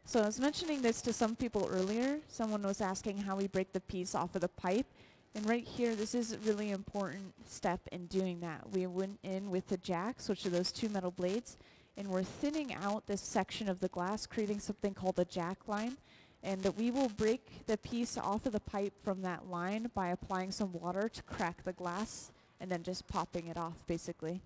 So I was mentioning this to some people earlier. Someone was asking how we break the piece off of the pipe. And right here, this is a really important step in doing that. We went in with the jacks, which are those two metal blades, and we're thinning out this section of the glass, creating something called a jack line. And that we will break the piece off of the pipe from that line by applying some water to crack the glass and then just popping it off, basically.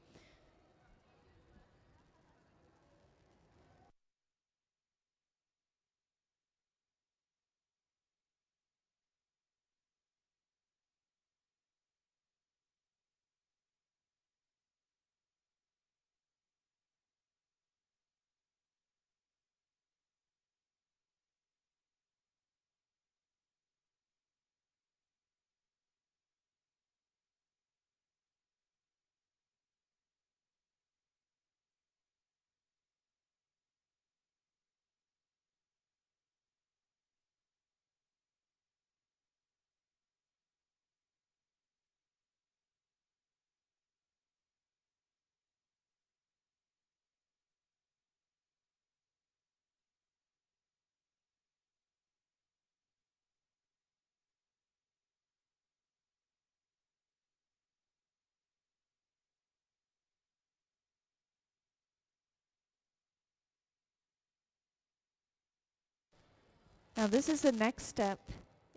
Now this is the next step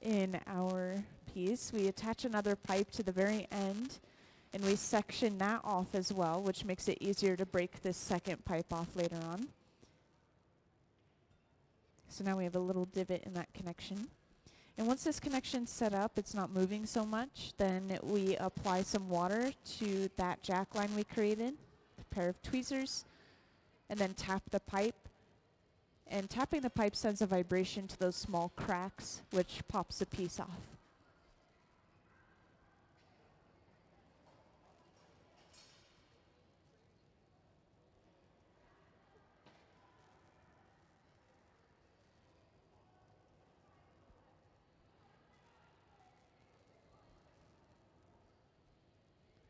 in our piece. We attach another pipe to the very end, and we section that off as well, which makes it easier to break this second pipe off later on. So now we have a little divot in that connection. And once this connection's set up, it's not moving so much, then we apply some water to that jack line we created, a pair of tweezers, and then tap the pipe. And tapping the pipe sends a vibration to those small cracks, which pops the piece off.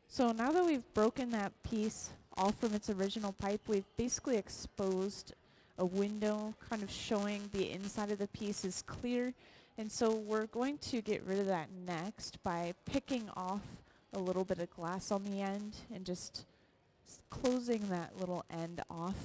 So now that we've broken that piece off from its original pipe, we've basically exposed a window kind of showing the inside of the piece is clear. And so we're going to get rid of that next by picking off a little bit of glass on the end and just closing that little end off.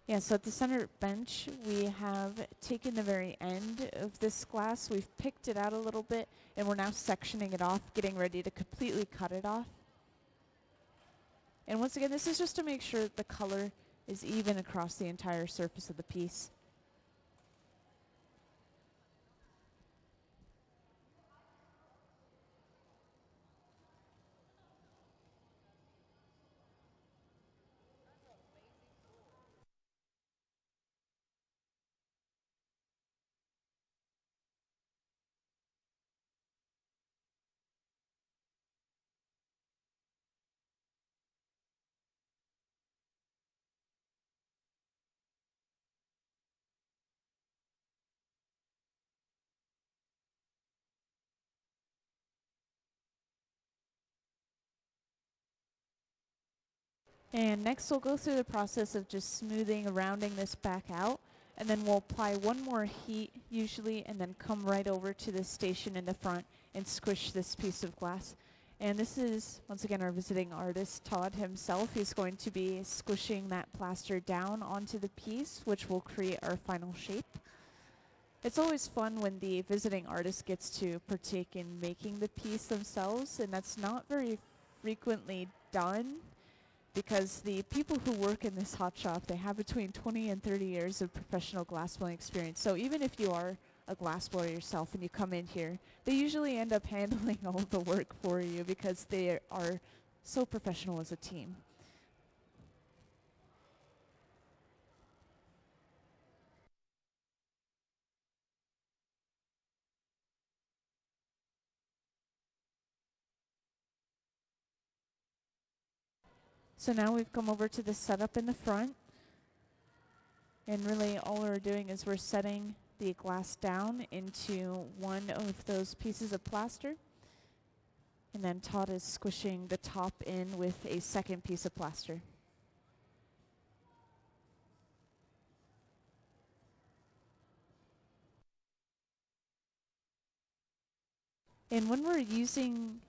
Yeah, so at the center bench, we have taken the very end of this glass, we've picked it out a little bit, and we're now sectioning it off, getting ready to completely cut it off. And once again, this is just to make sure that the color is even across the entire surface of the piece. And next we'll go through the process of just smoothing, rounding this back out, and then we'll apply one more heat usually, and then come right over to the station in the front and squish this piece of glass. And this is, once again, our visiting artist, Todd himself. He's going to be squishing that plaster down onto the piece, which will create our final shape. It's always fun when the visiting artist gets to partake in making the piece themselves, and that's not very frequently done, because the people who work in this hot shop, they have between 20 and 30 years of professional glassblowing experience. So even if you are a glassblower yourself and you come in here, they usually end up handling all of the work for you because they are so professional as a team. So now we've come over to the setup in the front, and really all we're doing is we're setting the glass down into one of those pieces of plaster, and then Todd is squishing the top in with a second piece of plaster. And when we're using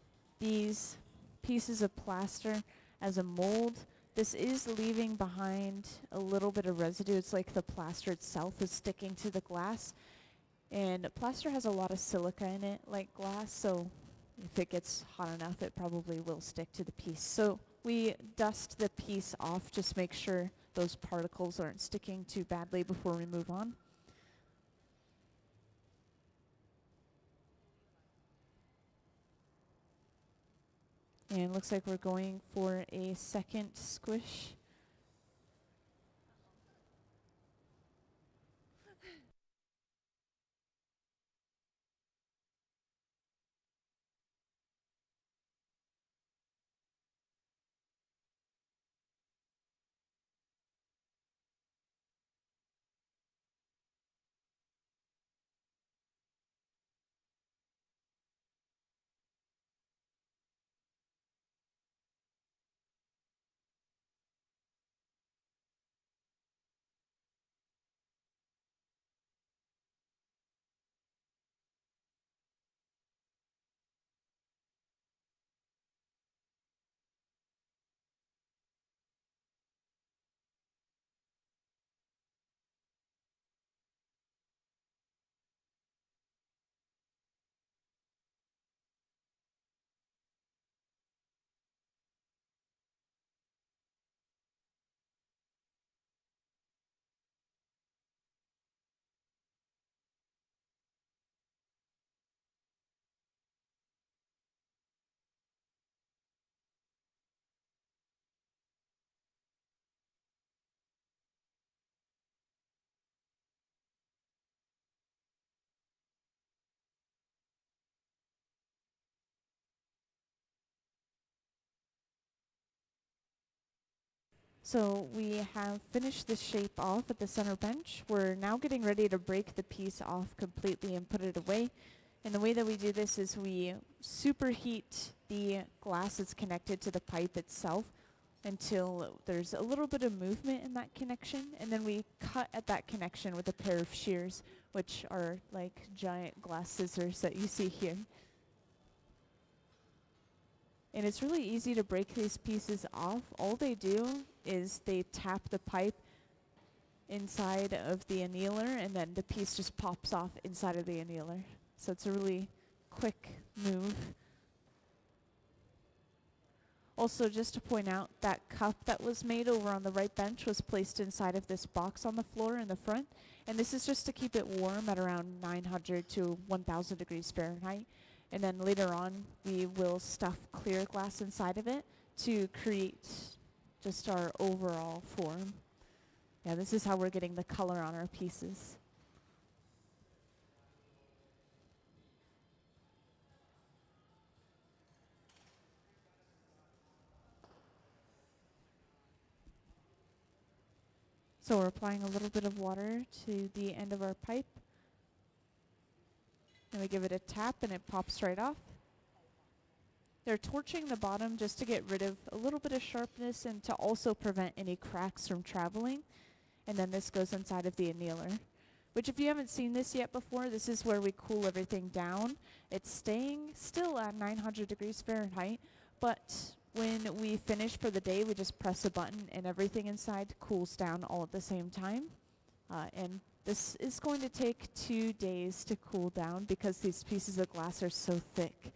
these pieces of plaster as a mold, this is leaving behind a little bit of residue. It's like the plaster itself is sticking to the glass. And plaster has a lot of silica in it, like glass, so if it gets hot enough, it probably will stick to the piece. So we dust the piece off, just make sure those particles aren't sticking too badly before we move on. And it looks like we're going for a second squish. So we have finished the shape off at the center bench. We're now getting ready to break the piece off completely and put it away. And the way that we do this is we superheat the glass that's connected to the pipe itself until there's a little bit of movement in that connection, and then we cut at that connection with a pair of shears, which are like giant glass scissors that you see here. And it's really easy to break these pieces off. All they do is they tap the pipe inside of the annealer, and then the piece just pops off inside of the annealer. So it's a really quick move. Also, just to point out, that cup that was made over on the right bench was placed inside of this box on the floor in the front. And this is just to keep it warm at around 900 to 1000 degrees Fahrenheit. And then later on, we will stuff clear glass inside of it to create just our overall form. Yeah, this is how we're getting the color on our pieces. So we're applying a little bit of water to the end of our pipe. And we give it a tap and it pops right off. They're torching the bottom just to get rid of a little bit of sharpness and to also prevent any cracks from traveling. And then this goes inside of the annealer, which if you haven't seen this yet before, this is where we cool everything down. It's staying still at 900 degrees Fahrenheit, but when we finish for the day, we just press a button and everything inside cools down all at the same time. And this is going to take 2 days to cool down because these pieces of glass are so thick.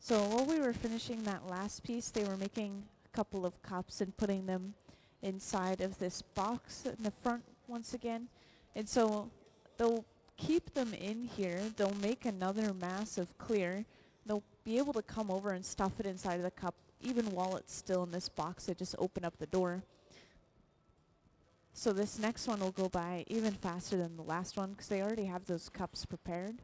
So while we were finishing that last piece, they were making a couple of cups and putting them inside of this box in the front once again. And so they'll keep them in here. They'll make another mass of clear. They'll be able to come over and stuff it inside of the cup even while it's still in this box. They just open up the door. So this next one will go by even faster than the last one because they already have those cups prepared.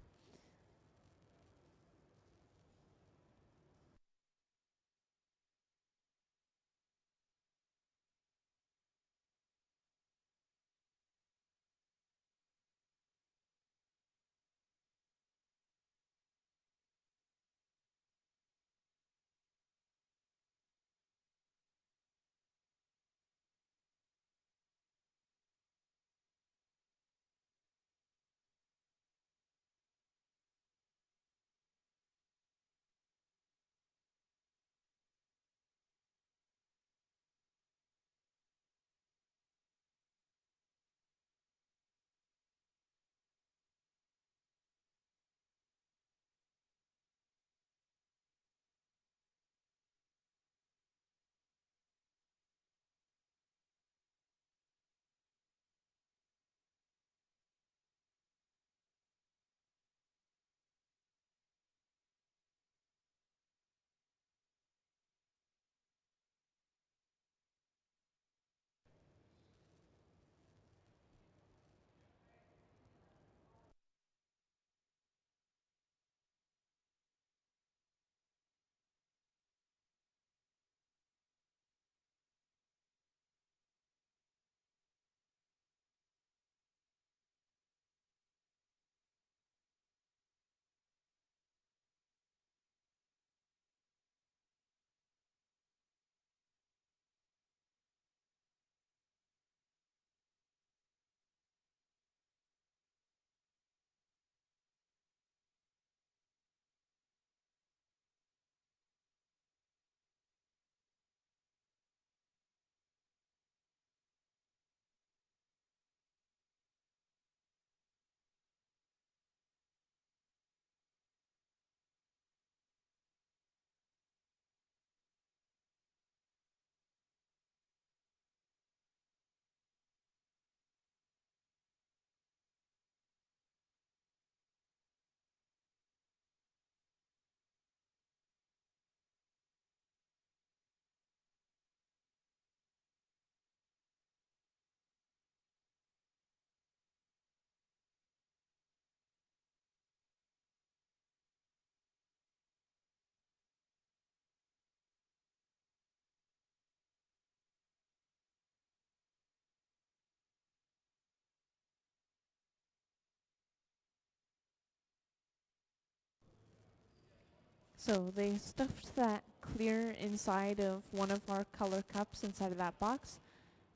So they stuffed that clear inside of one of our color cups inside of that box,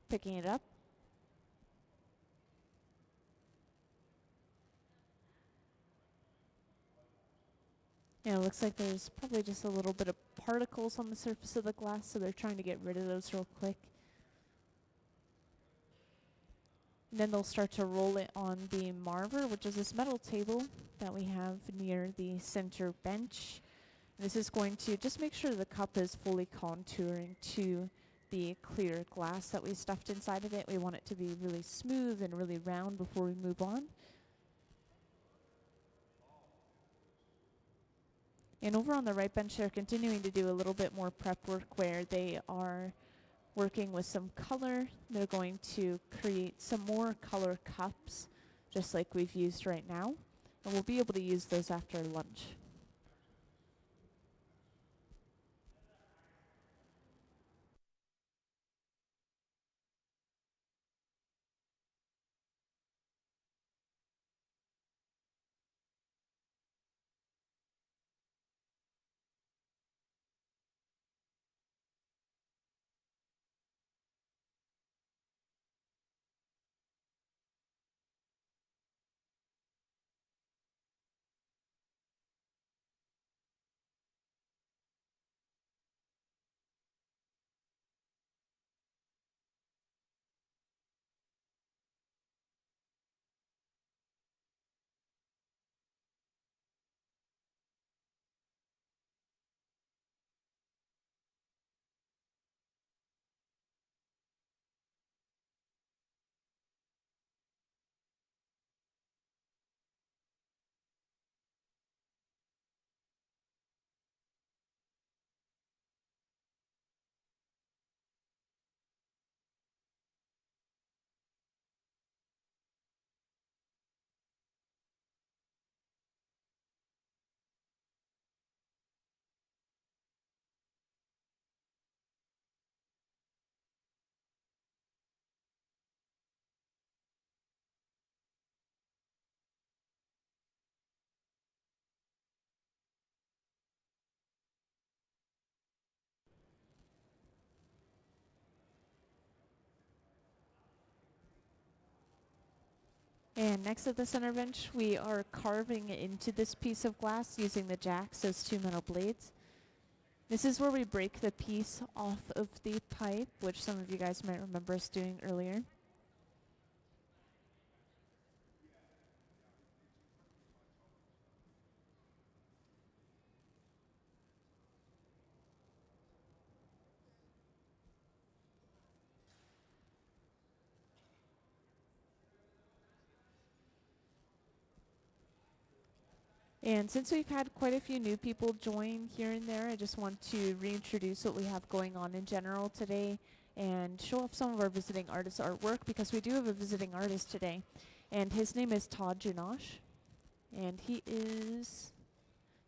picking it up. And it looks like there's probably just a little bit of particles on the surface of the glass, so they're trying to get rid of those real quick. And then they'll start to roll it on the marver, which is this metal table that we have near the center bench. This is going to just make sure the cup is fully contouring to the clear glass that we stuffed inside of it. We want it to be really smooth and really round before we move on. And over on the right bench, they're continuing to do a little bit more prep work where they are working with some color. They're going to create some more color cups, just like we've used right now. And we'll be able to use those after lunch. And next at the center bench, we are carving into this piece of glass using the jacks, those two metal blades. This is where we break the piece off of the pipe, which some of you guys might remember us doing earlier. And since we've had quite a few new people join here and there, I just want to reintroduce what we have going on in general today and show off some of our visiting artist artwork, because we do have a visiting artist today. And his name is Todd Jannausch. And he is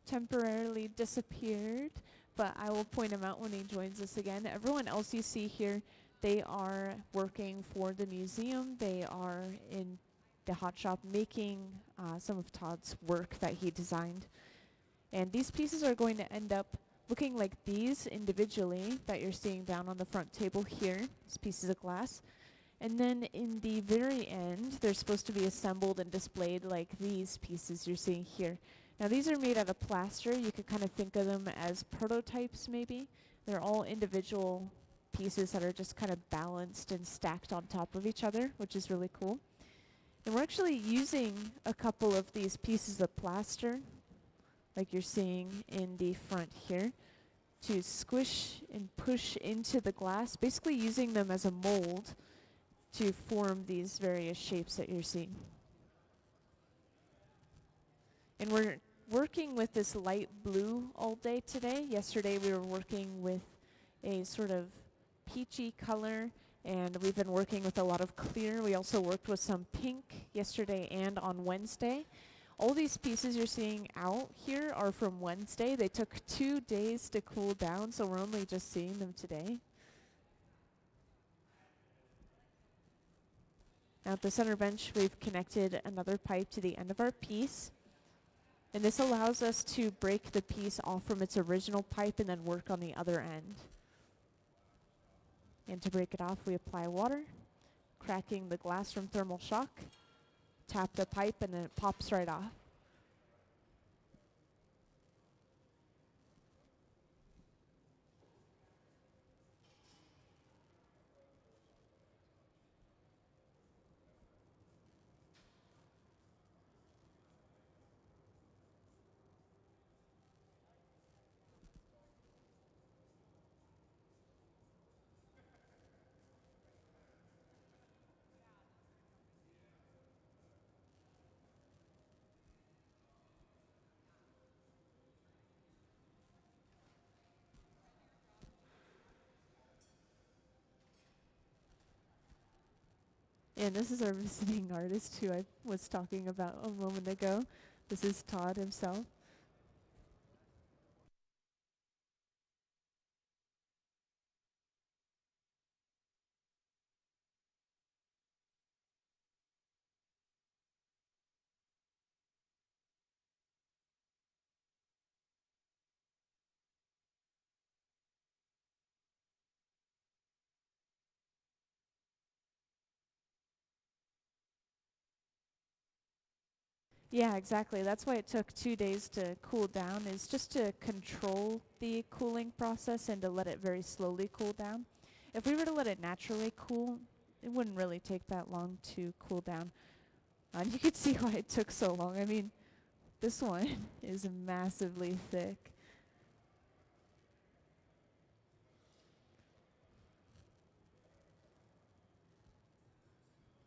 temporarily disappeared, but I will point him out when he joins us again. Everyone else you see here, they are working for the museum. They are in the hot shop making some of Todd's work that he designed. And these pieces are going to end up looking like these individually that you're seeing down on the front table here, these pieces of glass. And then in the very end, they're supposed to be assembled and displayed like these pieces you're seeing here. Now these are made out of plaster. You could kind of think of them as prototypes maybe. They're all individual pieces that are just kind of balanced and stacked on top of each other, which is really cool. And we're actually using a couple of these pieces of plaster, like you're seeing in the front here, to squish and push into the glass, basically using them as a mold to form these various shapes that you're seeing. And we're working with this light blue all day today. Yesterday we were working with a sort of peachy color, and we've been working with a lot of clear. We also worked with some pink yesterday and on Wednesday. All these pieces you're seeing out here are from Wednesday. They took 2 days to cool down, so we're only just seeing them today. Now at the center bench, we've connected another pipe to the end of our piece. And this allows us to break the piece off from its original pipe and then work on the other end. And to break it off, we apply water, cracking the glass from thermal shock, tap the pipe, and then it pops right off. And this is our visiting artist who I was talking about a moment ago. This is Todd himself. Yeah, exactly. That's why it took 2 days to cool down, is just to control the cooling process and to let it very slowly cool down. If we were to let it naturally cool, it wouldn't really take that long to cool down. And you can see why it took so long. I mean, this one is massively thick.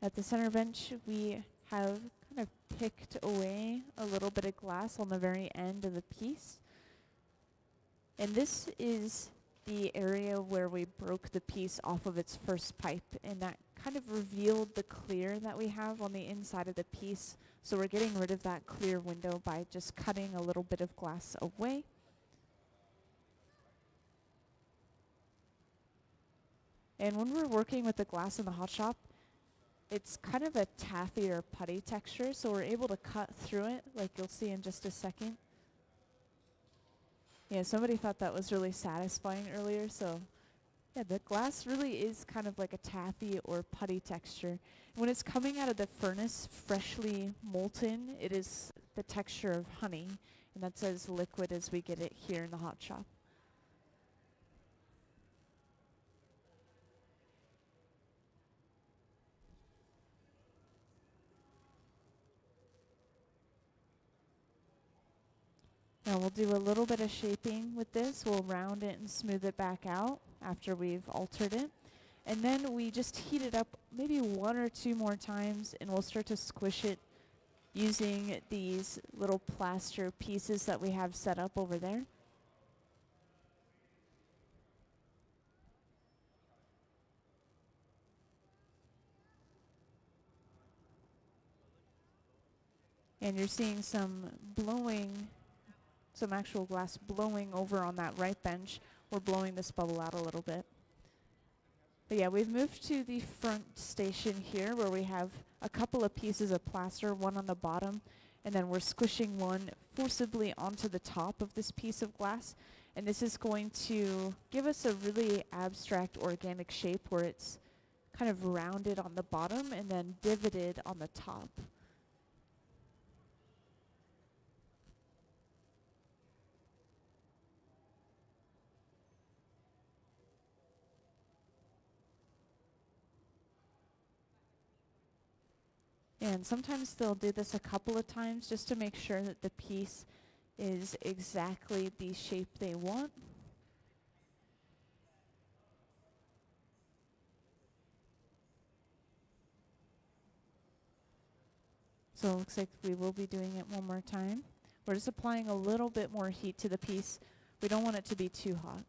At the center bench, we have kind of picked away a little bit of glass on the very end of the piece. And this is the area where we broke the piece off of its first pipe, and that kind of revealed the clear that we have on the inside of the piece. So we're getting rid of that clear window by just cutting a little bit of glass away. And when we're working with the glass in the hot shop, it's kind of a taffy or putty texture, so we're able to cut through it, like you'll see in just a second. Yeah, somebody thought that was really satisfying earlier, so Yeah, the glass really is kind of like a taffy or putty texture. When it's coming out of the furnace freshly molten, it is the texture of honey, and that's as liquid as we get it here in the hot shop. Now we'll do a little bit of shaping with this. We'll round it and smooth it back out after we've altered it. And then we just heat it up maybe 1 or 2 more times, and we'll start to squish it using these little plaster pieces that we have set up over there. And you're seeing some blowing, some actual glass blowing over on that right bench. We're blowing this bubble out a little bit. But yeah, we've moved to the front station here where we have a couple of pieces of plaster, one on the bottom, and then we're squishing one forcibly onto the top of this piece of glass. And this is going to give us a really abstract organic shape where it's kind of rounded on the bottom and then divoted on the top. And sometimes they'll do this a couple of times just to make sure that the piece is exactly the shape they want. So it looks like we will be doing it one more time. We're just applying a little bit more heat to the piece. We don't want it to be too hot.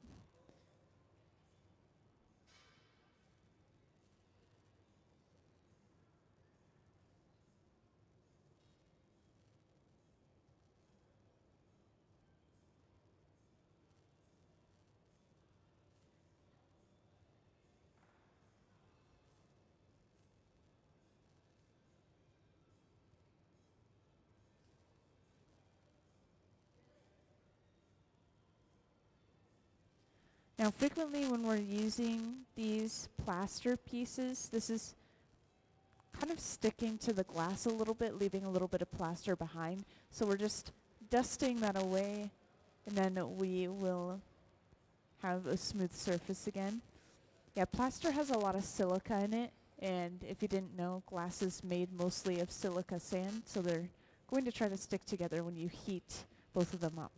Now frequently when we're using these plaster pieces, this is kind of sticking to the glass a little bit, leaving a little bit of plaster behind. So we're just dusting that away, and then we will have a smooth surface again. Yeah, plaster has a lot of silica in it, and if you didn't know, glass is made mostly of silica sand, so they're going to try to stick together when you heat both of them up.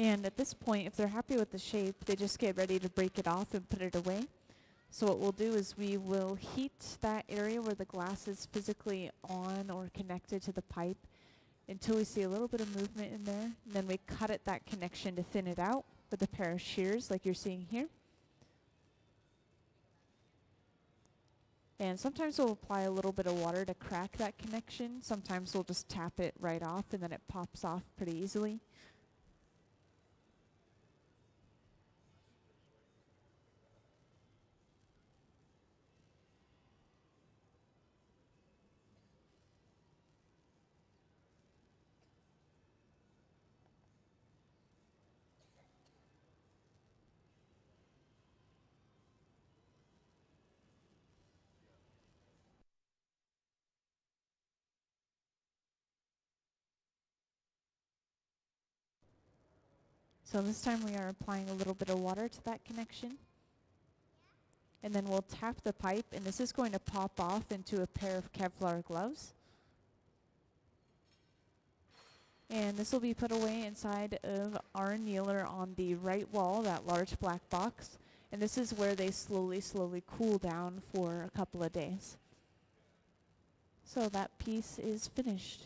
And at this point, if they're happy with the shape, they just get ready to break it off and put it away. So what we'll do is we will heat that area where the glass is physically on or connected to the pipe until we see a little bit of movement in there. And then we cut at that connection to thin it out with a pair of shears like you're seeing here. And sometimes we'll apply a little bit of water to crack that connection. Sometimes we'll just tap it right off and then it pops off pretty easily. So this time we are applying a little bit of water to that connection. And then we'll tap the pipe, and this is going to pop off into a pair of Kevlar gloves. And this will be put away inside of our annealer on the right wall, that large black box. And this is where they slowly cool down for a couple of days. So that piece is finished.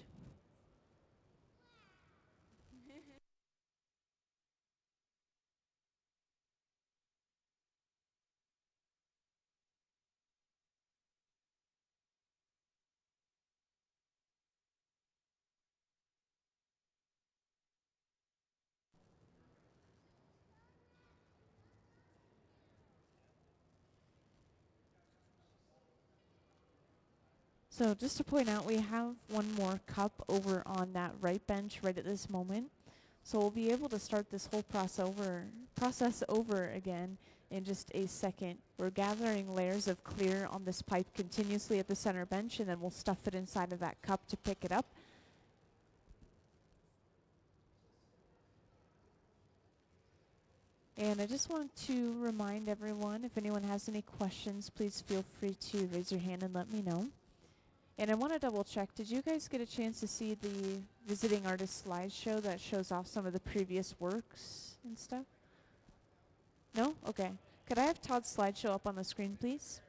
So just to point out, we have one more cup over on that right bench right at this moment. So we'll be able to start this whole process over again in just a second. We're gathering layers of clear on this pipe continuously at the center bench, and then we'll stuff it inside of that cup to pick it up. And I just want to remind everyone, if anyone has any questions, please feel free to raise your hand and let me know. And I want to double check, did you guys get a chance to see the visiting artist slideshow that shows off some of the previous works and stuff? No? Okay. Could I have Todd's slideshow up on the screen, please?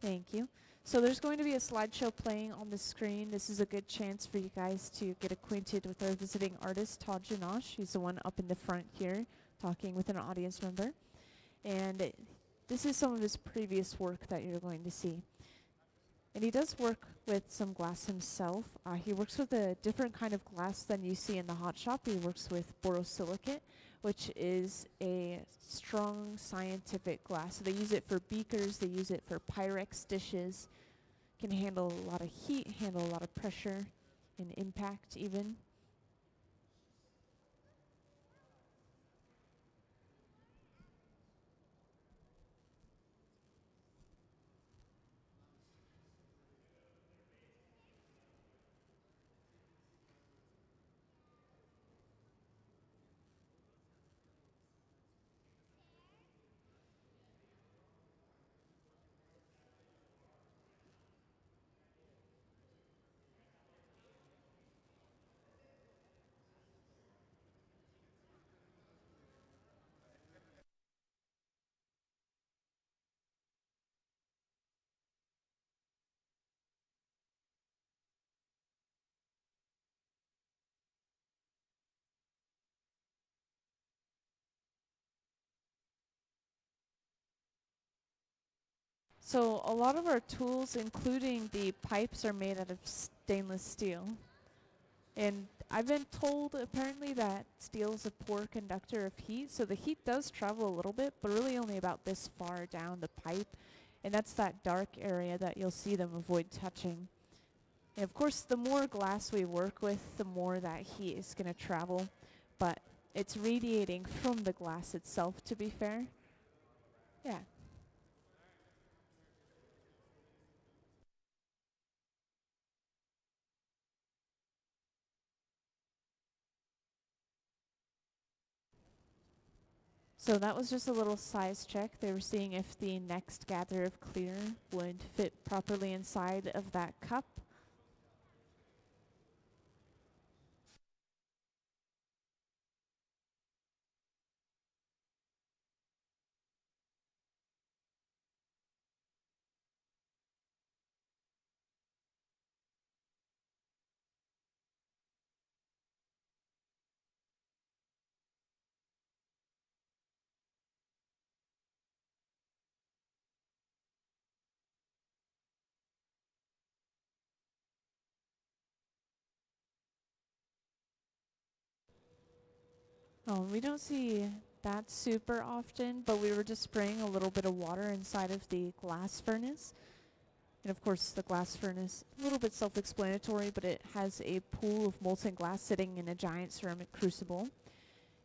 Thank you. So there's going to be a slideshow playing on the screen. This is a good chance for you guys to get acquainted with our visiting artist, Todd Jannausch. He's the one up in the front here talking with an audience member. And this is some of his previous work that you're going to see. And he does work with some glass himself. He works with a different kind of glass than you see in the hot shop. He works with borosilicate, which is a strong scientific glass. So they use it for beakers, they use it for Pyrex dishes. Can handle a lot of heat, handle a lot of pressure and impact even. So a lot of our tools, including the pipes, are made out of stainless steel. And I've been told apparently that steel is a poor conductor of heat, so the heat does travel a little bit, but really only about this far down the pipe. And that's that dark area that you'll see them avoid touching. And of course, the more glass we work with, the more that heat is going to travel. But it's radiating from the glass itself, to be fair. Yeah. So that was just a little size check. They were seeing if the next gather of clear would fit properly inside of that cup. Oh, we don't see that super often, but we were just spraying a little bit of water inside of the glass furnace. And of course, the glass furnace, a little bit self-explanatory, but it has a pool of molten glass sitting in a giant ceramic crucible.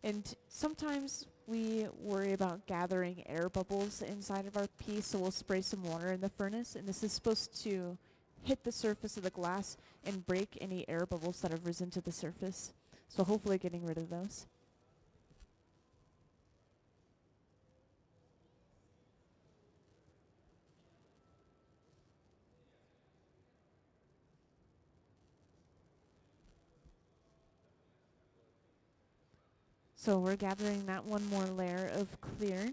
And sometimes we worry about gathering air bubbles inside of our piece, so we'll spray some water in the furnace, and this is supposed to hit the surface of the glass and break any air bubbles that have risen to the surface. So hopefully getting rid of those. So we're gathering that one more layer of clear.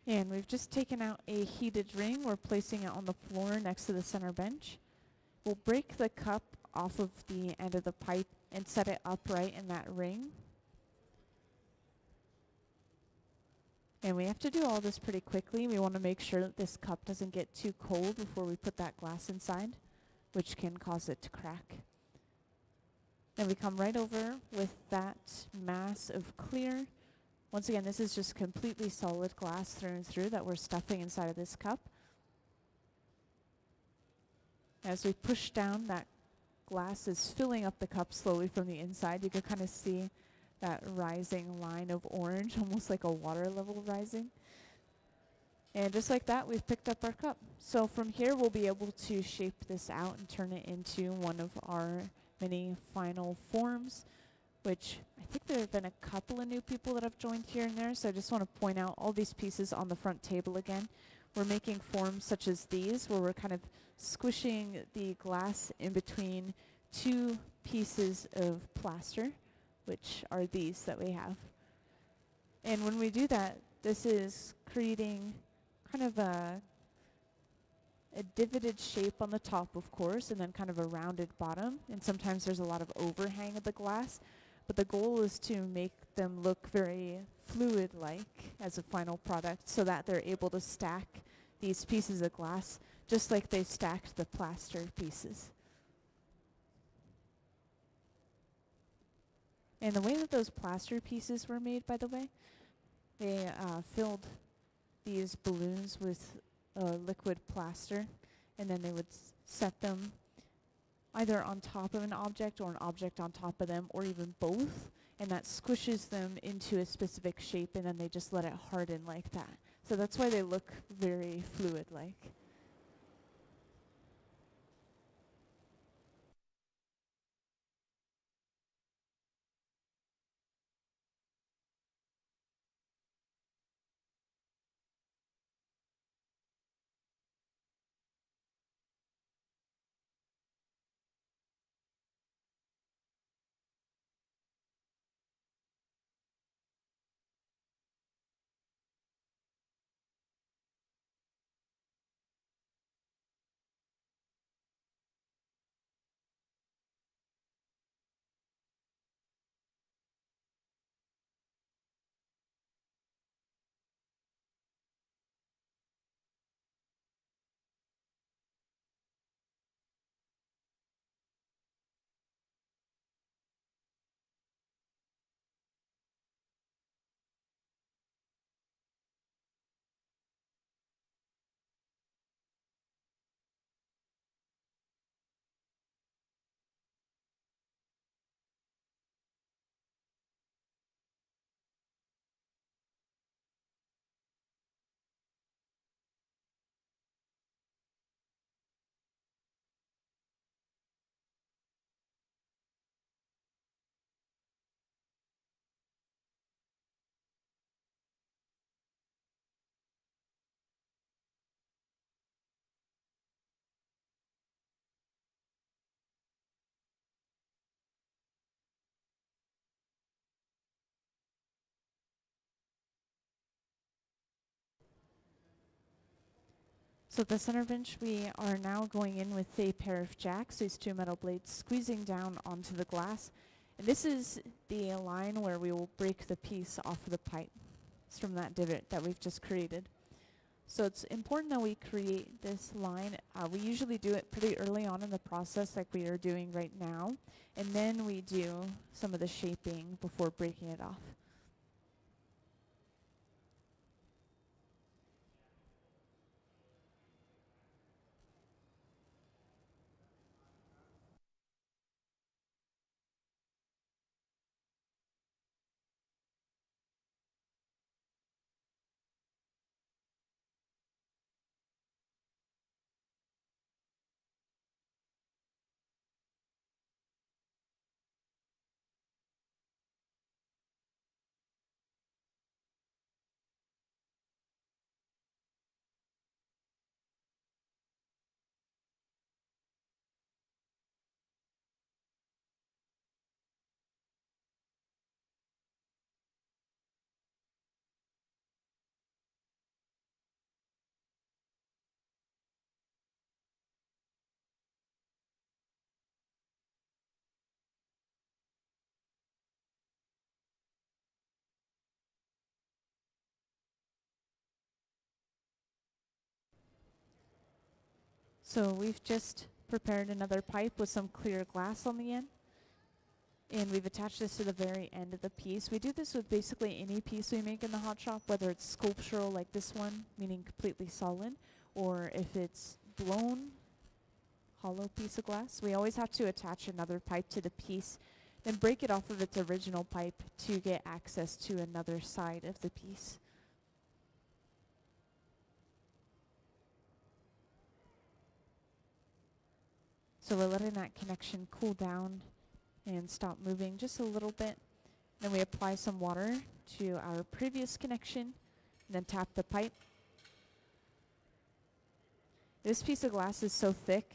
And we've just taken out a heated ring. We're placing it on the floor next to the center bench. We'll break the cup off of the end of the pipe and set it upright in that ring. And we have to do all this pretty quickly. We want to make sure that this cup doesn't get too cold before we put that glass inside, which can cause it to crack. Then we come right over with that mass of clear. Once again, this is just completely solid glass through and through that we're stuffing inside of this cup. As we push down, that glass is filling up the cup slowly from the inside. You can kind of see that rising line of orange, almost like a water level rising. And just like that, we've picked up our cup. So from here, we'll be able to shape this out and turn it into one of our many final forms, which I think there have been a couple of new people that have joined here and there. So I just want to point out all these pieces on the front table again. We're making forms such as these, where we're kind of squishing the glass in between two pieces of plaster, which are these that we have. And when we do that, this is creating kind of a divoted shape on the top, of course, and then kind of a rounded bottom. And sometimes there's a lot of overhang of the glass, but the goal is to make them look very fluid-like as a final product so that they're able to stack these pieces of glass just like they stacked the plaster pieces. And the way that those plaster pieces were made, by the way, they filled these balloons with liquid plaster, and then they would set them either on top of an object or an object on top of them, or even both, and that squishes them into a specific shape, and then they just let it harden like that. So that's why they look very fluid-like. So at the center bench, we are now going in with a pair of jacks, these two metal blades, squeezing down onto the glass. And this is the line where we will break the piece off of the pipe. It's from that divot that we've just created. So it's important that we create this line. We usually do it pretty early on in the process, like we are doing right now. And then we do some of the shaping before breaking it off. So we've just prepared another pipe with some clear glass on the end. And we've attached this to the very end of the piece. We do this with basically any piece we make in the hot shop, whether it's sculptural like this one, meaning completely solid, or if it's blown, hollow piece of glass. We always have to attach another pipe to the piece, then break it off of its original pipe to get access to another side of the piece. So we're letting that connection cool down and stop moving just a little bit. Then we apply some water to our previous connection, and then tap the pipe. This piece of glass is so thick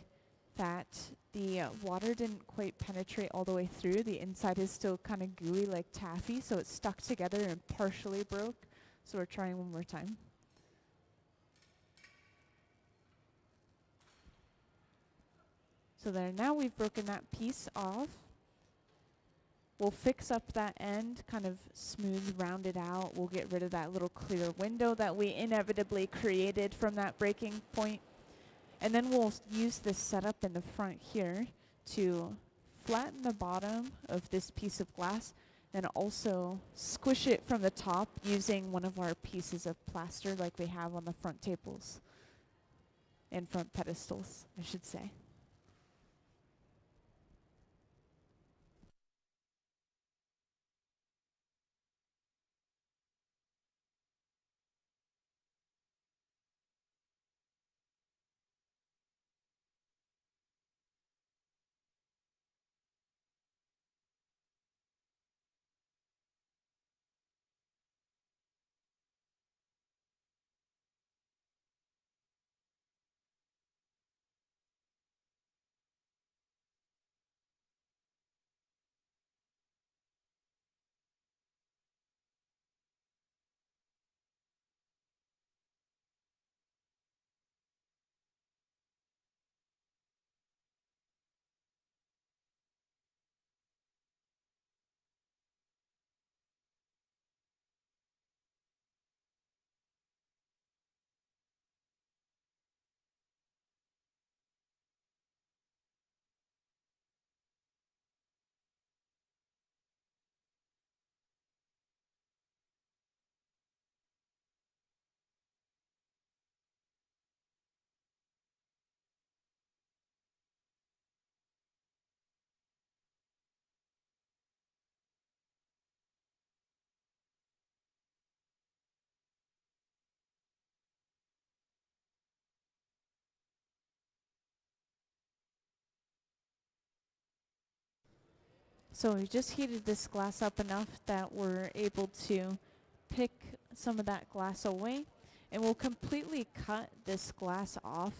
that the water didn't quite penetrate all the way through. The inside is still kind of gooey like taffy, so it's stuck together and partially broke. So we're trying one more time. So there, now we've broken that piece off. We'll fix up that end, kind of smooth, round it out. We'll get rid of that little clear window that we inevitably created from that breaking point. And then we'll use this setup in the front here to flatten the bottom of this piece of glass and also squish it from the top using one of our pieces of plaster like we have on the front tables and front pedestals, I should say. So we just heated this glass up enough that we're able to pick some of that glass away, and we'll completely cut this glass off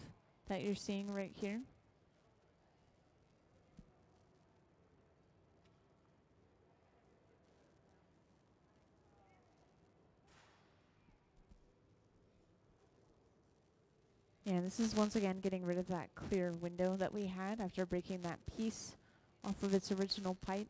that you're seeing right here. And this is once again getting rid of that clear window that we had after breaking that piece off of its original pipe.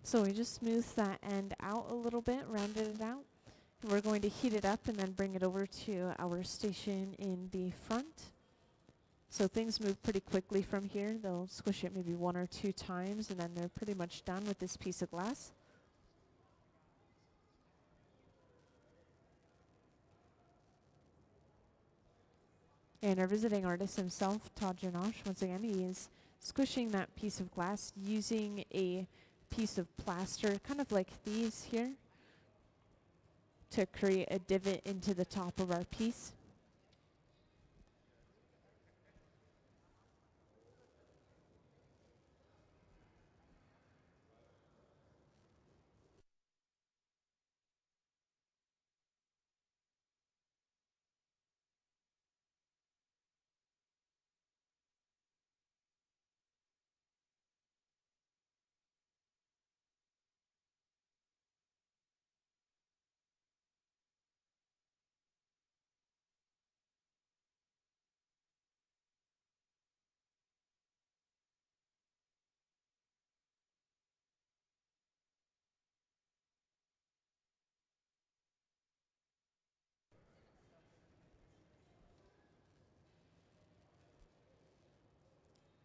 So we just smoothed that end out a little bit, rounded it out. We're going to heat it up and then bring it over to our station in the front. So things move pretty quickly from here. They'll squish it maybe 1 or 2 times and then they're pretty much done with this piece of glass. And our visiting artist himself, Todd Jannausch, once again, he is squishing that piece of glass using a piece of plaster, kind of like these here, to create a divot into the top of our piece.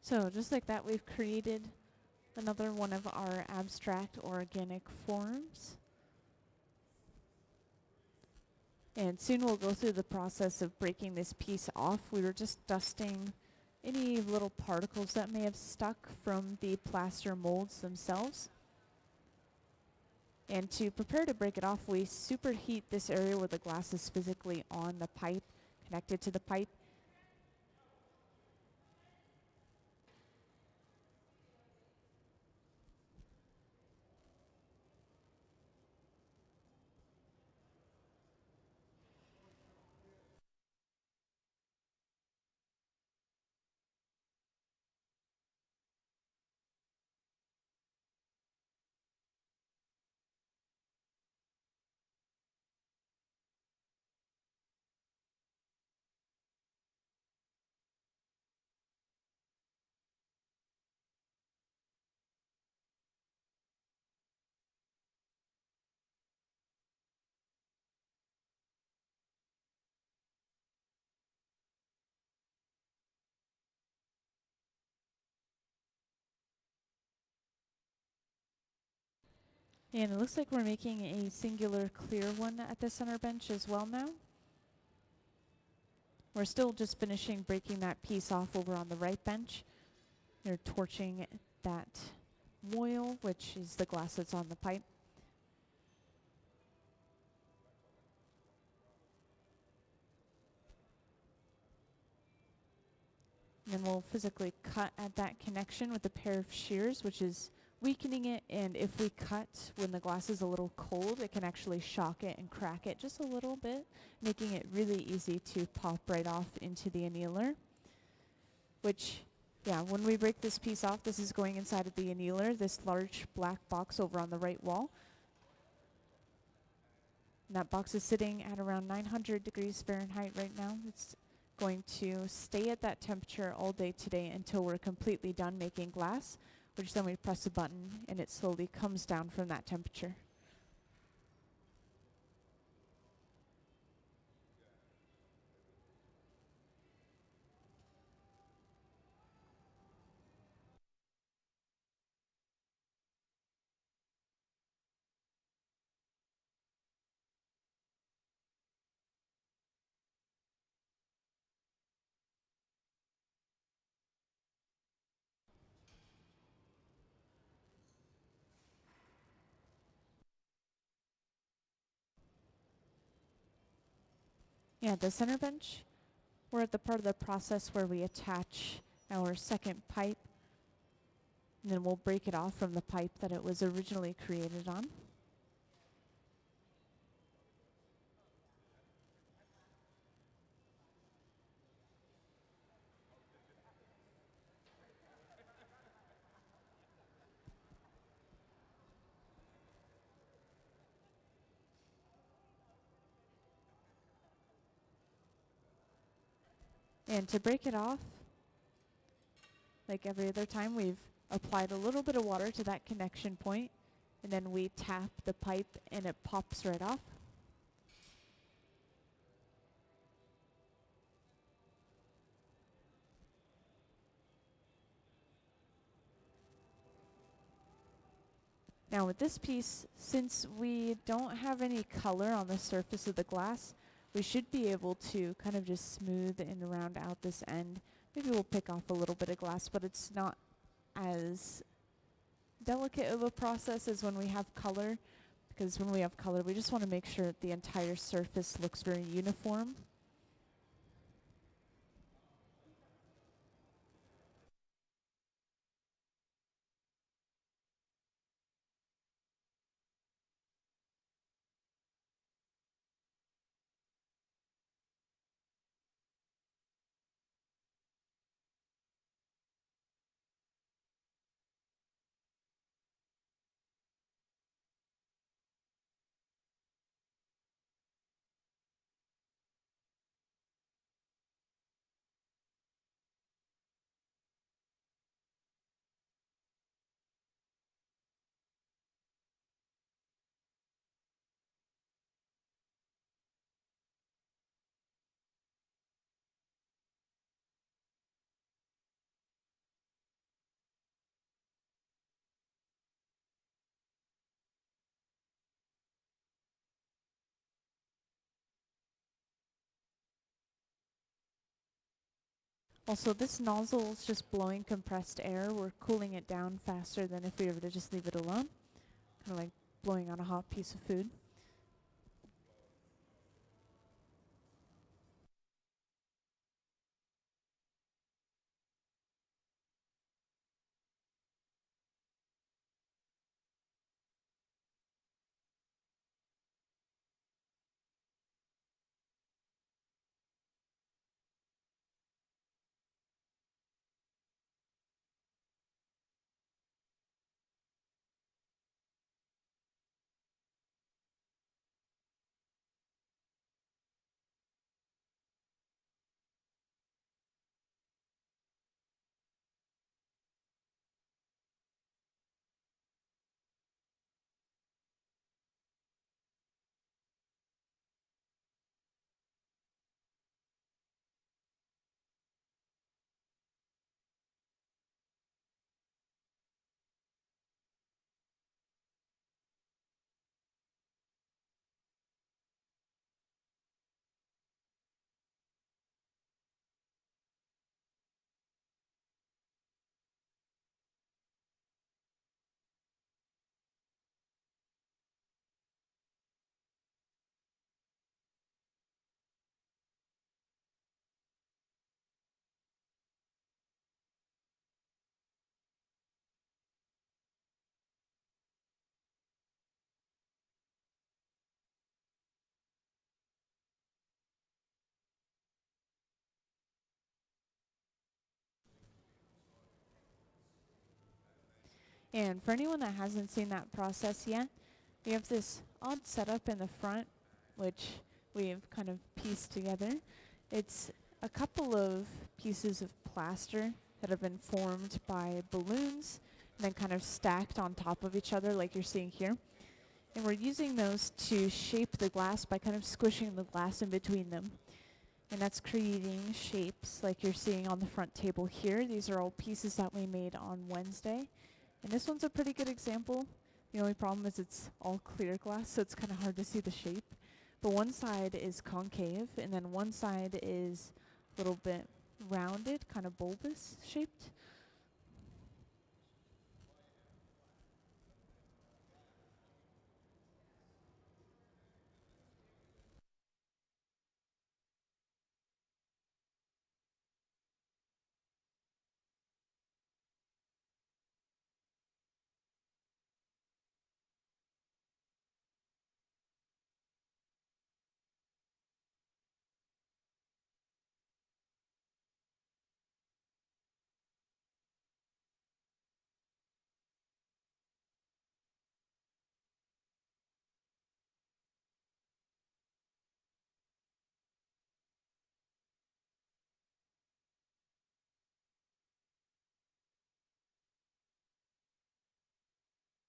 So just like that, we've created another one of our abstract organic forms. And soon we'll go through the process of breaking this piece off. We were just dusting any little particles that may have stuck from the plaster molds themselves. And to prepare to break it off, we superheat this area where the glass is physically on the pipe, connected to the pipe. And it looks like we're making a singular clear one at the center bench as well now. We're still just finishing breaking that piece off over on the right bench. They're torching that moil, which is the glass that's on the pipe. And then we'll physically cut at that connection with a pair of shears, which is weakening it, and if we cut when the glass is a little cold, it can actually shock it and crack it just a little bit, making it really easy to pop right off into the annealer. Which, yeah, when we break this piece off, this is going inside of the annealer, this large black box over on the right wall. And that box is sitting at around 900 degrees Fahrenheit right now. It's going to stay at that temperature all day today until we're completely done making glass, which then we press a button and it slowly comes down from that temperature. Yeah, the center bench, we're at the part of the process where we attach our second pipe, and then we'll break it off from the pipe that it was originally created on. And to break it off, like every other time, we've applied a little bit of water to that connection point, and then we tap the pipe and it pops right off. Now with this piece, since we don't have any color on the surface of the glass, we should be able to kind of just smooth and round out this end. Maybe we'll pick off a little bit of glass, but it's not as delicate of a process as when we have color, because when we have color, we just want to make sure that the entire surface looks very uniform. Also, this nozzle is just blowing compressed air. We're cooling it down faster than if we were to just leave it alone. Kind of like blowing on a hot piece of food. And for anyone that hasn't seen that process yet, we have this odd setup in the front, which we've kind of pieced together. It's a couple of pieces of plaster that have been formed by balloons and then kind of stacked on top of each other like you're seeing here. And we're using those to shape the glass by kind of squishing the glass in between them. And that's creating shapes like you're seeing on the front table here. These are all pieces that we made on Wednesday. And this one's a pretty good example. The only problem is it's all clear glass, so it's kind of hard to see the shape. But one side is concave, and then one side is a little bit rounded, kind of bulbous shaped.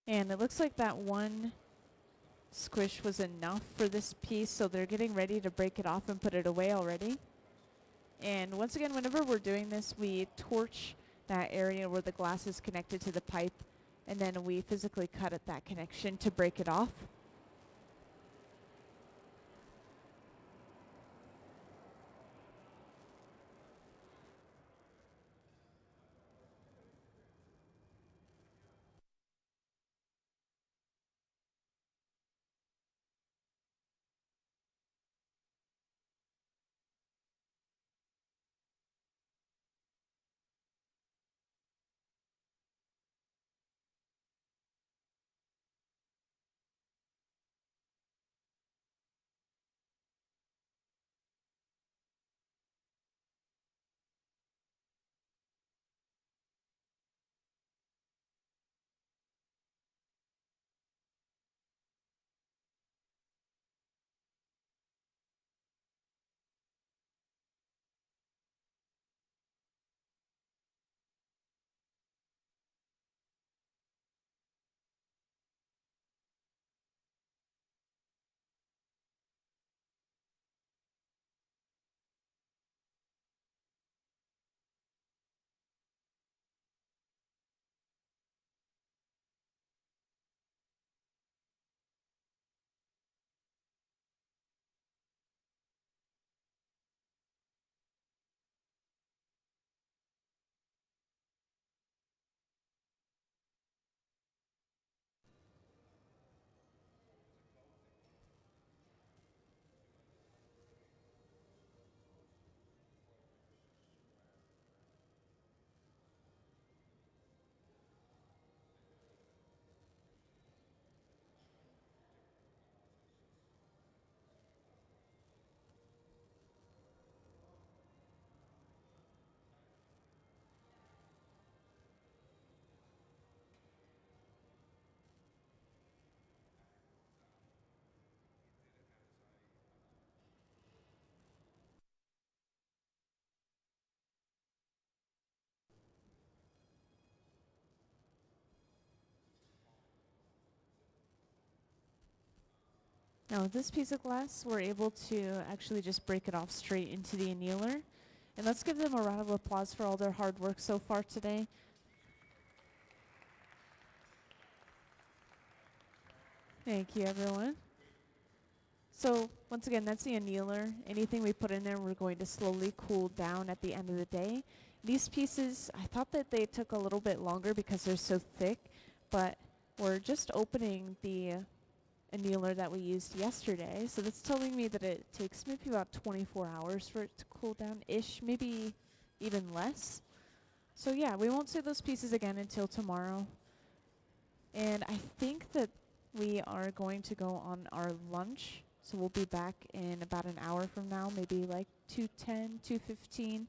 And it looks like that one squish was enough for this piece, so they're getting ready to break it off and put it away already. And once again, whenever we're doing this, we torch that area where the glass is connected to the pipe, and then we physically cut at that connection to break it off. Now with this piece of glass, we're able to actually just break it off straight into the annealer. And let's give them a round of applause for all their hard work so far today. Thank you, everyone. So once again, that's the annealer. Anything we put in there, we're going to slowly cool down at the end of the day. These pieces, I thought that they took a little bit longer because they're so thick, but we're just opening the annealer that we used yesterday. So that's telling me that it takes maybe about 24 hours for it to cool down-ish, maybe even less. So yeah, we won't see those pieces again until tomorrow. And I think that we are going to go on our lunch. So we'll be back in about an hour from now, maybe like 2:10, 2:15.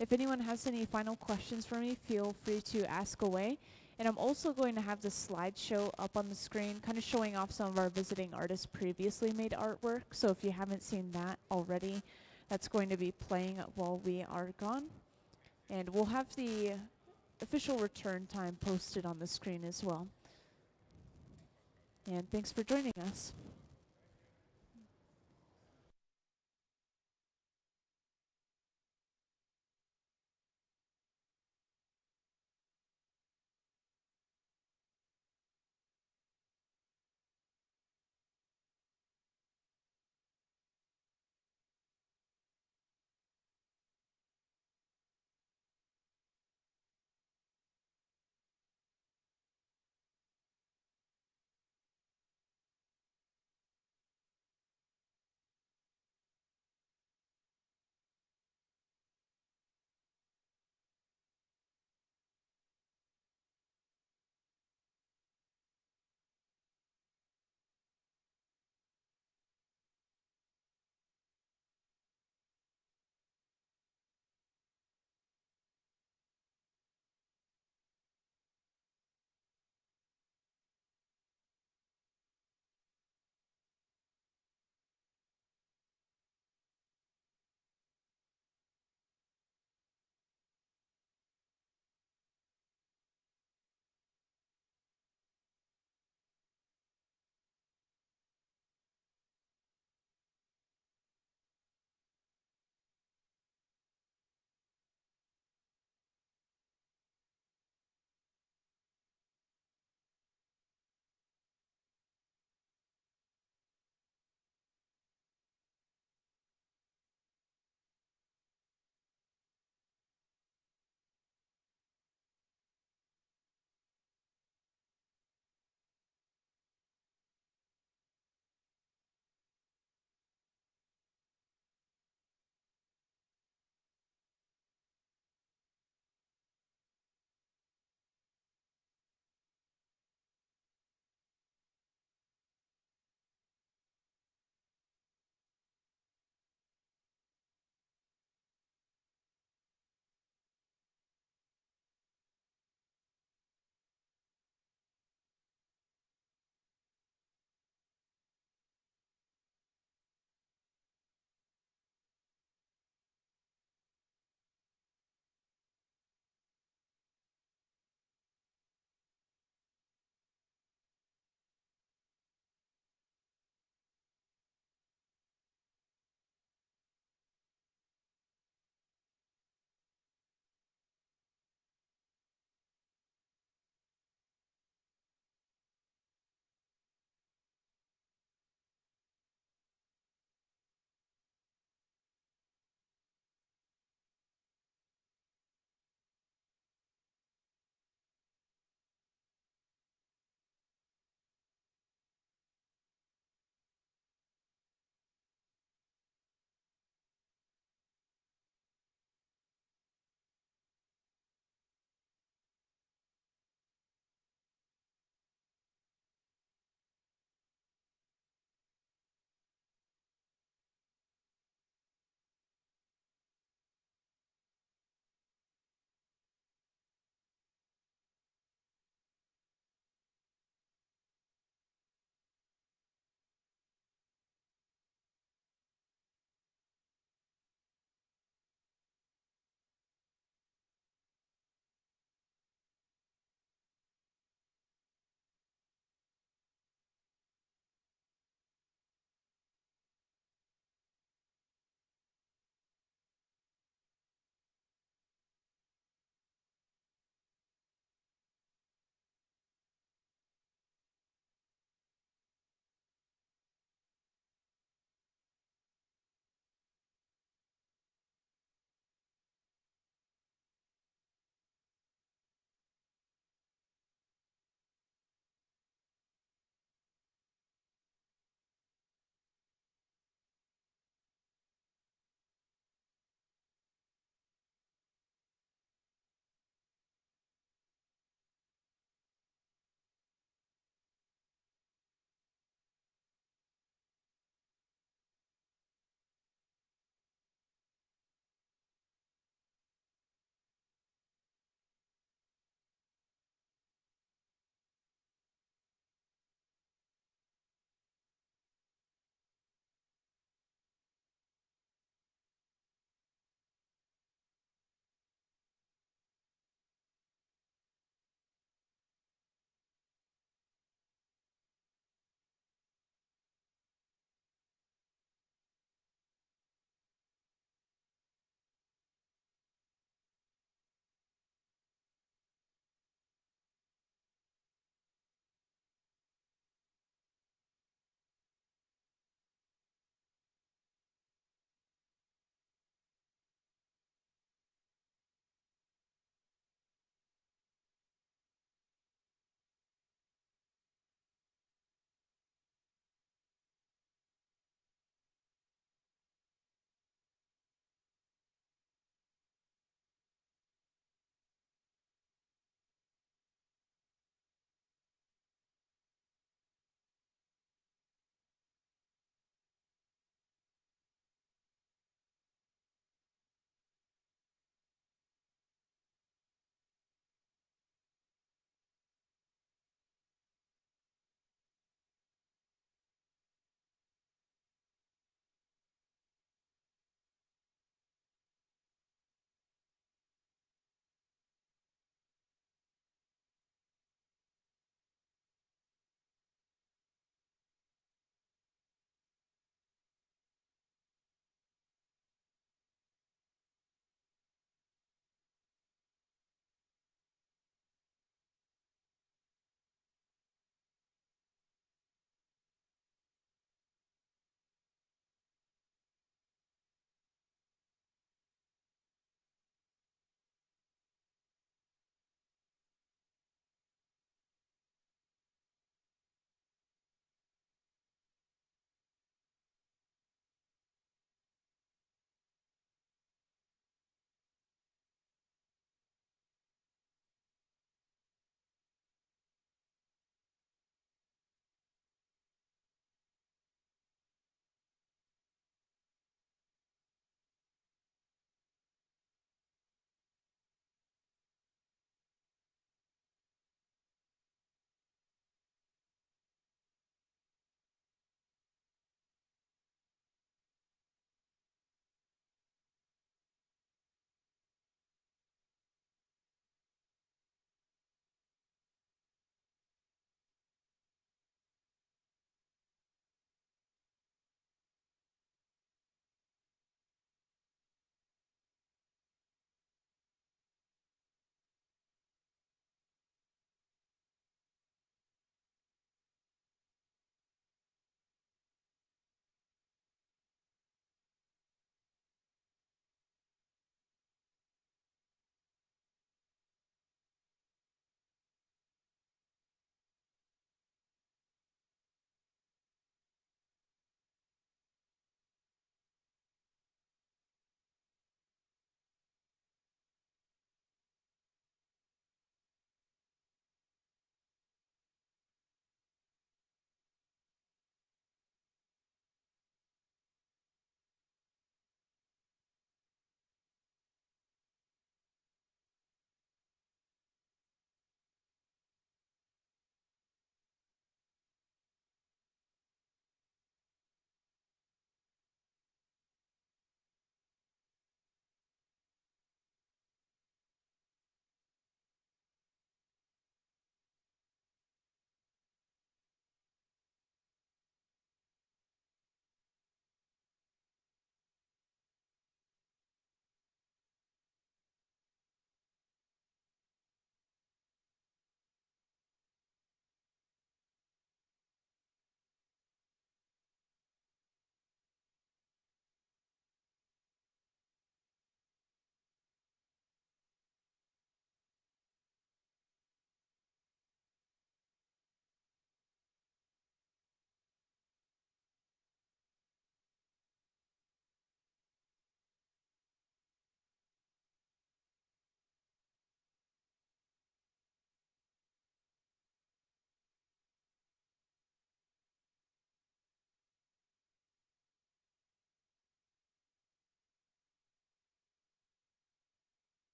If anyone has any final questions for me, feel free to ask away. And I'm also going to have the slideshow up on the screen, kind of showing off some of our visiting artists' previously made artwork. So if you haven't seen that already, that's going to be playing while we are gone. And we'll have the official return time posted on the screen as well. And thanks for joining us.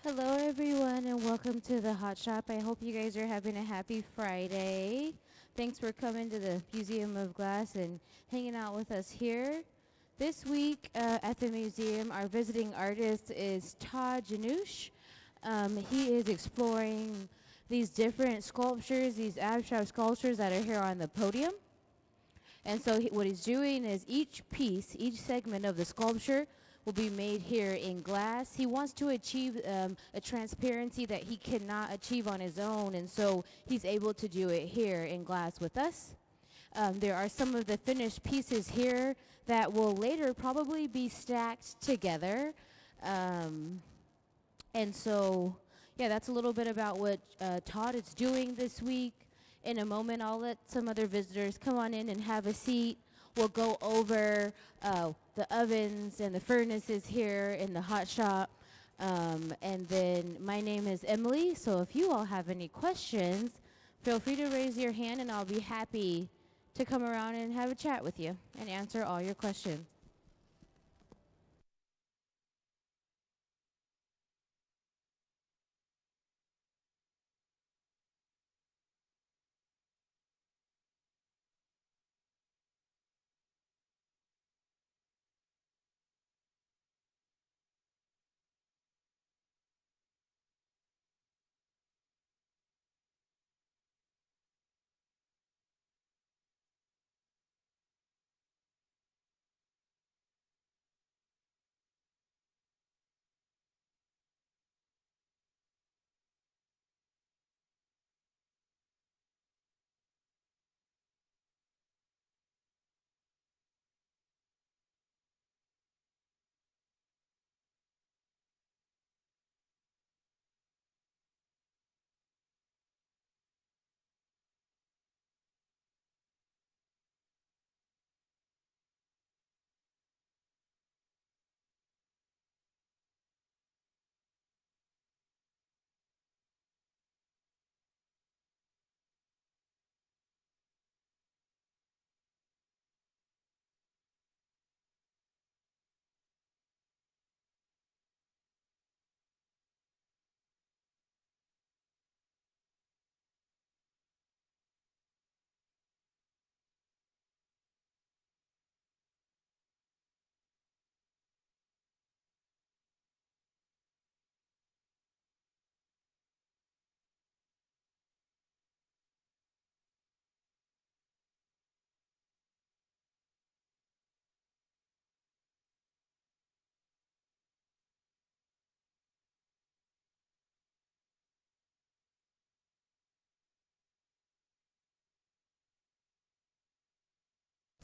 Hello, everyone, and welcome to the Hot Shop. I hope you guys are having a happy Friday. Thanks for coming to the Museum of Glass and hanging out with us here. This week at the museum, our visiting artist is Todd Jannausch. He is exploring these different sculptures, these abstract sculptures that are here on the podium. And so what he's doing is each piece, each segment of the sculpture will be made here in glass. He wants to achieve a transparency that he cannot achieve on his own, and so he's able to do it here in glass with us. There are some of the finished pieces here that will later probably be stacked together. And so, yeah, that's a little bit about what Todd is doing this week. In a moment, I'll let some other visitors come on in and have a seat. We'll go over the ovens and the furnaces here in the hot shop. And then my name is Emily, so if you all have any questions, feel free to raise your hand and I'll be happy to come around and have a chat with you and answer all your questions.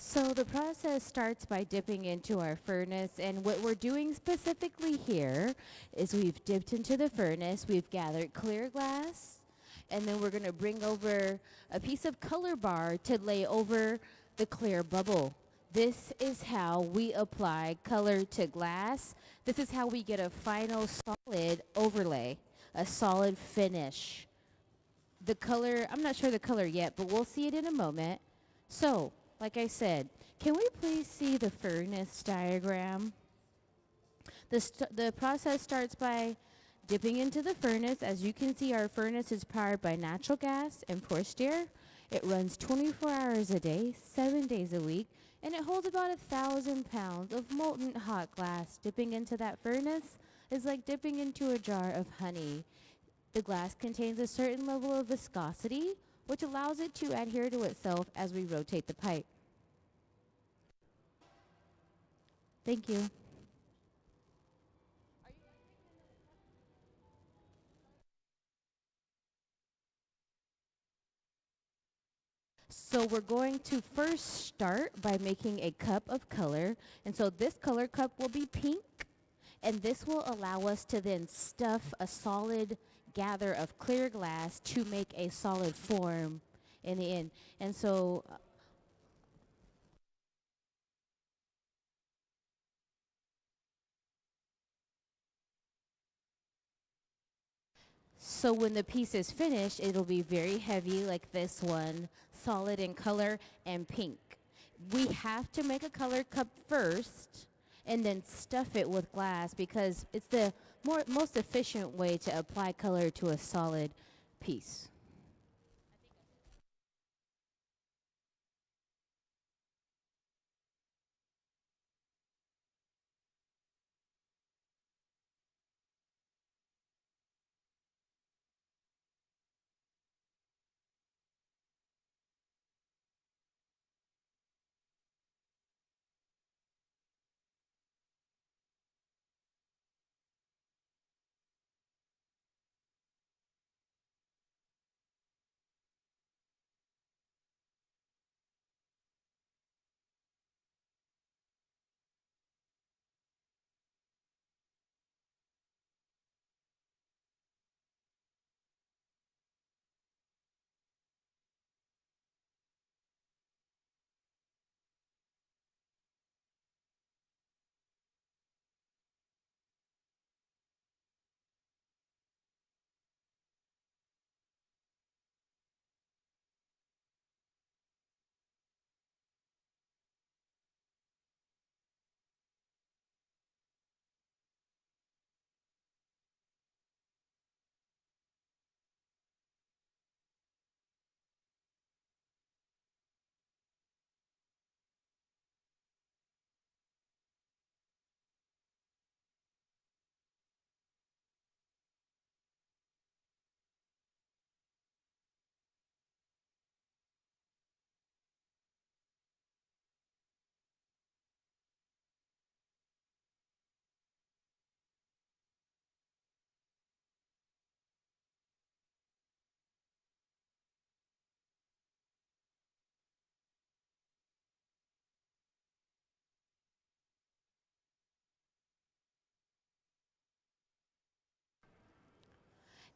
So the process starts by dipping into our furnace, and what we're doing specifically here is we've dipped into the furnace, we've gathered clear glass, and then we're going to bring over a piece of color bar to lay over the clear bubble. This is how we apply color to glass. This is how we get a final solid overlay, a solid finish. The color, I'm not sure the color yet, but we'll see it in a moment. So, like I said, can we please see the furnace diagram? The process starts by dipping into the furnace. As you can see, our furnace is powered by natural gas and forced air. It runs 24 hours a day, 7 days a week, and it holds about 1,000 pounds of molten hot glass. Dipping into that furnace is like dipping into a jar of honey. The glass contains a certain level of viscosity, which allows it to adhere to itself as we rotate the pipe. Thank you. So we're going to first start by making a cup of color. And so this color cup will be pink. And this will allow us to then stuff a solid gather of clear glass to make a solid form in the end. And so so when the piece is finished, it'll be very heavy like this one, solid in color and pink. We have to make a color cup first and then stuff it with glass because it's the most efficient way to apply color to a solid piece.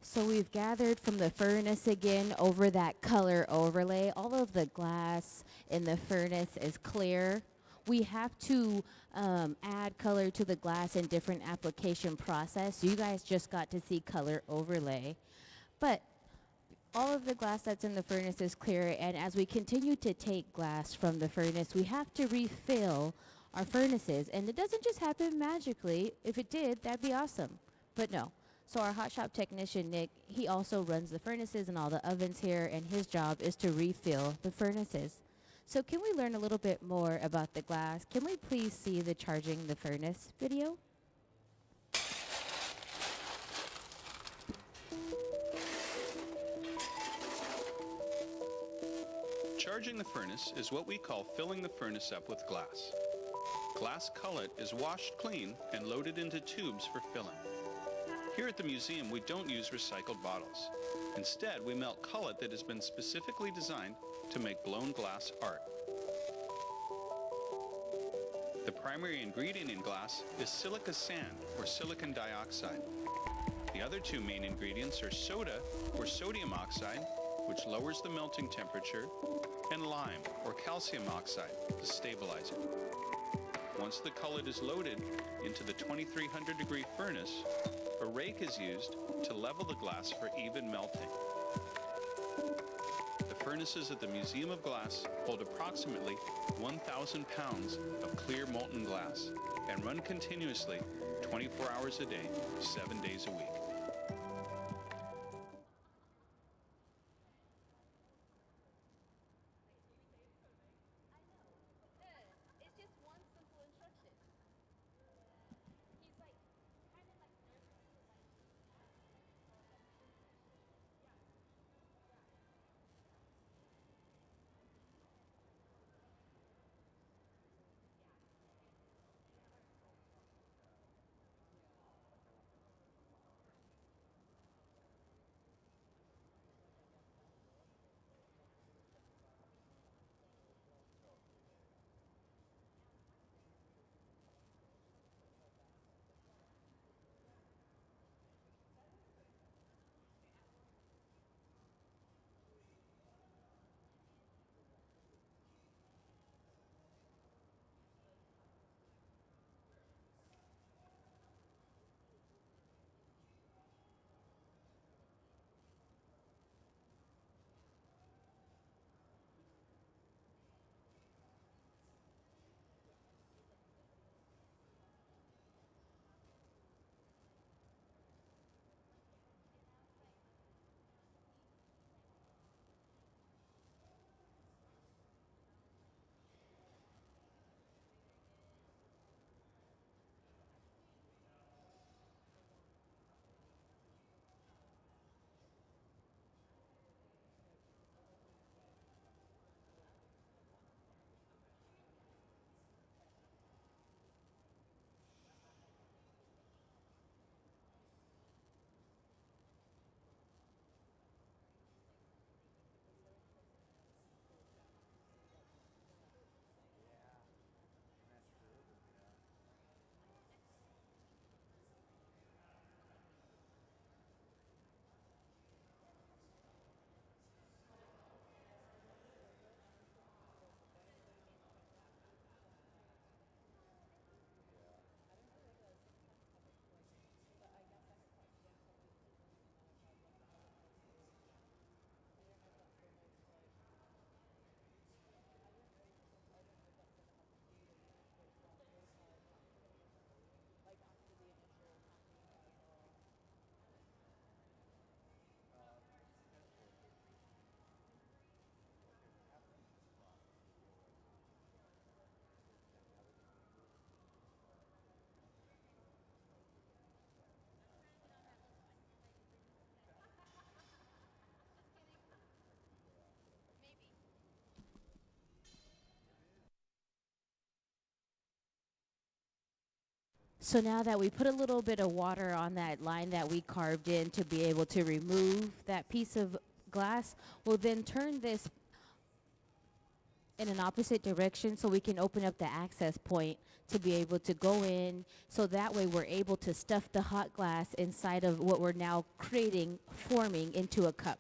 So we've gathered from the furnace again over that color overlay. All of the glass in the furnace is clear. We have to add color to the glass in different application process. You guys just got to see color overlay. But all of the glass that's in the furnace is clear, and as we continue to take glass from the furnace, we have to refill our furnaces. And it doesn't just happen magically. If it did, that'd be awesome. But no. So our hot shop technician, Nick, he also runs the furnaces and all the ovens here, and his job is to refill the furnaces. So can we learn a little bit more about the glass? Can we please see the charging the furnace video? Charging the furnace is what we call filling the furnace up with glass. Glass cullet is washed clean and loaded into tubes for filling. Here at the museum, we don't use recycled bottles. Instead, we melt cullet that has been specifically designed to make blown glass art. The primary ingredient in glass is silica sand, or silicon dioxide. The other two main ingredients are soda, or sodium oxide, which lowers the melting temperature, and lime, or calcium oxide, to stabilize it. Once the cullet is loaded into the 2300-degree furnace, a rake is used to level the glass for even melting. The furnaces at the Museum of Glass hold approximately 1,000 pounds of clear molten glass and run continuously 24 hours a day, 7 days a week. So now that we put a little bit of water on that line that we carved in to be able to remove that piece of glass, we'll then turn this in an opposite direction so we can open up the access point to be able to go in, so that way we're able to stuff the hot glass inside of what we're now forming into a cup.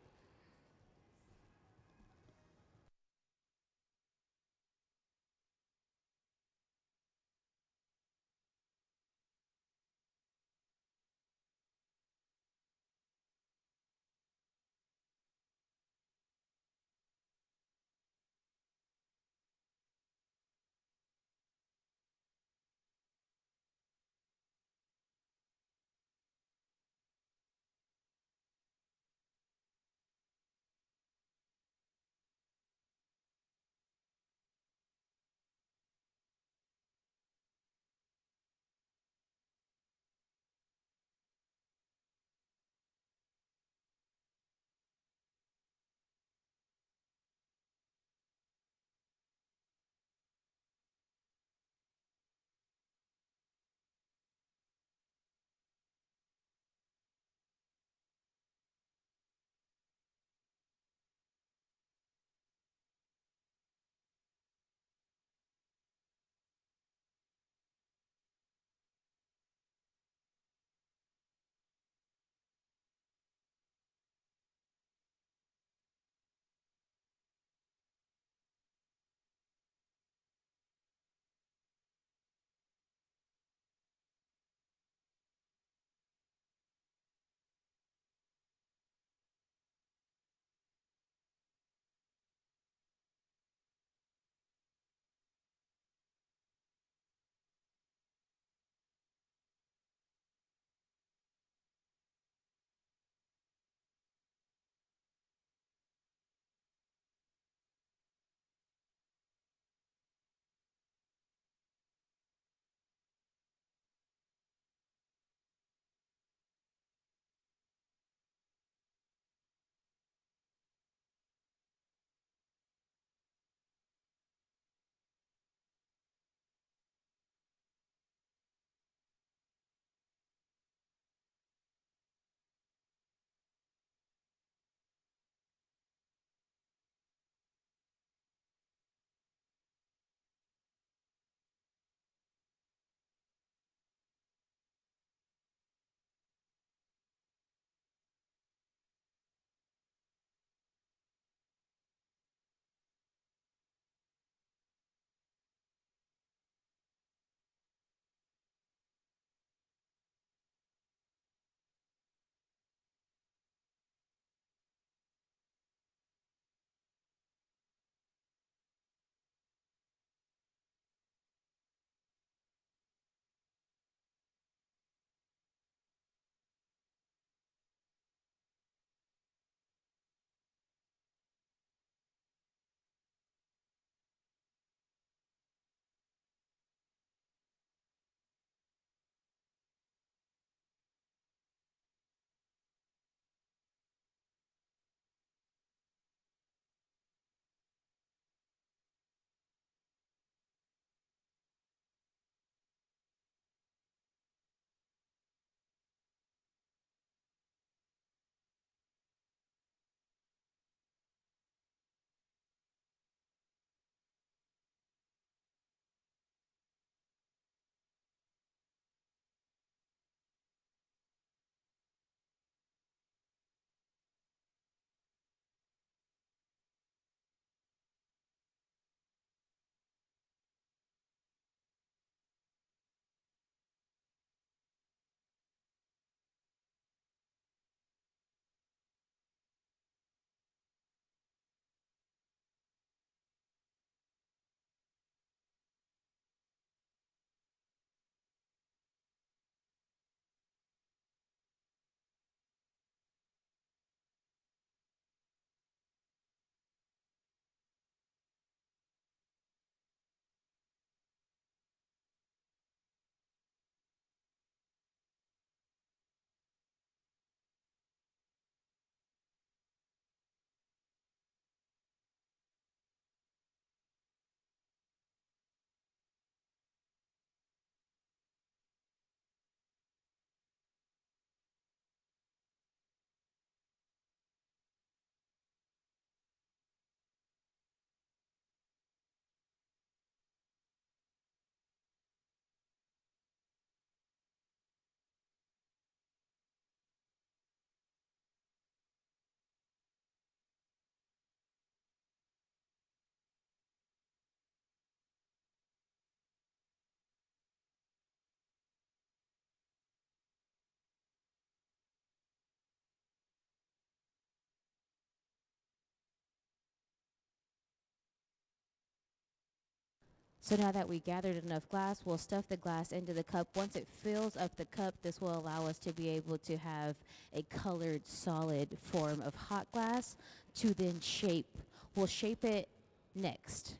So now that we gathered enough glass, we'll stuff the glass into the cup. Once it fills up the cup, this will allow us to be able to have a colored solid form of hot glass to then shape. We'll shape it next.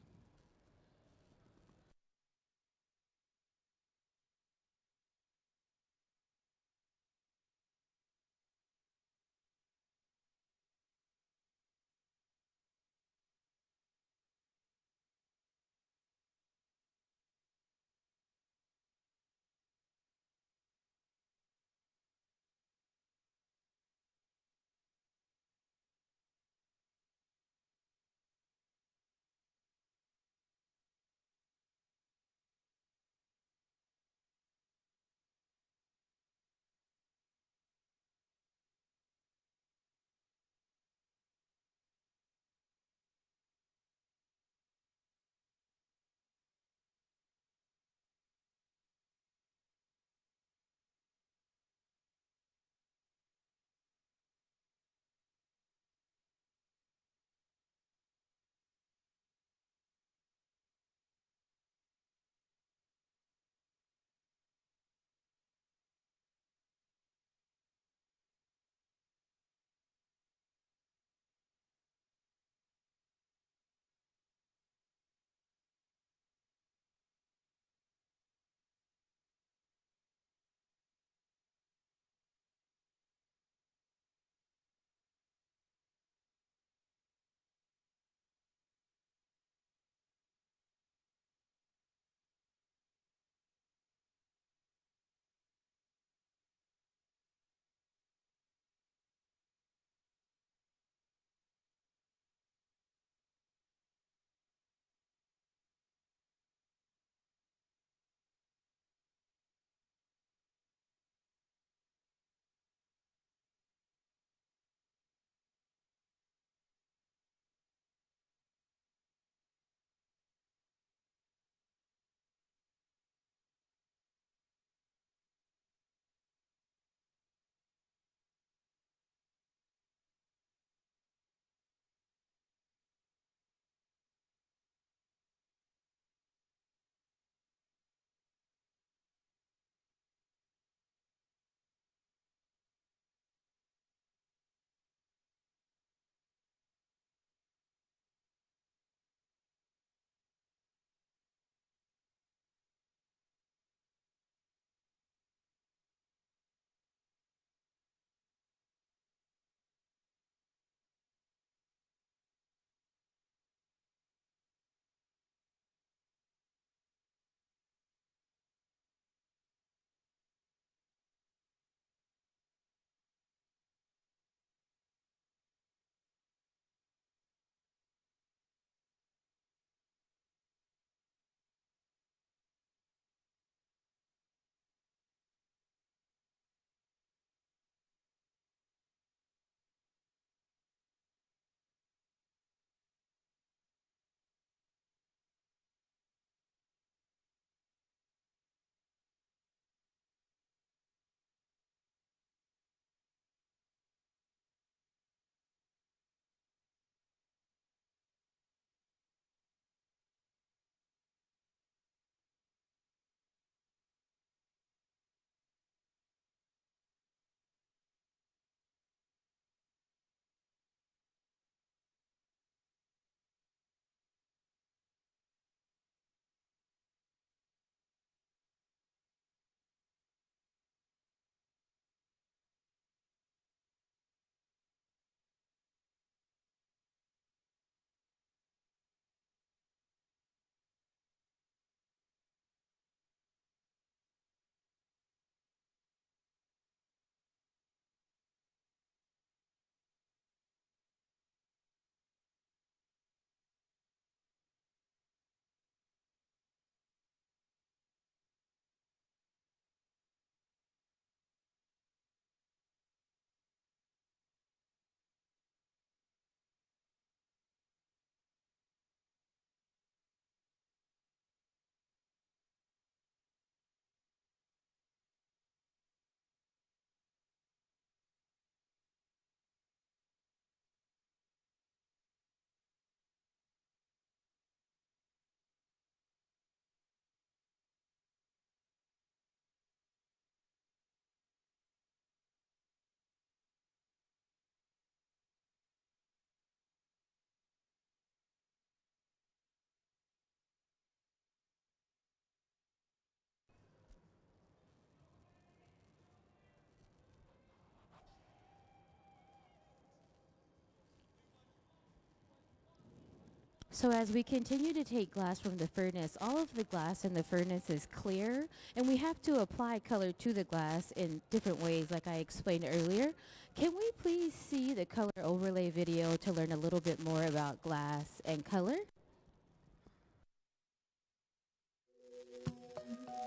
So as we continue to take glass from the furnace, all of the glass in the furnace is clear, and we have to apply color to the glass in different ways, like I explained earlier. Can we please see the color overlay video to learn a little bit more about glass and color?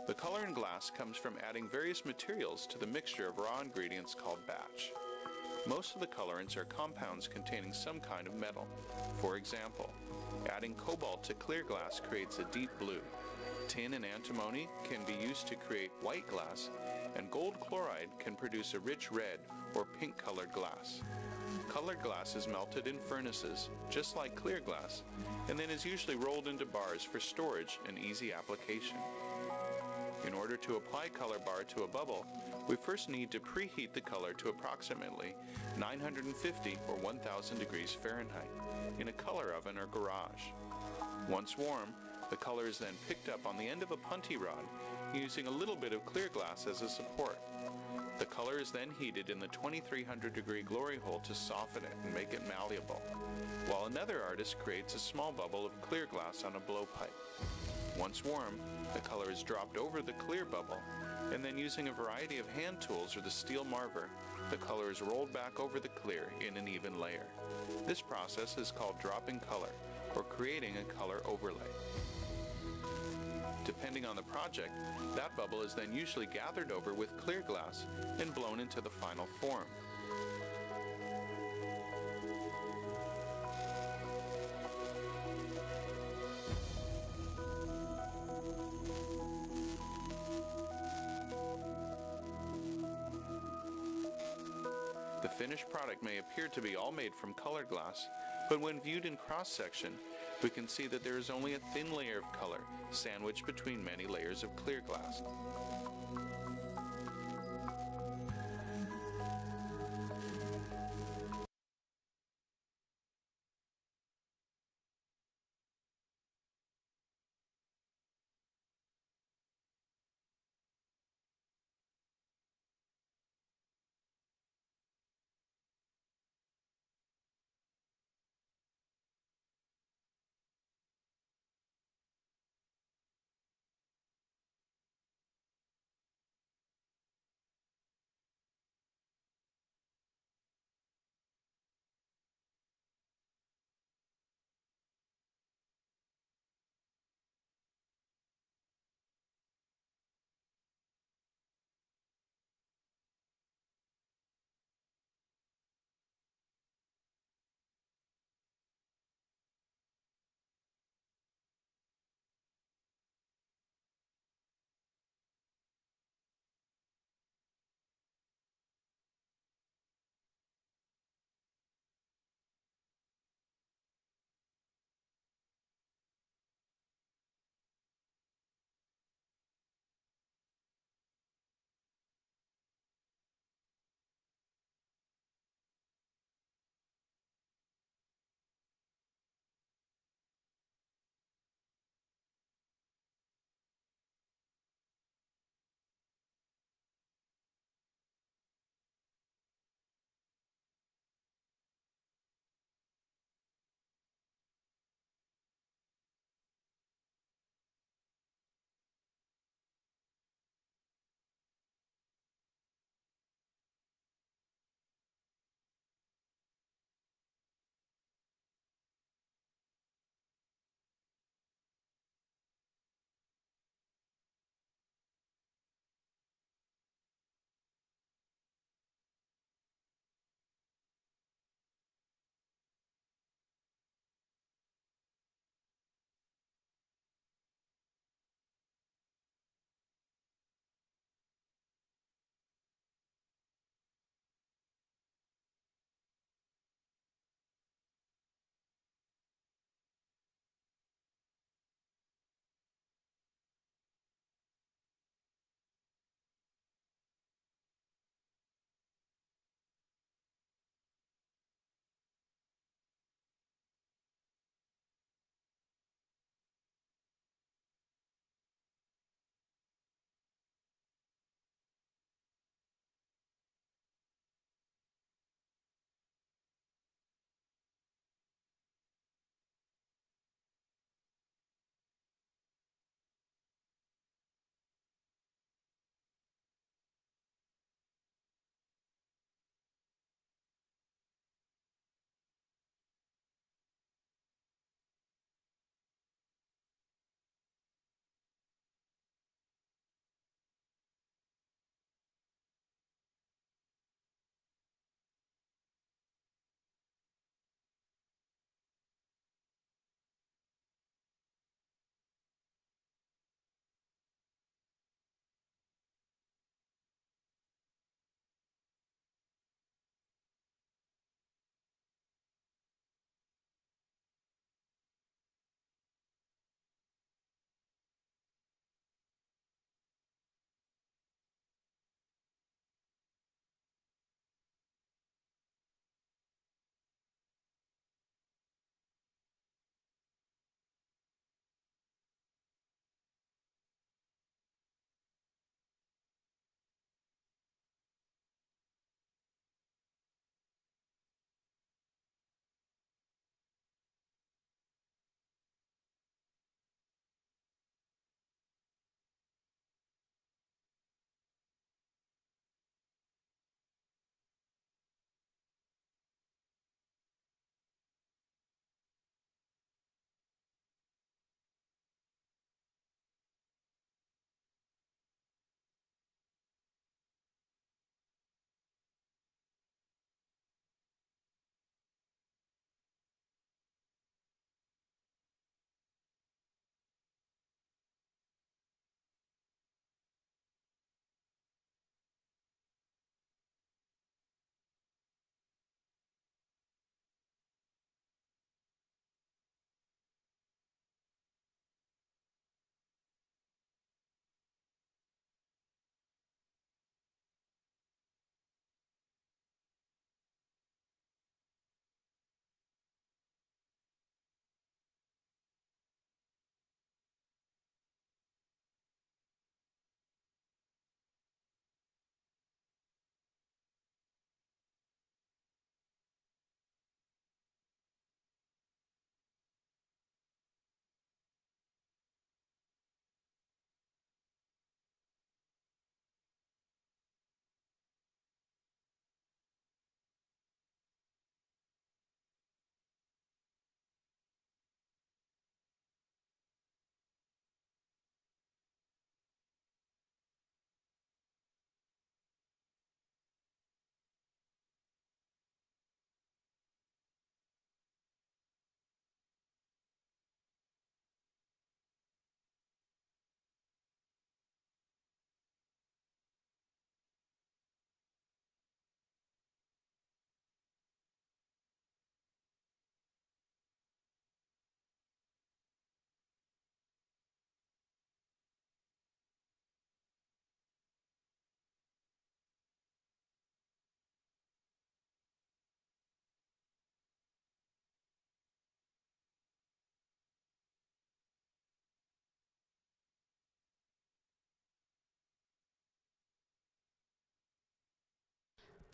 The color in glass comes from adding various materials to the mixture of raw ingredients called batch. Most of the colorants are compounds containing some kind of metal. For example, adding cobalt to clear glass creates a deep blue. Tin and antimony can be used to create white glass, and gold chloride can produce a rich red or pink-colored glass. Colored glass is melted in furnaces, just like clear glass, and then is usually rolled into bars for storage and easy application. In order to apply color bar to a bubble, we first need to preheat the color to approximately 950 or 1000 degrees Fahrenheit in a color oven or garage. Once warm, the color is then picked up on the end of a punty rod using a little bit of clear glass as a support. The color is then heated in the 2300 degree glory hole to soften it and make it malleable, while another artist creates a small bubble of clear glass on a blowpipe. Once warm, the color is dropped over the clear bubble, and then using a variety of hand tools or the steel marver, the color is rolled back over the clear in an even layer. This process is called dropping color, or creating a color overlay. Depending on the project, that bubble is then usually gathered over with clear glass and blown into the final form. The finished product may appear to be all made from colored glass, but when viewed in cross-section, we can see that there is only a thin layer of color sandwiched between many layers of clear glass.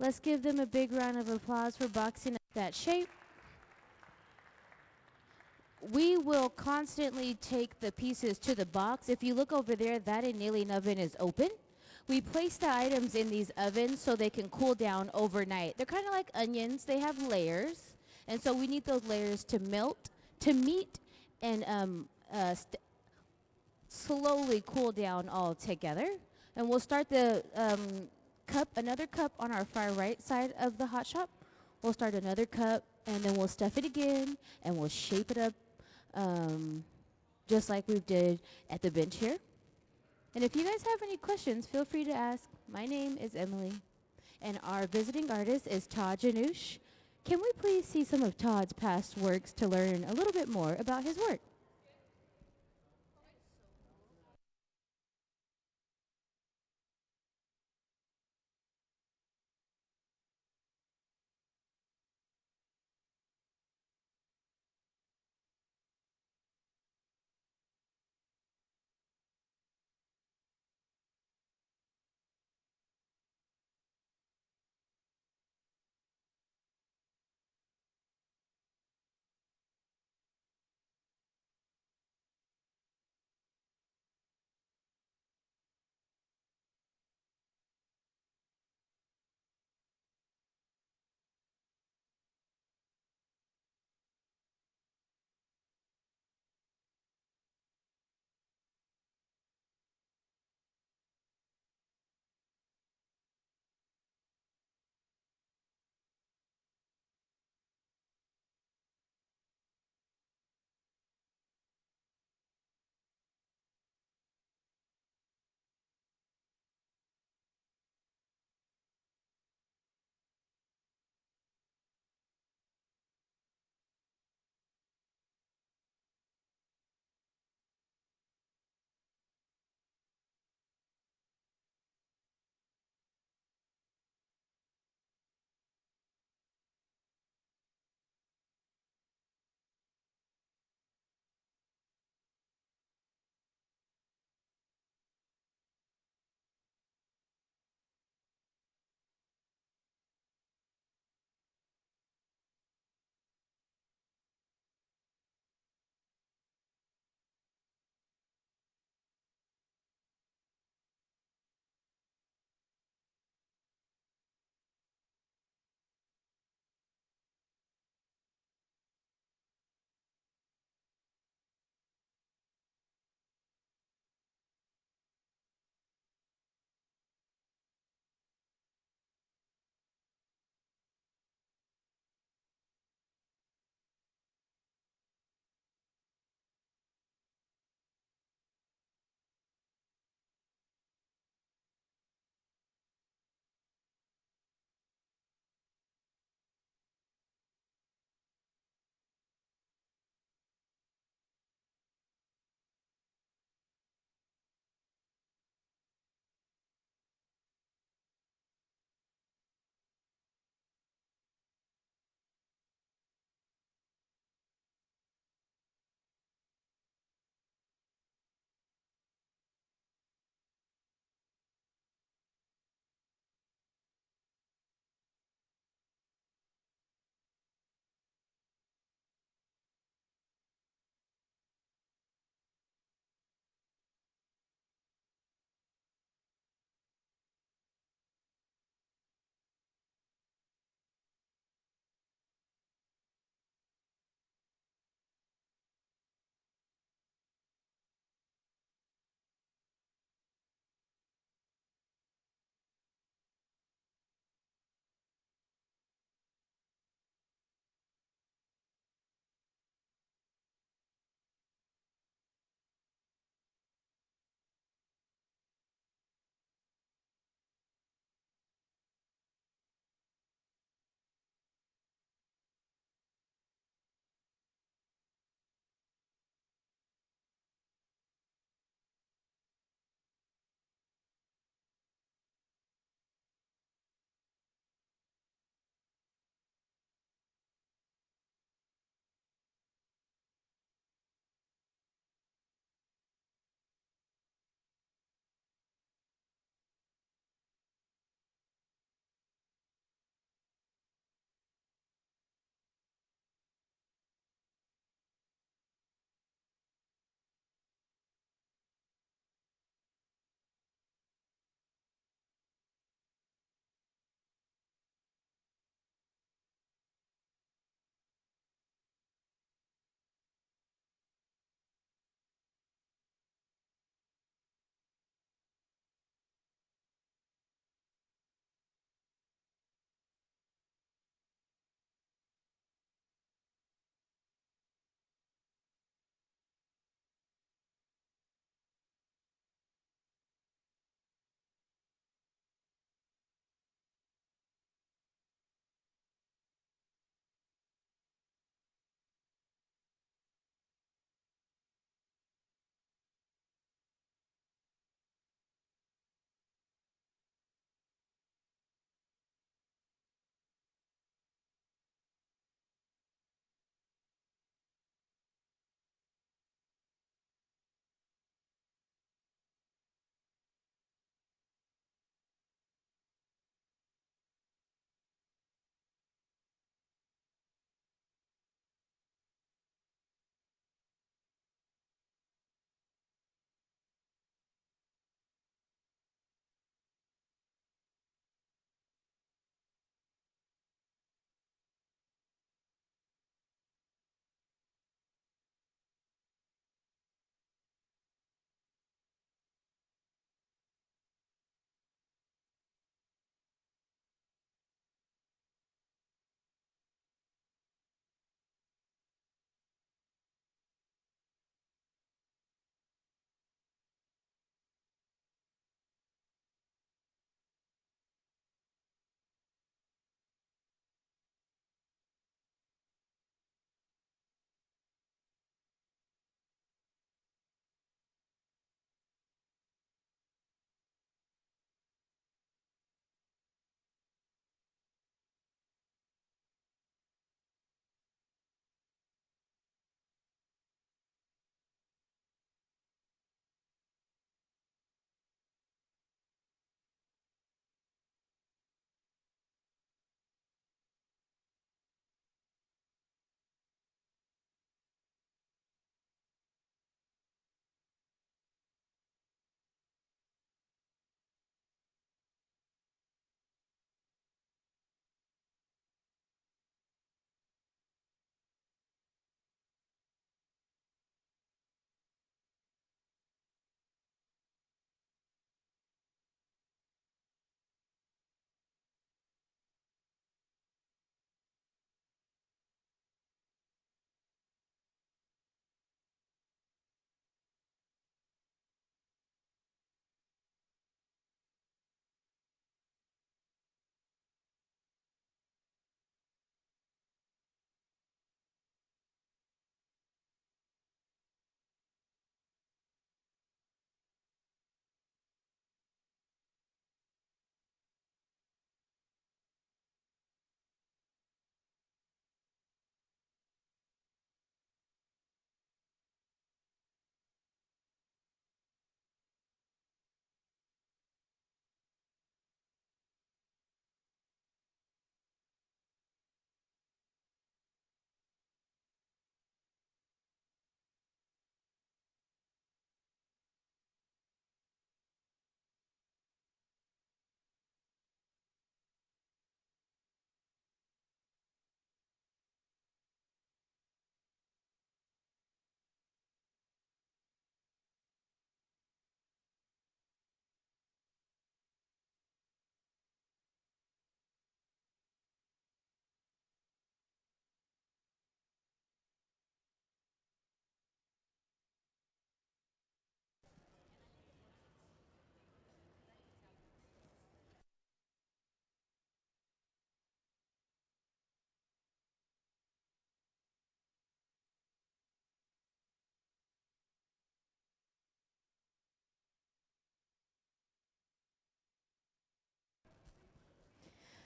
Let's give them a big round of applause for boxing up that shape. We will constantly take the pieces to the box. If you look over there, that annealing oven is open. We place the items in these ovens so they can cool down overnight. They're kind of like onions. They have layers. And so we need those layers to melt, to meet, and slowly cool down all together. And we'll start the another cup on our far right side of the hot shop. We'll start another cup, and then we'll stuff it again, and we'll shape it up just like we did at the bench here. And if you guys have any questions, feel free to ask. My name is Emily, and our visiting artist is Todd Jannausch. Can we please see some of Todd's past works to learn a little bit more about his work?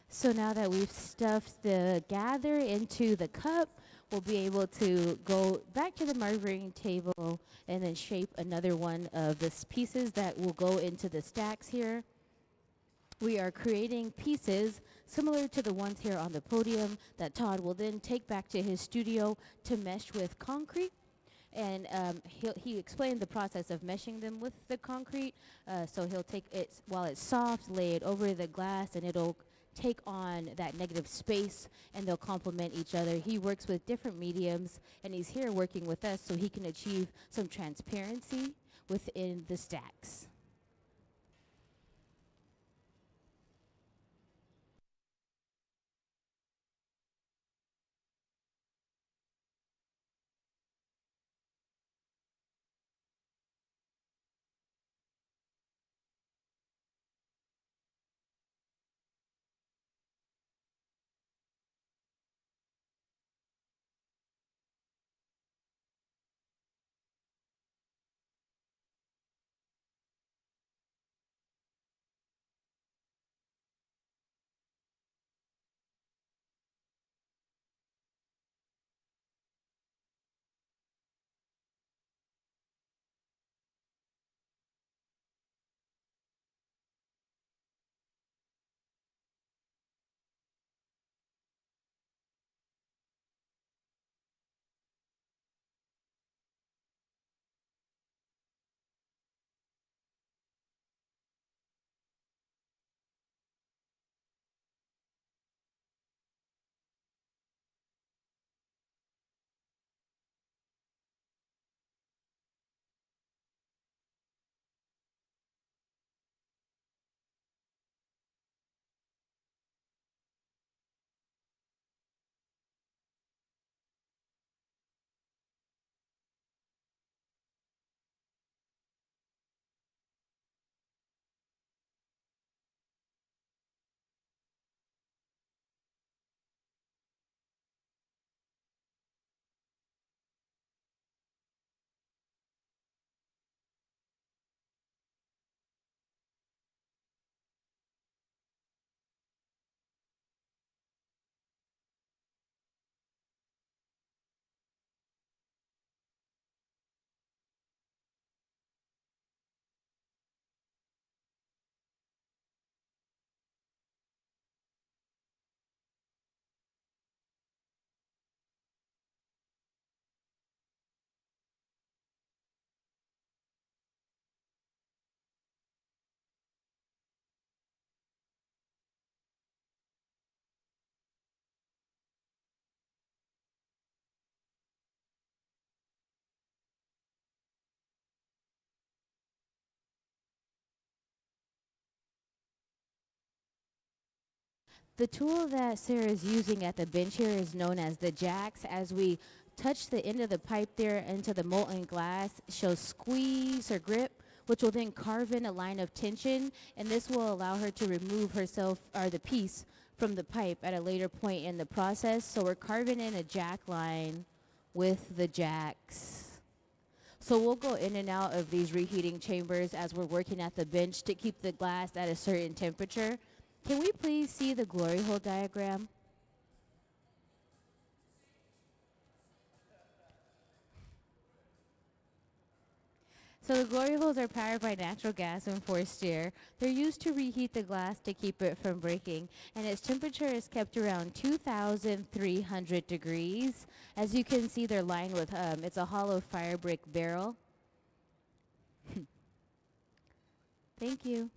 So now that we've stuffed the gather into the cup, we'll be able to go back to the marburing table and then shape another one of the pieces that will go into the stacks here. We are creating pieces similar to the ones here on the podium that Todd will then take back to his studio to mesh with concrete. And he explained the process of meshing them with the concrete. So he'll take it while it's soft, lay it over the glass, and it'll take on that negative space, and they'll complement each other. He works with different mediums, and he's here working with us so he can achieve some transparency within the stacks. The tool that Sarah is using at the bench here is known as the jacks. As we touch the end of the pipe there into the molten glass, she'll squeeze her grip, which will then carve in a line of tension, and this will allow her to remove herself or the piece from the pipe at a later point in the process. So we're carving in a jack line with the jacks. So we'll go in and out of these reheating chambers as we're working at the bench to keep the glass at a certain temperature. Can we please see the glory hole diagram? So the glory holes are powered by natural gas and forced air. They're used to reheat the glass to keep it from breaking, and its temperature is kept around 2,300 degrees. As you can see, they're lined with, it's a hollow fire brick barrel. Thank you.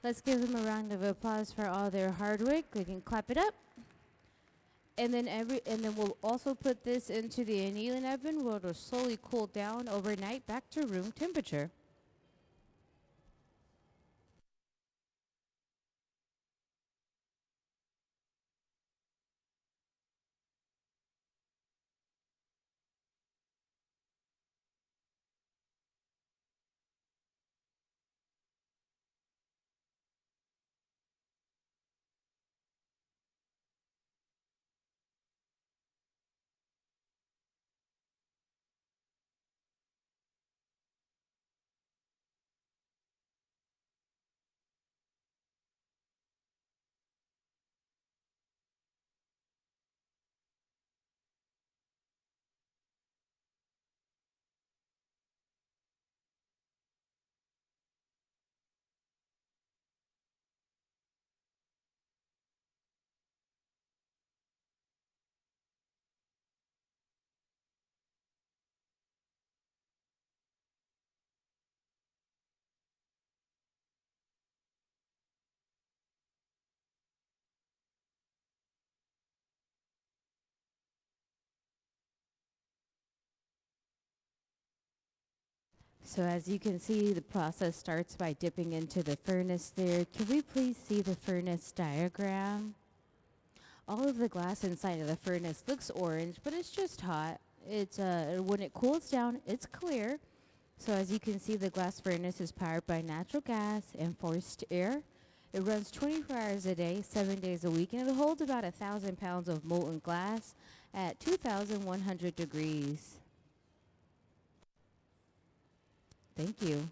Let's give them a round of applause for all their hard work. We can clap it up. And then we'll also put this into the annealing oven where it'll slowly cool down overnight back to room temperature. So as you can see, the process starts by dipping into the furnace there. Can we please see the furnace diagram? All of the glass inside of the furnace looks orange, but it's just hot. It's when it cools down, it's clear. So as you can see, the glass furnace is powered by natural gas and forced air. It runs 24 hours a day, 7 days a week, and it holds about 1,000 pounds of molten glass at 2,100 degrees. Thank you.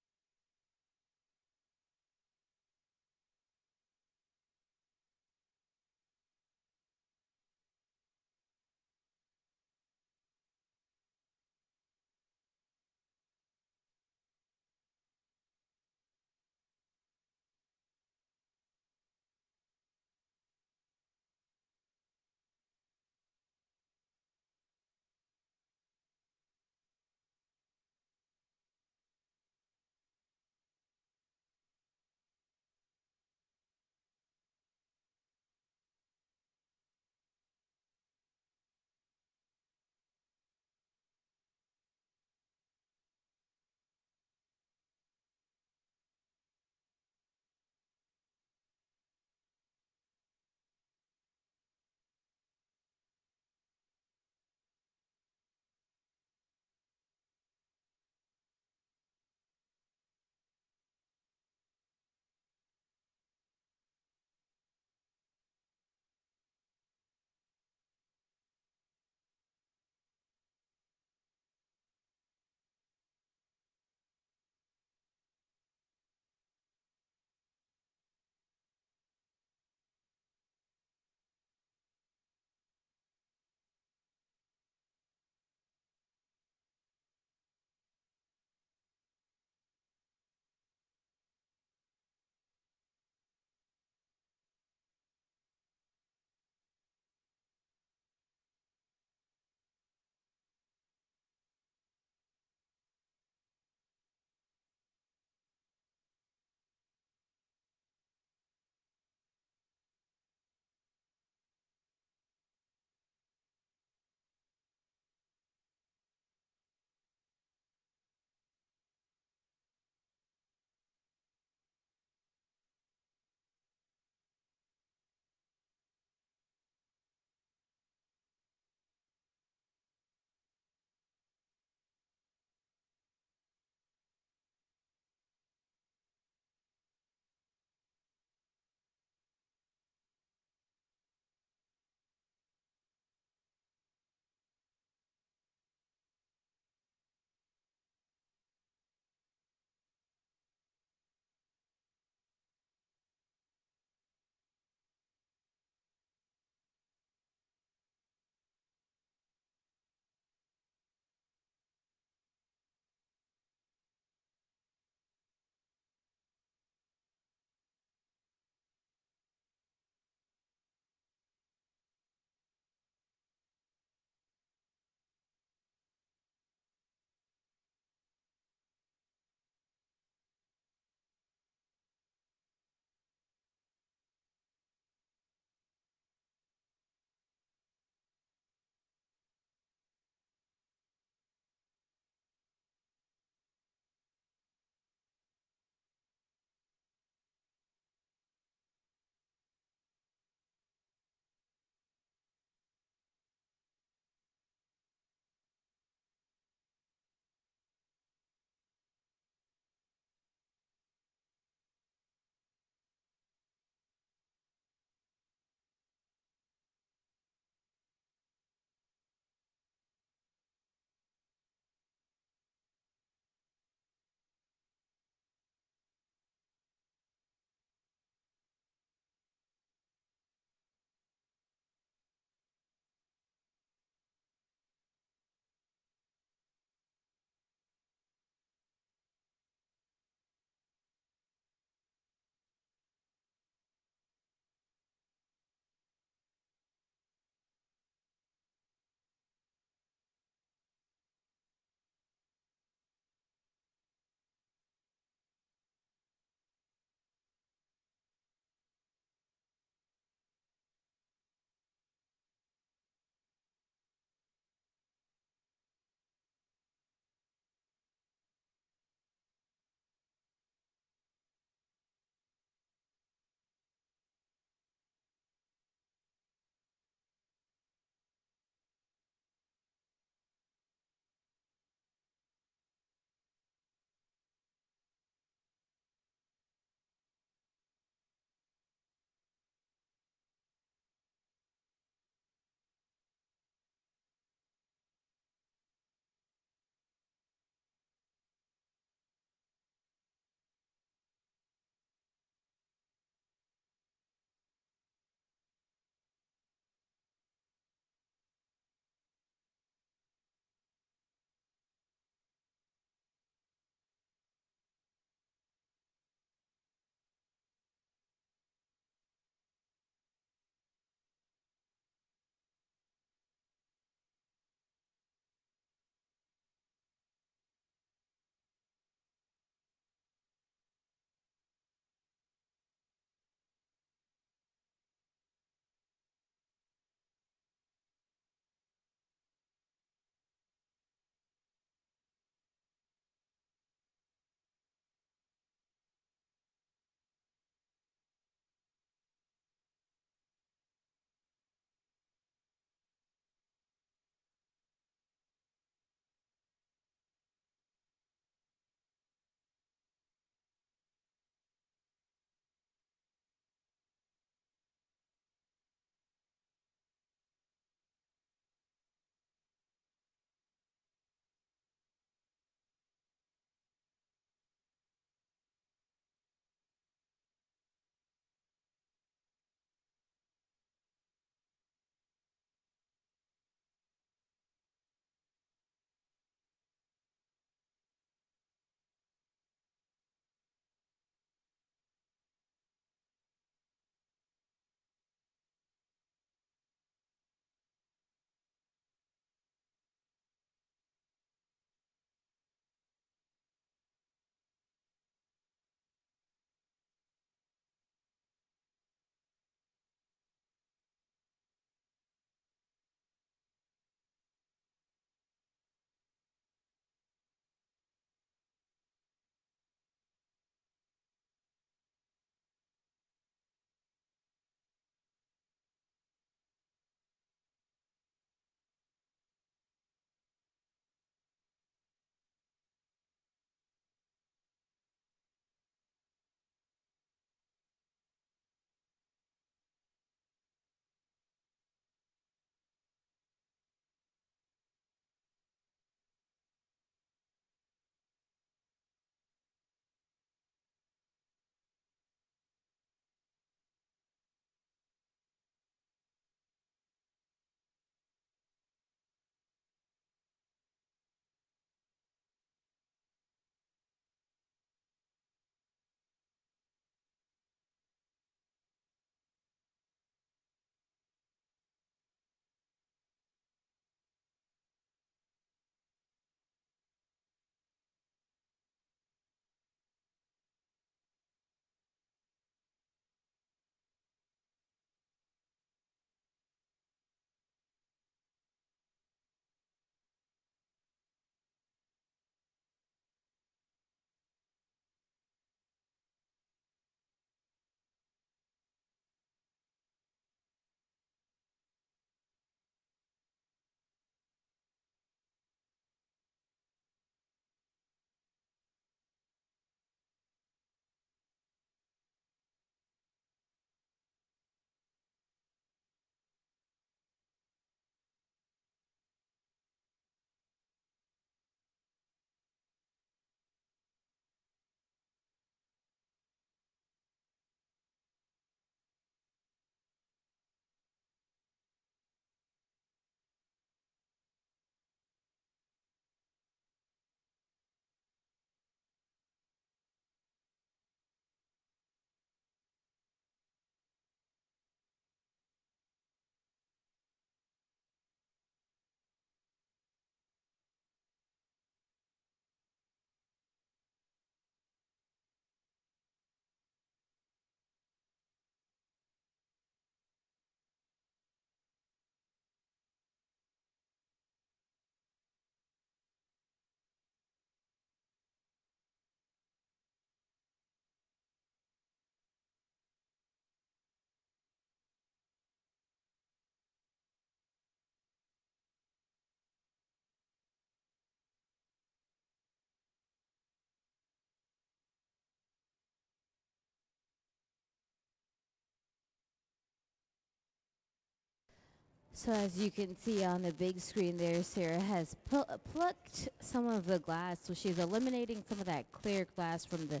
So as you can see on the big screen there, Sarah has plucked some of the glass. So she's eliminating some of that clear glass from the,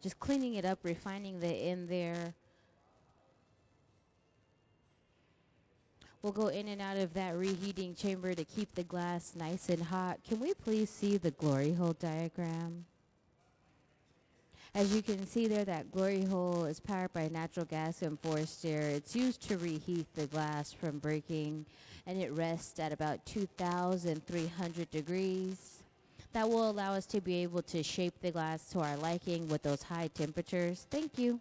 just cleaning it up, refining the end there. We'll go in and out of that reheating chamber to keep the glass nice and hot. Can we please see the glory hole diagram? As you can see there, that glory hole is powered by natural gas and forced air. It's used to reheat the glass from breaking, and it rests at about 2,300 degrees. That will allow us to be able to shape the glass to our liking with those high temperatures. Thank you.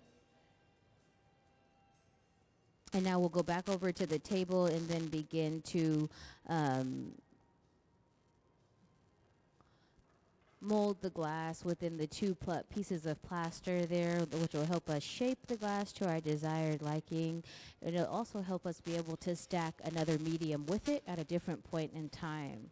And now we'll go back over to the table and then begin to mold the glass within the two pieces of plaster there, which will help us shape the glass to our desired liking. It'll also help us be able to stack another medium with it at a different point in time.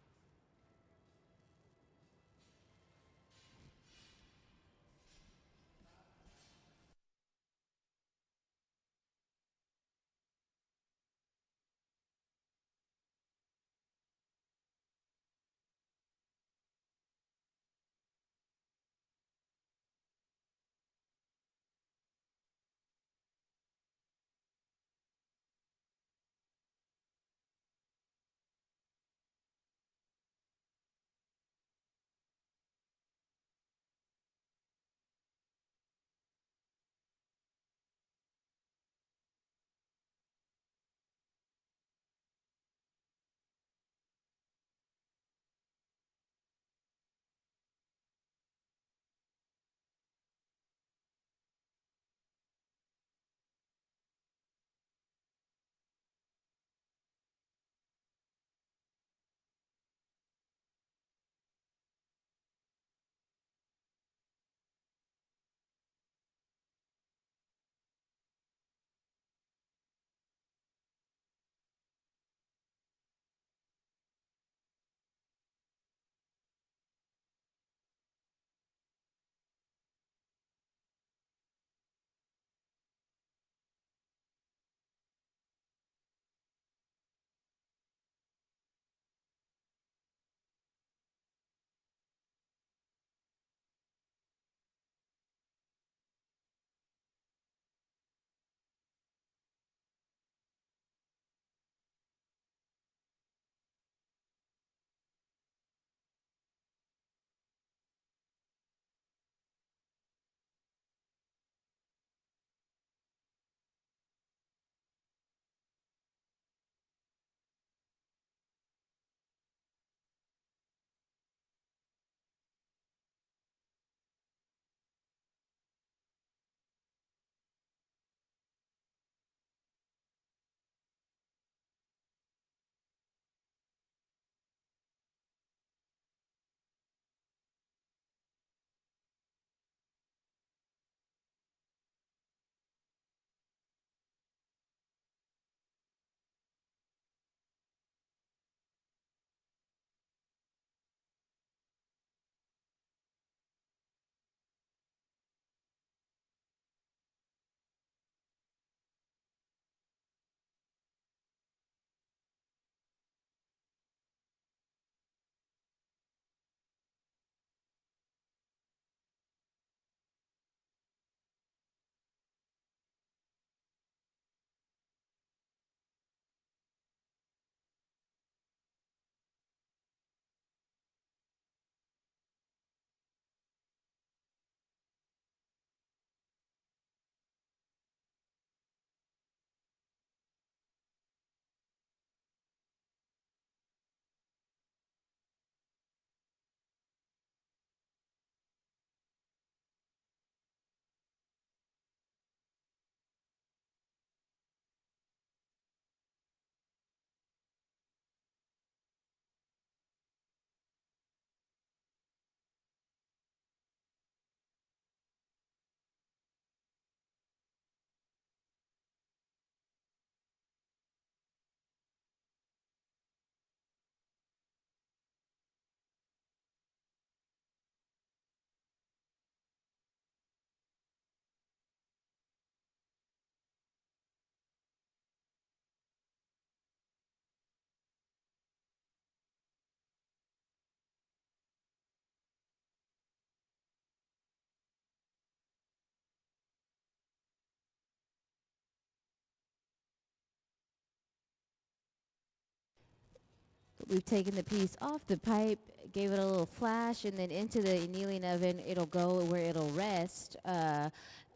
We've taken the piece off the pipe, gave it a little flash, and then into the annealing oven. It'll go where it'll rest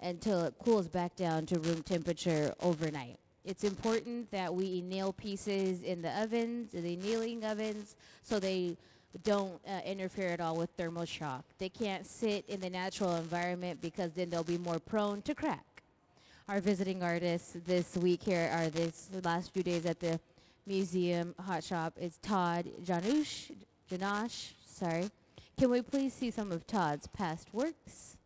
until it cools back down to room temperature overnight. It's important that we anneal pieces in the ovens, the annealing ovens, so they don't interfere at all with thermal shock. They can't sit in the natural environment because then they'll be more prone to crack. Our visiting artists this week here, or this last few days at the museum hot shop, is Todd Jannausch. Sorry. Can we please see some of Todd's past works?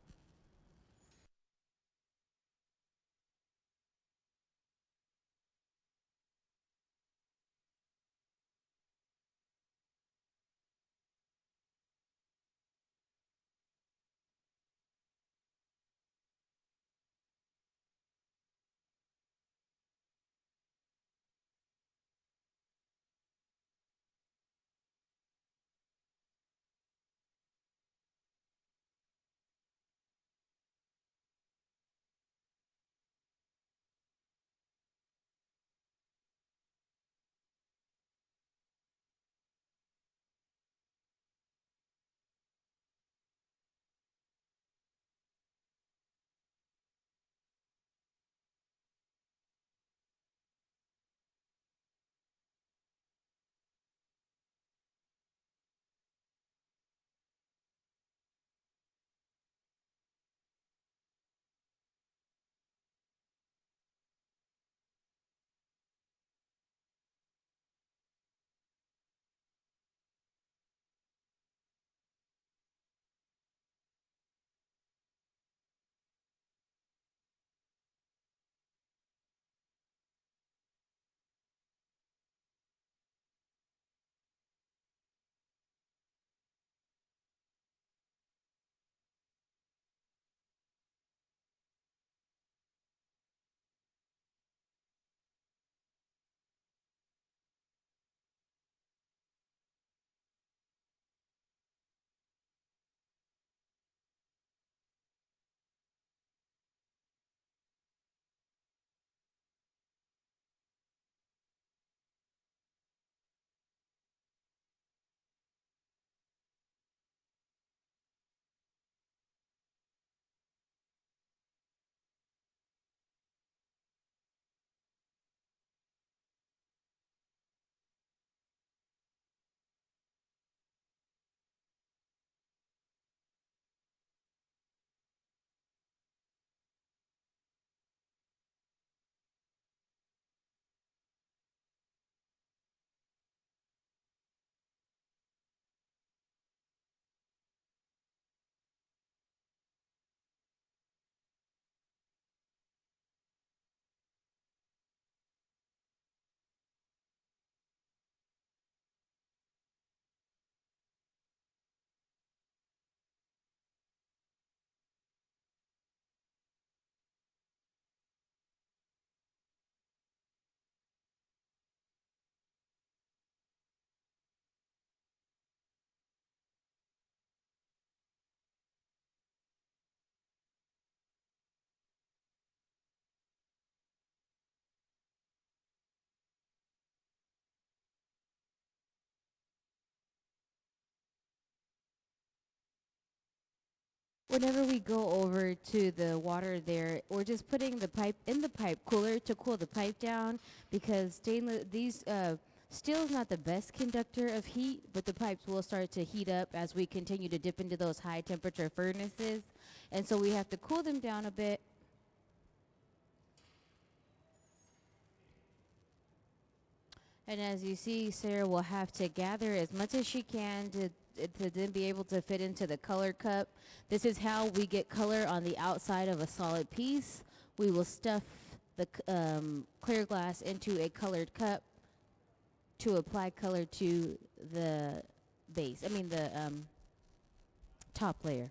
Whenever we go over to the water there, we're just putting the pipe in the pipe cooler to cool the pipe down, because steel is not the best conductor of heat, but the pipes will start to heat up as we continue to dip into those high temperature furnaces. And so we have to cool them down a bit. And as you see, Sarah will have to gather as much as she can to then be able to fit into the color cup. This is how we get color on the outside of a solid piece. We will stuff the clear glass into a colored cup to apply color to the base. I mean the top layer.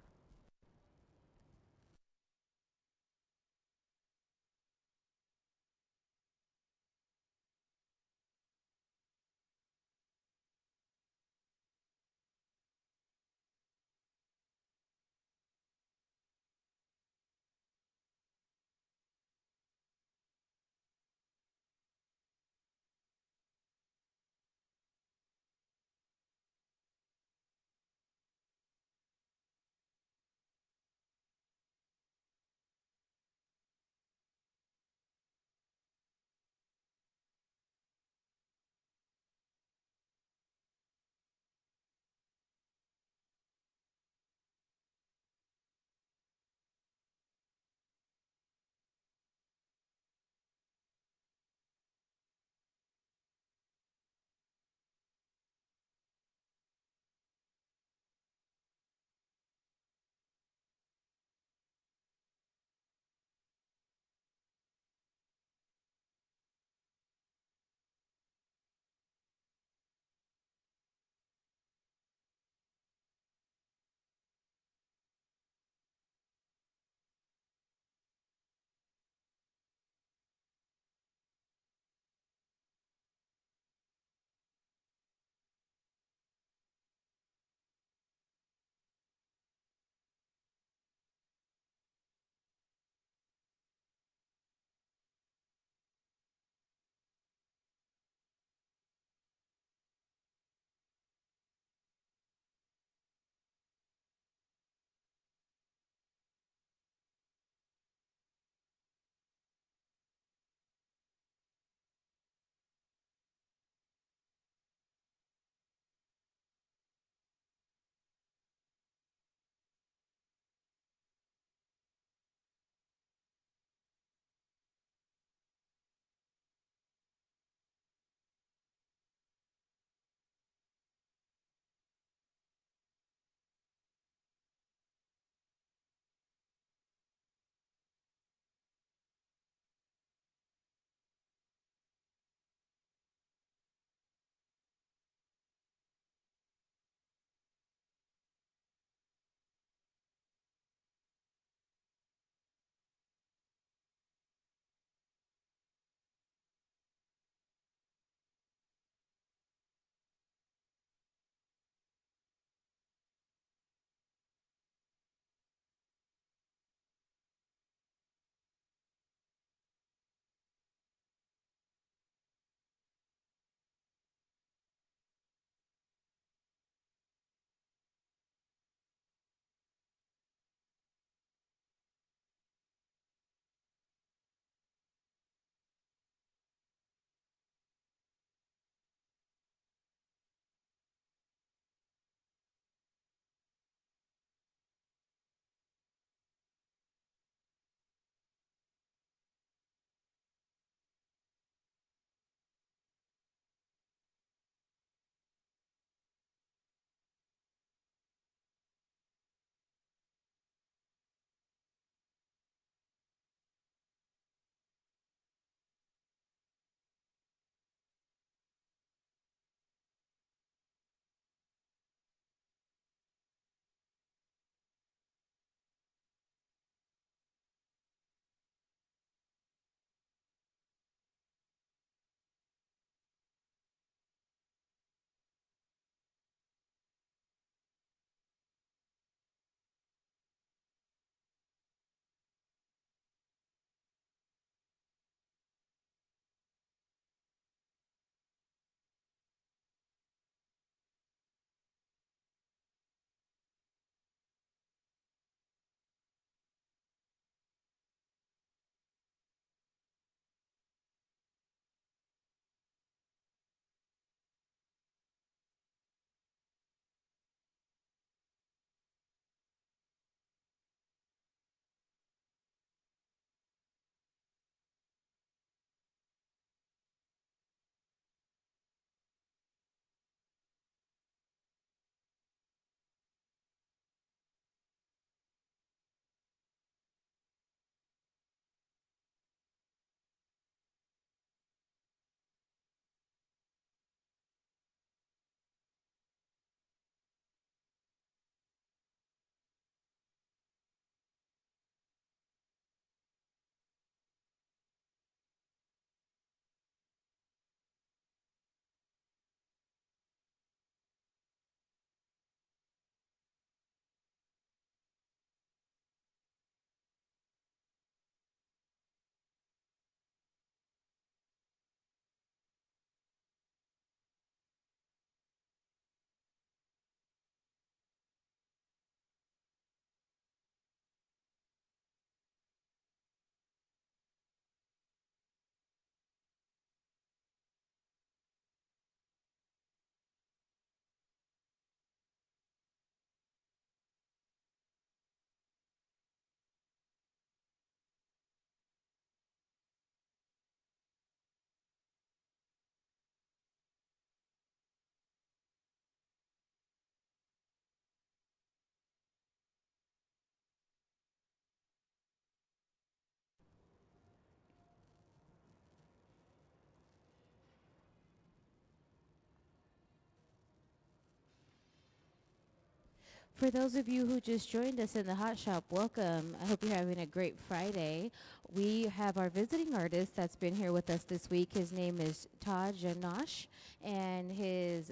For those of you who just joined us in the Hot Shop, welcome. I hope you're having a great Friday. We have our visiting artist that's been here with us this week. His name is Todd Jannausch, and his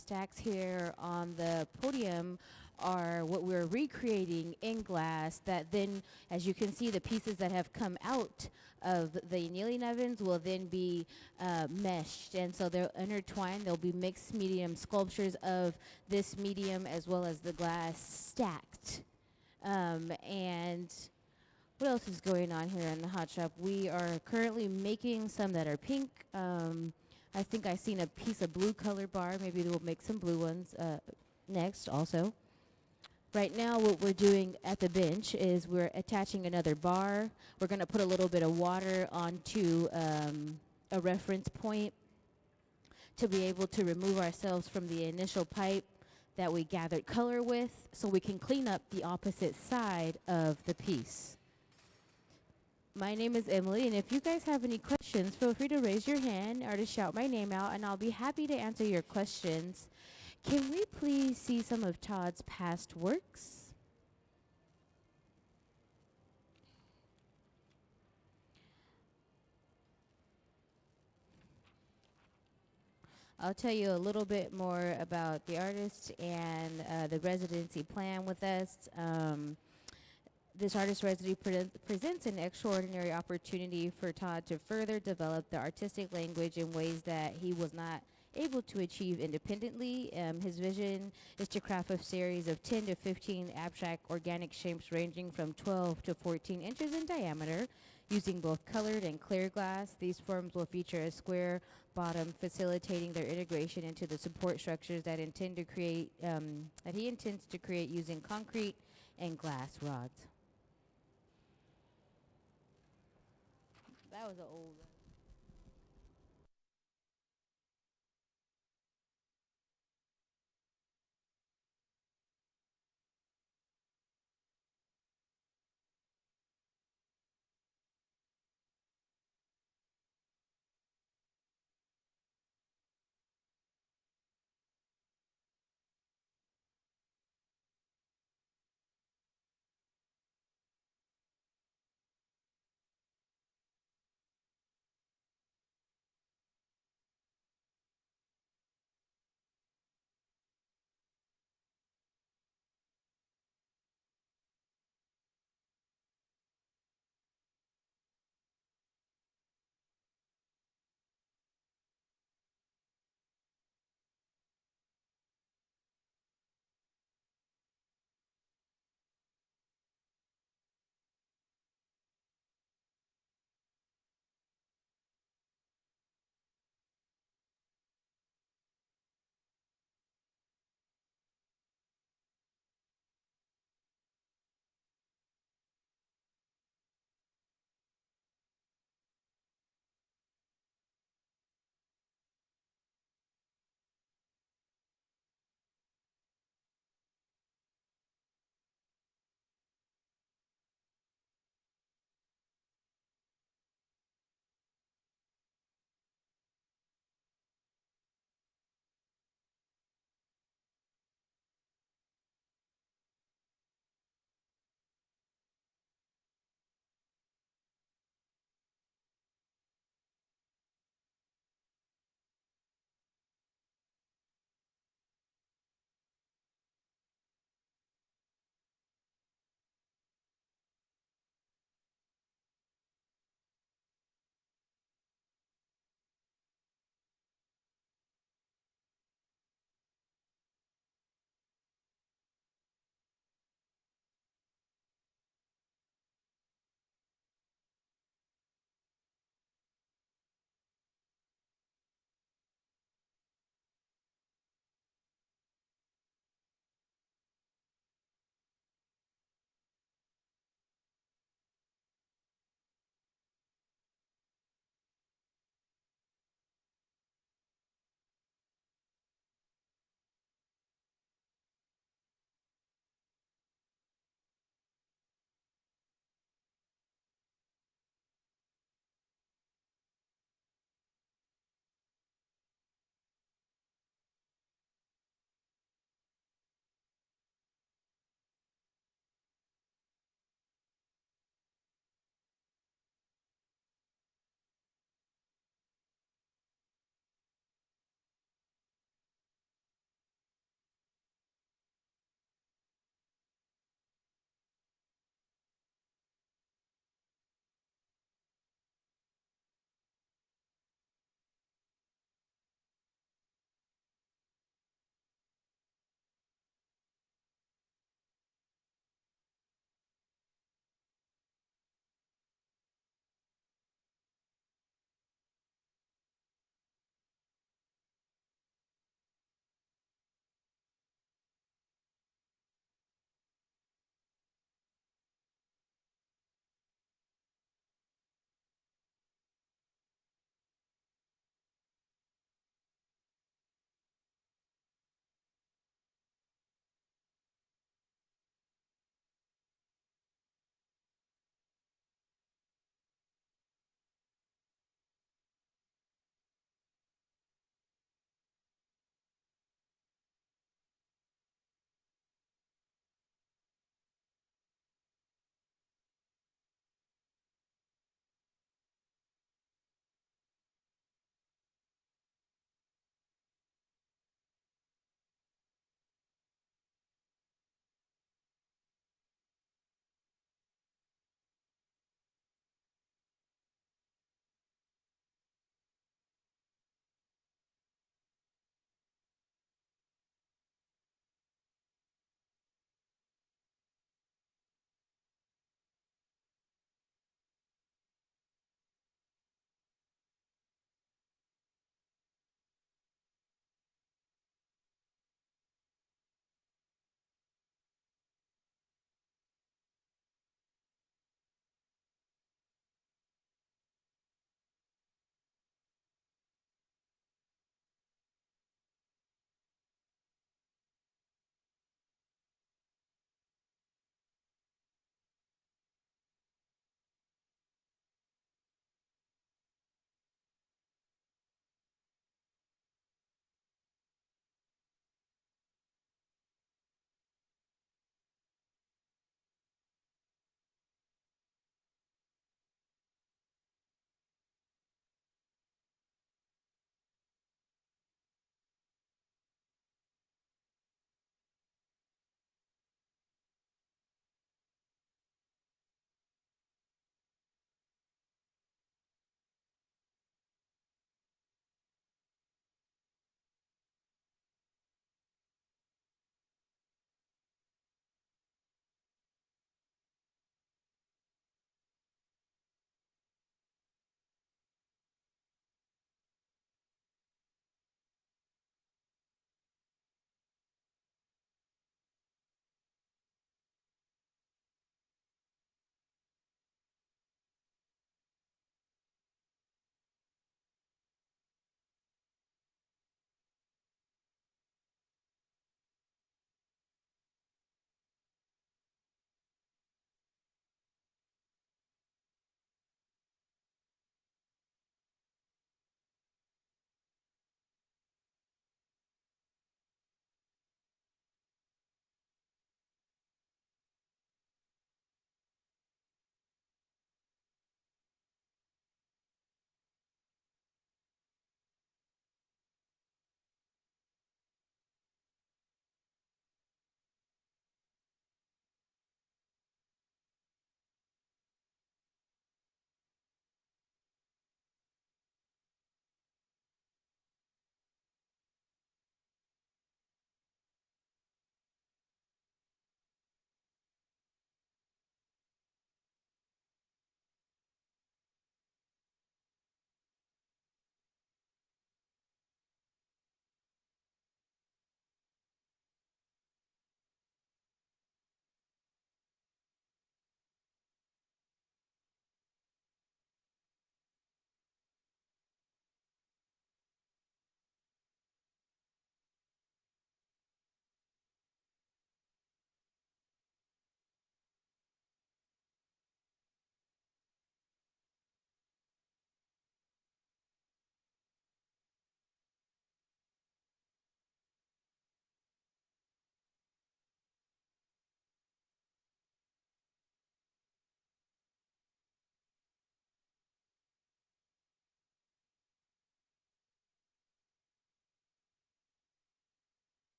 stacks here on the podium are what we're recreating in glass that then, as you can see, the pieces that have come out of the annealing ovens will then be meshed, and so they're intertwined. There'll be mixed medium sculptures of this medium as well as the glass stacked. And what else is going on here in the hot shop? We are currently making some that are pink. I think I've seen a piece of blue color bar. Maybe we'll make some blue ones next also. Right now what we're doing at the bench is we're attaching another bar. We're going to put a little bit of water onto a reference point to be able to remove ourselves from the initial pipe that we gathered color with so we can clean up the opposite side of the piece. My name is Emily, and if you guys have any questions, feel free to raise your hand or to shout my name out, and I'll be happy to answer your questions. Can we please see some of Todd's past works? I'll tell you a little bit more about the artist and the residency plan with us. This artist residency presents an extraordinary opportunity for Todd to further develop the artistic language in ways that he was not able to achieve independently. His vision is to craft a series of 10 to 15 abstract organic shapes ranging from 12 to 14 inches in diameter, using both colored and clear glass. These forms will feature a square bottom, facilitating their integration into the support structures that he intends to create using concrete and glass rods. That was an old one.